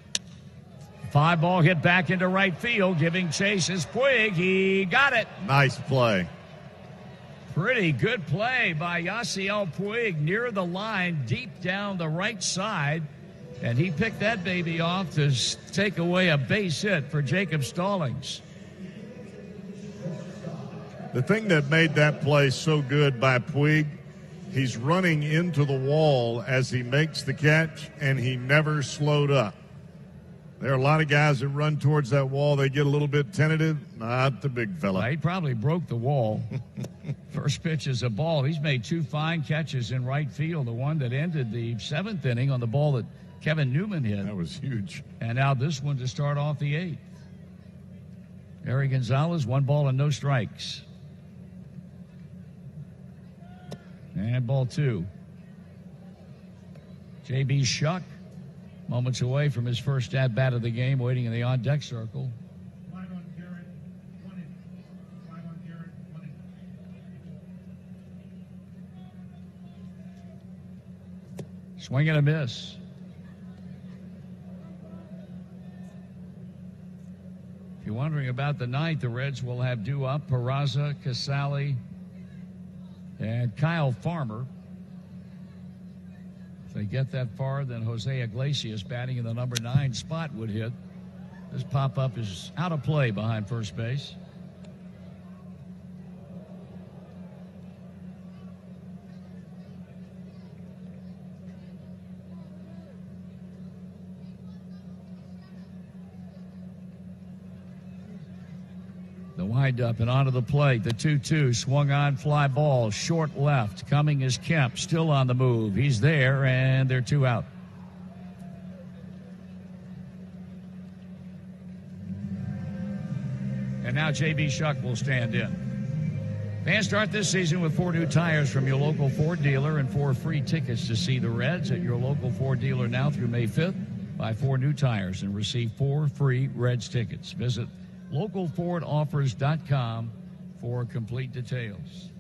Fly ball hit back into right field, giving chase is Puig. He got it. Nice play. Pretty good play by Yasiel Puig near the line, deep down the right side. And he picked that baby off to take away a base hit for Jacob Stallings. The thing that made that play so good by Puig, he's running into the wall as he makes the catch, and he never slowed up. There are a lot of guys that run towards that wall. They get a little bit tentative. Not the big fella. Well, he probably broke the wall. First pitch is a ball. He's made 2 fine catches in right field. The one that ended the 7th inning on the ball that Kevin Newman hit. That was huge. And now this one to start off the 8th. Harry Gonzalez, 1 ball and no strikes. And ball 2. J.B. Shuck, moments away from his first at-bat of the game, waiting in the on-deck circle. Swing and a miss. If you're wondering about the 9th, the Reds will have Duop, Peraza, Casale, and Kyle Farmer. If they get that far, then Jose Iglesias, batting in the number 9 spot, would hit. This pop-up is out of play behind first base. The windup and onto the plate. The 2-2 swung on, fly ball, short left. Coming is Kemp, still on the move. He's there, and they're 2 out. And now J.B. Shuck will stand in. Fans, start this season with 4 new tires from your local Ford dealer and 4 free tickets to see the Reds at your local Ford dealer now through May 5th. Buy 4 new tires and receive 4 free Reds tickets. Visit localfordoffers.com for complete details.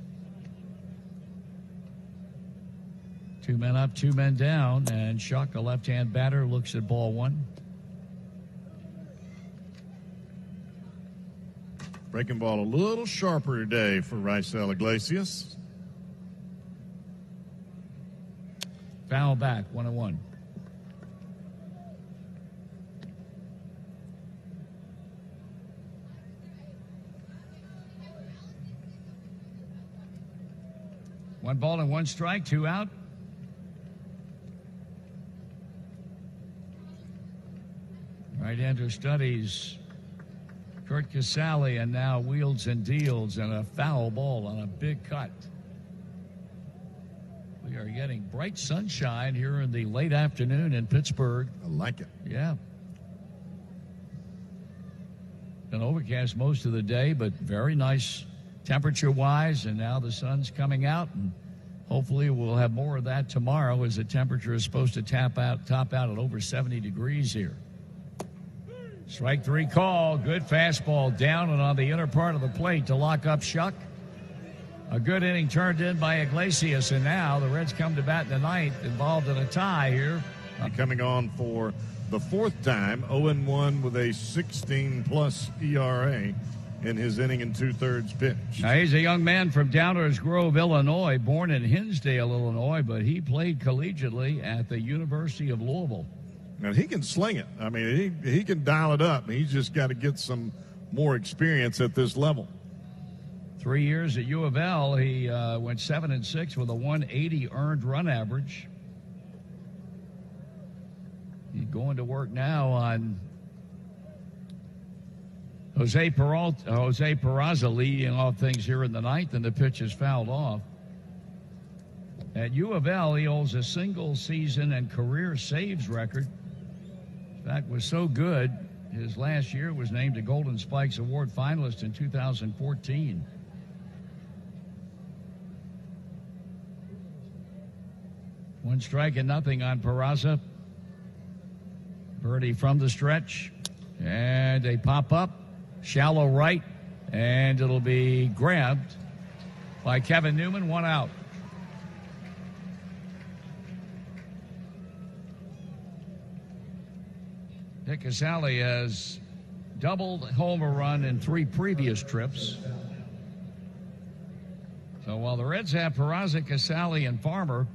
2 men up, 2 men down, and Shuck, a left-hand batter, looks at ball 1. Breaking ball a little sharper today for Raisel Iglesias. Foul back, 1-1. One ball and 1 strike, 2 out. Right-hander studies Kurt Casale, and now wheels and deals, and a foul ball on a big cut. We are getting bright sunshine here in the late afternoon in Pittsburgh. I like it. Yeah. Been overcast most of the day, but very nice temperature-wise, and now the sun's coming out, and hopefully we'll have more of that tomorrow as the temperature is supposed to top out at over 70 degrees here. Strike 3 call. Good fastball down and on the inner part of the plate to lock up Shuck. A good inning turned in by Iglesias, and now the Reds come to bat in the 9th, involved in a tie here. Coming on for the 4th time, 0-1 with a 16-plus ERA in his inning and 2/3 pitch. Now, he's a young man from Downers Grove, Illinois, born in Hinsdale, Illinois, but he played collegiately at the University of Louisville. Now, he can sling it. I mean, he can dial it up. He's just got to get some more experience at this level. 3 years at U of L, he went 7-6 with a 180 earned run average. He's going to work now on Jose Peraza leading off things here in the 9th, and the pitch is fouled off. At U of L, he holds a single season and career saves record. In fact, was so good, his last year was named a Golden Spikes Award finalist in 2014. 1 strike and nothing on Peraza. Birdie from the stretch. And a pop-up. Shallow right. And it'll be grabbed by Kevin Newman. 1 out. Nick Casale has doubled home run in 3 previous trips. So while the Reds have Peraza, Casale, and Farmer,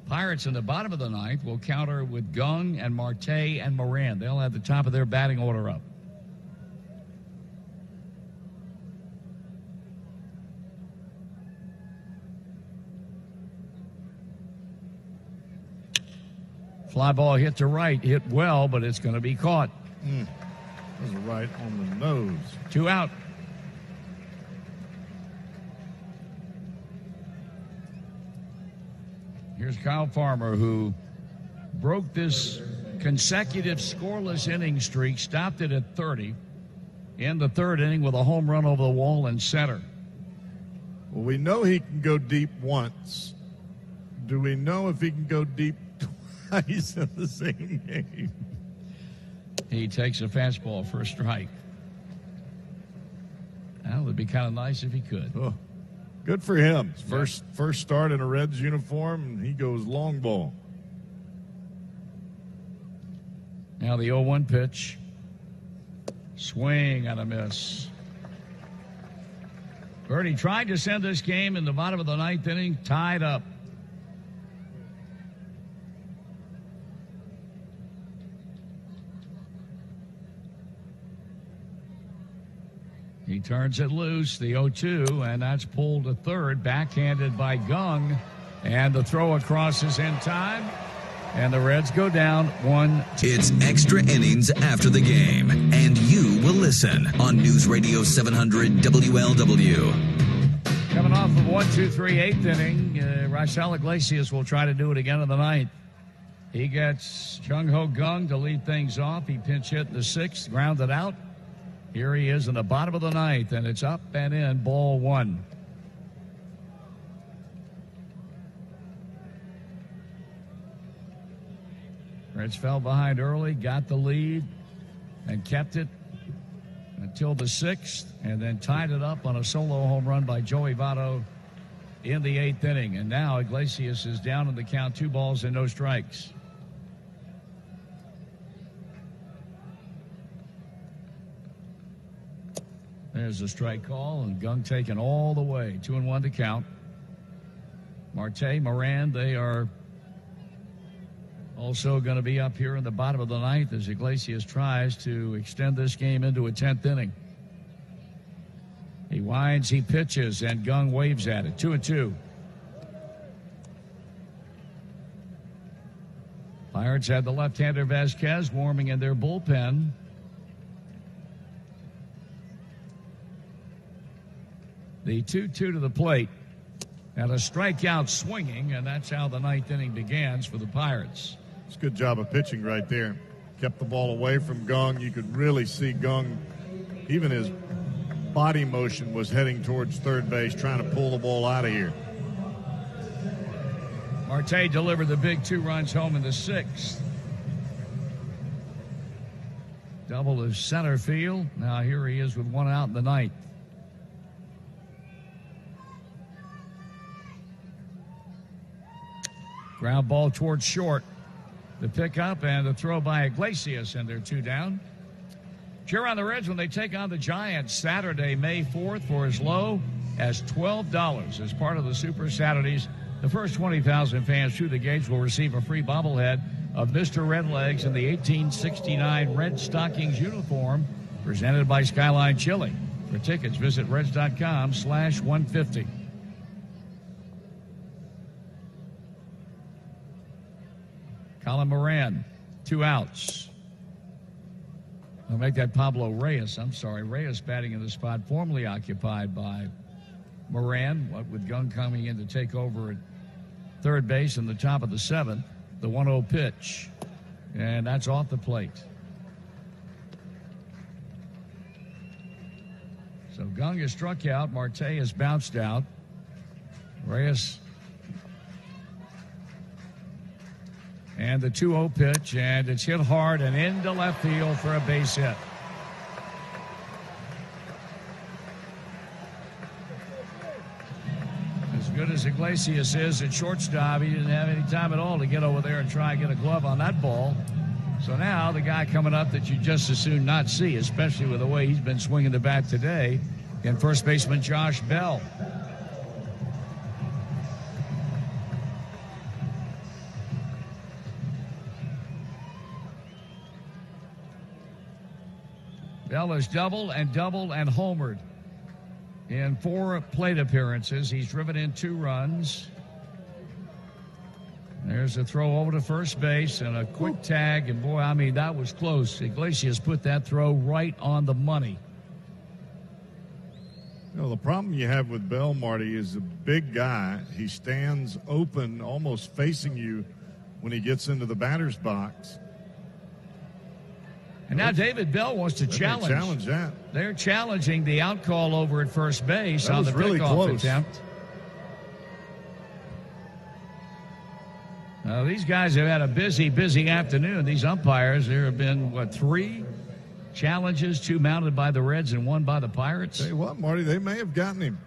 Pirates in the bottom of the ninth will counter with Gung and Marte and Moran. They'll have the top of their batting order up. Fly ball hit to right, hit well, but it's going to be caught. That was right on the nose. 2 out. Here's Kyle Farmer, who broke this consecutive scoreless inning streak, stopped it at 30 in the 3rd inning with a home run over the wall in center. Well, we know he can go deep once. Do we know if he can go deep twice in the same game? He takes a fastball for a strike. Well, it would be kind of nice if he could. Oh, good for him. First start in a Reds uniform, and he goes long ball. Now the 0-1 pitch. Swing and a miss. Birdie tried to send this game in the bottom of the 9th inning, tied up. He turns it loose, the 0-2, and that's pulled to third, backhanded by Gung, and the throw across is in time, and the Reds go down 1-2. It's extra innings after the game, and you will listen on News Radio 700 WLW. Coming off of 1-2-3 8th inning, Raisel Iglesias will try to do it again in the 9th. He gets Jung Ho Gung to lead things off. He pinch hit in the 6th, grounded out. Here he is in the bottom of the 9th, and it's up and in, ball 1. Reds fell behind early, got the lead, and kept it until the 6th, and then tied it up on a solo home run by Joey Votto in the 8th inning. And now Iglesias is down in the count, 2 balls and no strikes. There's a strike call, and Gung taken all the way. 2-1 to count. Marte, Moran, they are also going to be up here in the bottom of the 9th as Iglesias tries to extend this game into a 10th inning. He winds, he pitches, and Gung waves at it. 2-2. Pirates had the left-hander Vasquez warming in their bullpen. The 2-2 to the plate, and a strikeout swinging, and that's how the 9th inning begins for the Pirates. It's a good job of pitching right there. Kept the ball away from Gung. You could really see Gung, even his body motion was heading towards third base, trying to pull the ball out of here. Marte delivered the big 2 runs home in the 6th. Double to center field. Now here he is with 1 out in the 9th. Ground ball towards short. The pickup and the throw by Iglesias, and they're 2 down. Cheer on the Reds when they take on the Giants Saturday, May 4th for as low as $12 as part of the Super Saturdays. The first 20,000 fans through the gates will receive a free bobblehead of Mr. Redlegs in the 1869 Red Stockings uniform presented by Skyline Chili. For tickets, visit reds.com/150. Colin Moran, 2 outs. I'll make that Pablo Reyes. I'm sorry. Reyes batting in the spot formerly occupied by Moran, with Gung coming in to take over at third base in the top of the 7th. The 1-0 pitch. And that's off the plate. So Gung is struck out. Marte has bounced out. Reyes And the 2-0 pitch, and it's hit hard and into left field for a base hit. As good as Iglesias is at shortstop, he didn't have any time at all to get over there and try and get a glove on that ball. So now the guy coming up that you just as soon not see, especially with the way he's been swinging the bat today, and first baseman Josh Bell. Bell has doubled and homered in 4 plate appearances. He's driven in 2 runs. There's a throw over to first base and a quick tag. And, boy, I mean, that was close. Iglesias put that throw right on the money. You know, the problem you have with Bell, Marty, is a big guy. He stands open, almost facing you when he gets into the batter's box. And now David Bell wants to challenge that. They're challenging the out call over at first base on the really pickoff attempt. Now, these guys have had a busy afternoon. These umpires, there have been, 3 challenges, 2 mounted by the Reds and 1 by the Pirates. Tell you what, Marty, they may have gotten him.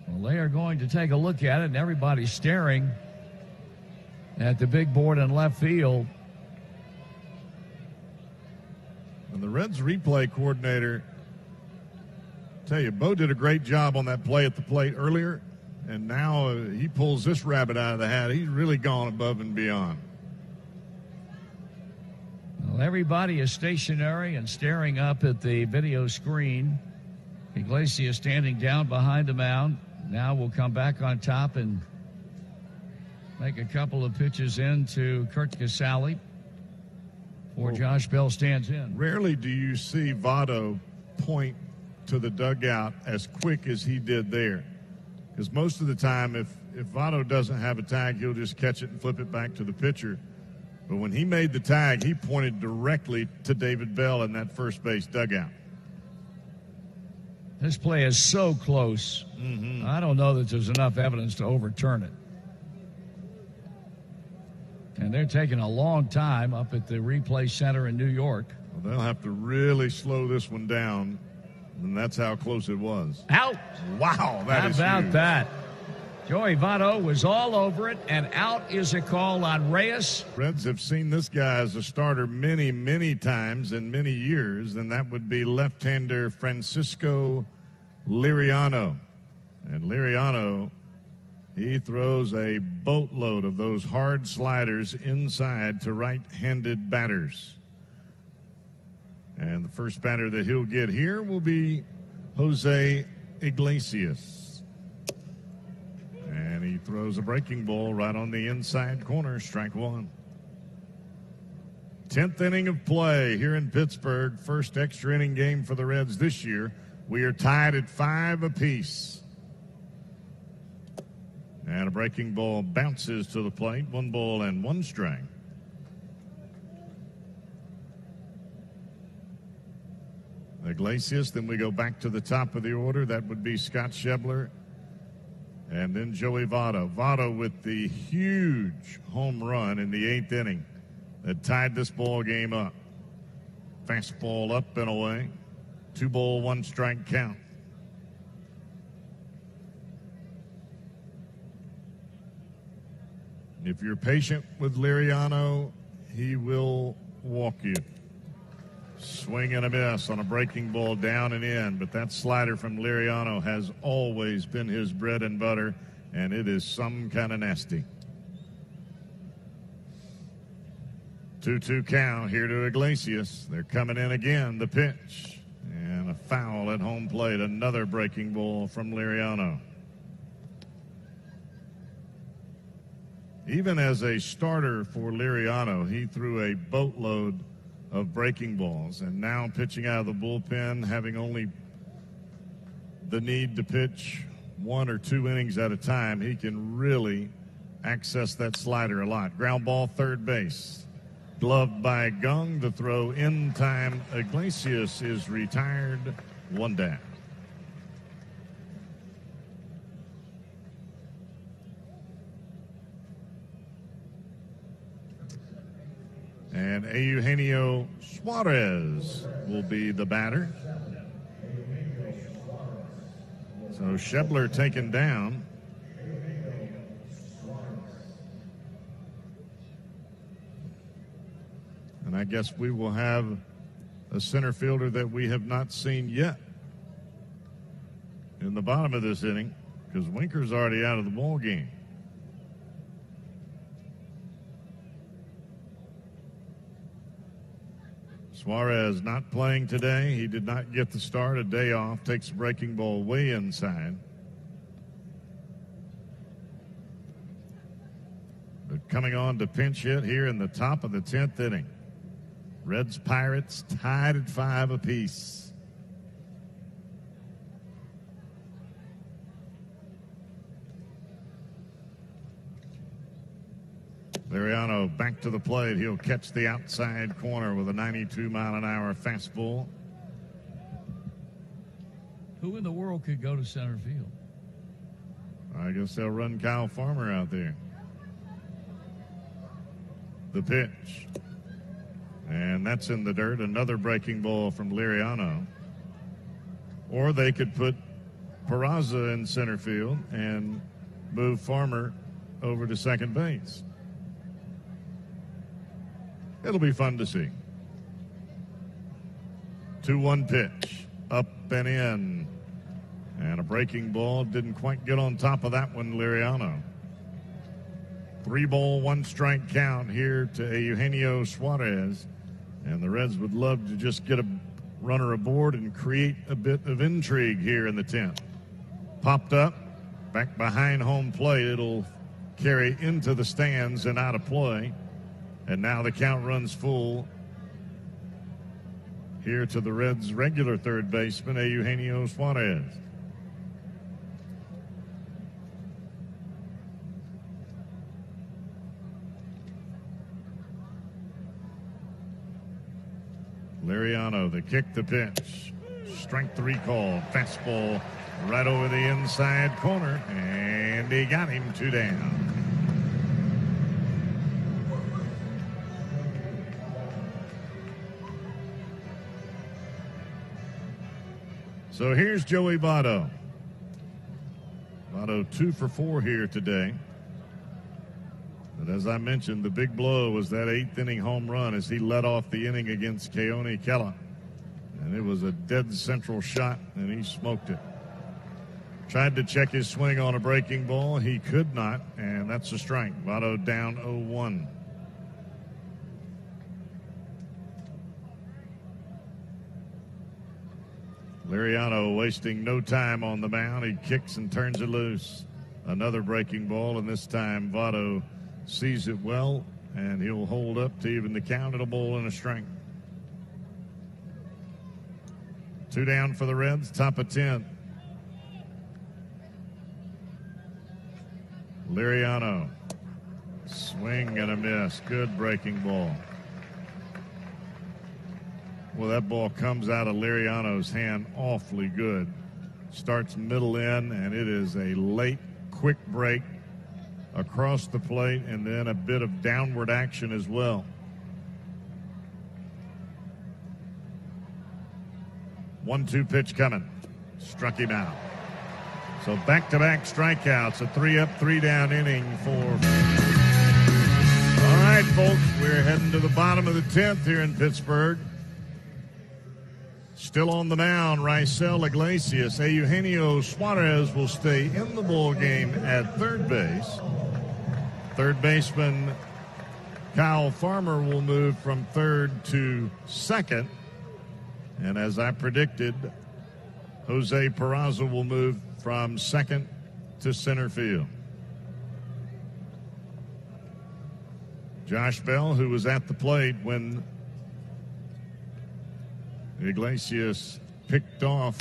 Well, they are going to take a look at it, and everybody's staring at the big board in left field. And the Reds replay coordinator, tell you, Bo did a great job on that play at the plate earlier, and now he pulls this rabbit out of the hat. He's really gone above and beyond. Well, everybody is stationary and staring up at the video screen. Iglesias standing down behind the mound. Now we'll come back on top and make a couple of pitches into Kurt Casale. Or Josh Bell stands in. Rarely do you see Votto point to the dugout as quick as he did there. Because most of the time, if Votto doesn't have a tag, he'll just catch it and flip it back to the pitcher. But when he made the tag, he pointed directly to David Bell in that first base dugout. This play is so close. I don't know that there's enough evidence to overturn it. And they're taking a long time up at the replay center in New York. Well, they'll have to really slow this one down, and that's how close it was. Out. Wow, that is How about huge. that? Joey Votto was all over it, and out is a call on Reyes. Reds have seen this guy as a starter many, many times in many years, and that would be left-hander Francisco Liriano. And Liriano, he throws a boatload of those hard sliders inside to right-handed batters. And the first batter that he'll get here will be Jose Iglesias. And he throws a breaking ball right on the inside corner, strike 1. 10th inning of play here in Pittsburgh. First extra inning game for the Reds this year. We are tied at 5 apiece. And a breaking ball bounces to the plate. 1 ball and 1 strike. Iglesias, then we go back to the top of the order. That would be Scott Schebler. And then Joey Votto. Votto with the huge home run in the 8th inning that tied this ball game up. Fastball up and away. 2 ball, 1 strike count. If you're patient with Liriano, he will walk you. Swing and a miss on a breaking ball down and in, but that slider from Liriano has always been his bread and butter, and it is some kind of nasty. 2-2 count here to Iglesias. They're coming in again, the pitch, and a foul at home plate. Another breaking ball from Liriano. Even as a starter for Liriano, he threw a boatload of breaking balls, and now pitching out of the bullpen, having only the need to pitch 1 or 2 innings at a time, he can really access that slider a lot. Ground ball, third base. Gloved by Gung. The throw in time. Iglesias is retired. 1 down. And Eugenio Suarez will be the batter. So Schebler taken down. And I guess we will have a center fielder that we have not seen yet in the bottom of this inning, because Winker's already out of the ball game. Suarez not playing today. He did not get the start. A day off. Takes a breaking ball way inside. But coming on to pinch hit here in the top of the 10th inning. Reds Pirates tied at 5 apiece. Liriano back to the plate. He'll catch the outside corner with a 92-mile-an-hour fastball. Who in the world could go to center field? I guess they'll run Kyle Farmer out there. The pitch. And that's in the dirt. Another breaking ball from Liriano. Or they could put Peraza in center field and move Farmer over to second base. It'll be fun to see. 2-1 pitch. Up and in. And a breaking ball. Didn't quite get on top of that one, Liriano. 3-ball, 1-strike count here to Eugenio Suarez. And the Reds would love to just get a runner aboard and create a bit of intrigue here in the 10th. Popped up. Back behind home plate. It'll carry into the stands and out of play. And now the count runs full here to the Reds' regular third baseman, Eugenio Suarez. Liriano, the kick, the pitch. Strike 3 call. Fastball right over the inside corner. And he got him 2 down. So here's Joey Votto. Votto 2 for 4 here today. But as I mentioned, the big blow was that 8th inning home run as he led off the inning against Keone Kela. And it was a dead central shot, and he smoked it. Tried to check his swing on a breaking ball. He could not, and that's a strike. Votto down 0-1. Liriano wasting no time on the mound. He kicks and turns it loose. Another breaking ball, and this time Votto sees it well, and he'll hold up to even the count at a ball and a strike. 2 down for the Reds, top of 10. Liriano. Swing and a miss. Good breaking ball. Well, that ball comes out of Liriano's hand awfully good. Starts middle in, and it is a late, quick break across the plate, and then a bit of downward action as well. 1-2 pitch coming. Struck him out. So back-to-back strikeouts, a 3-up, 3-down inning for... All right, folks, we're heading to the bottom of the 10th here in Pittsburgh. Still on the mound, Raisel Iglesias. Eugenio Suarez will stay in the ball game at third base. Third baseman Kyle Farmer will move from third to second. And as I predicted, Jose Peraza will move from second to center field. Josh Bell, who was at the plate when Iglesias picked off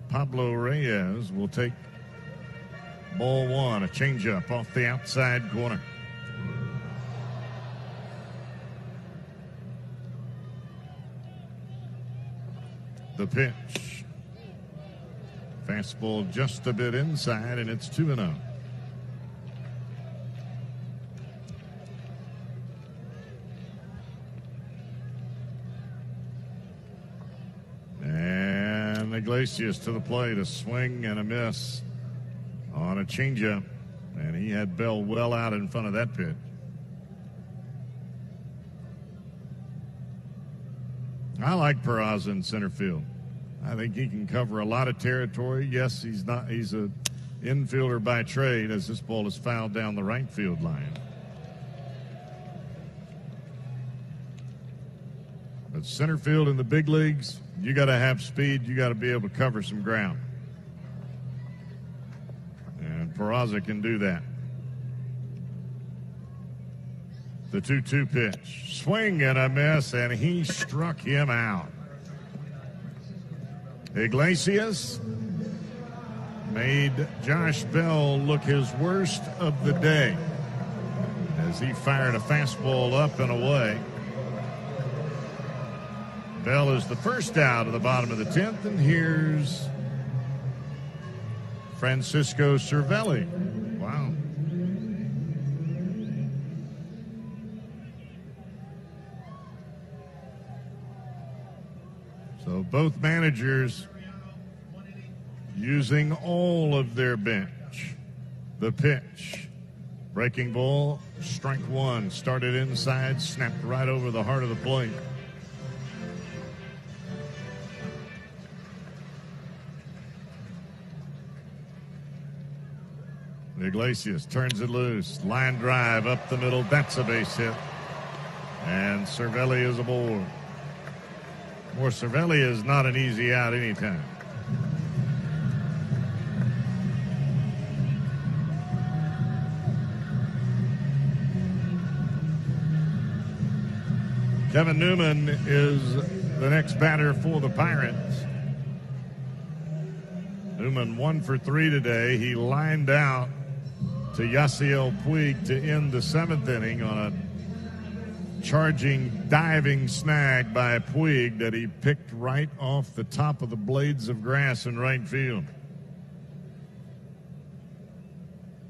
Pablo Reyes, will take ball 1, a changeup off the outside corner. The pitch. Fastball just a bit inside, and it's 2-0. Iglesias to the plate, a swing and a miss on a changeup, and he had Bell well out in front of that pitch. I like Peraza in center field. I think he can cover a lot of territory. Yes, he's a infielder by trade, as this ball is fouled down the right field line. But center field in the big leagues, you got to have speed. You got to be able to cover some ground. And Peraza can do that. The 2-2 pitch. Swing and a miss, and he struck him out. Iglesias made Josh Bell look his worst of the day as he fired a fastball up and away. Bell is the first out of the bottom of the 10th, and here's Francisco Cervelli. Wow. So both managers using all of their bench. The pitch. Breaking ball, strike one. Started inside, snapped right over the heart of the plate. Iglesias turns it loose. Line drive up the middle. That's a base hit. And Cervelli is aboard. More Cervelli is not an easy out anytime. Kevin Newman is the next batter for the Pirates. Newman 1 for 3 today. He lined out to Yasiel Puig to end the 7th inning on a charging, diving snag by Puig that he picked right off the top of the blades of grass in right field.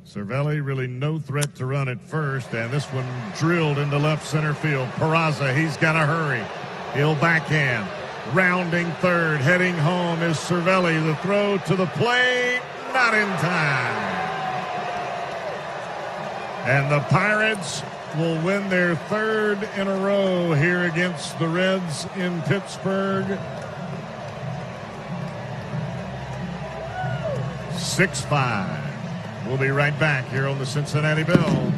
Cervelli really no threat to run at first, and this one drilled into left center field. Peraza, he's got to hurry. He'll backhand. Rounding third, heading home is Cervelli. The throw to the plate, not in time. And the Pirates will win their 3rd in a row here against the Reds in Pittsburgh. 6-5. We'll be right back here on the Cincinnati Bell.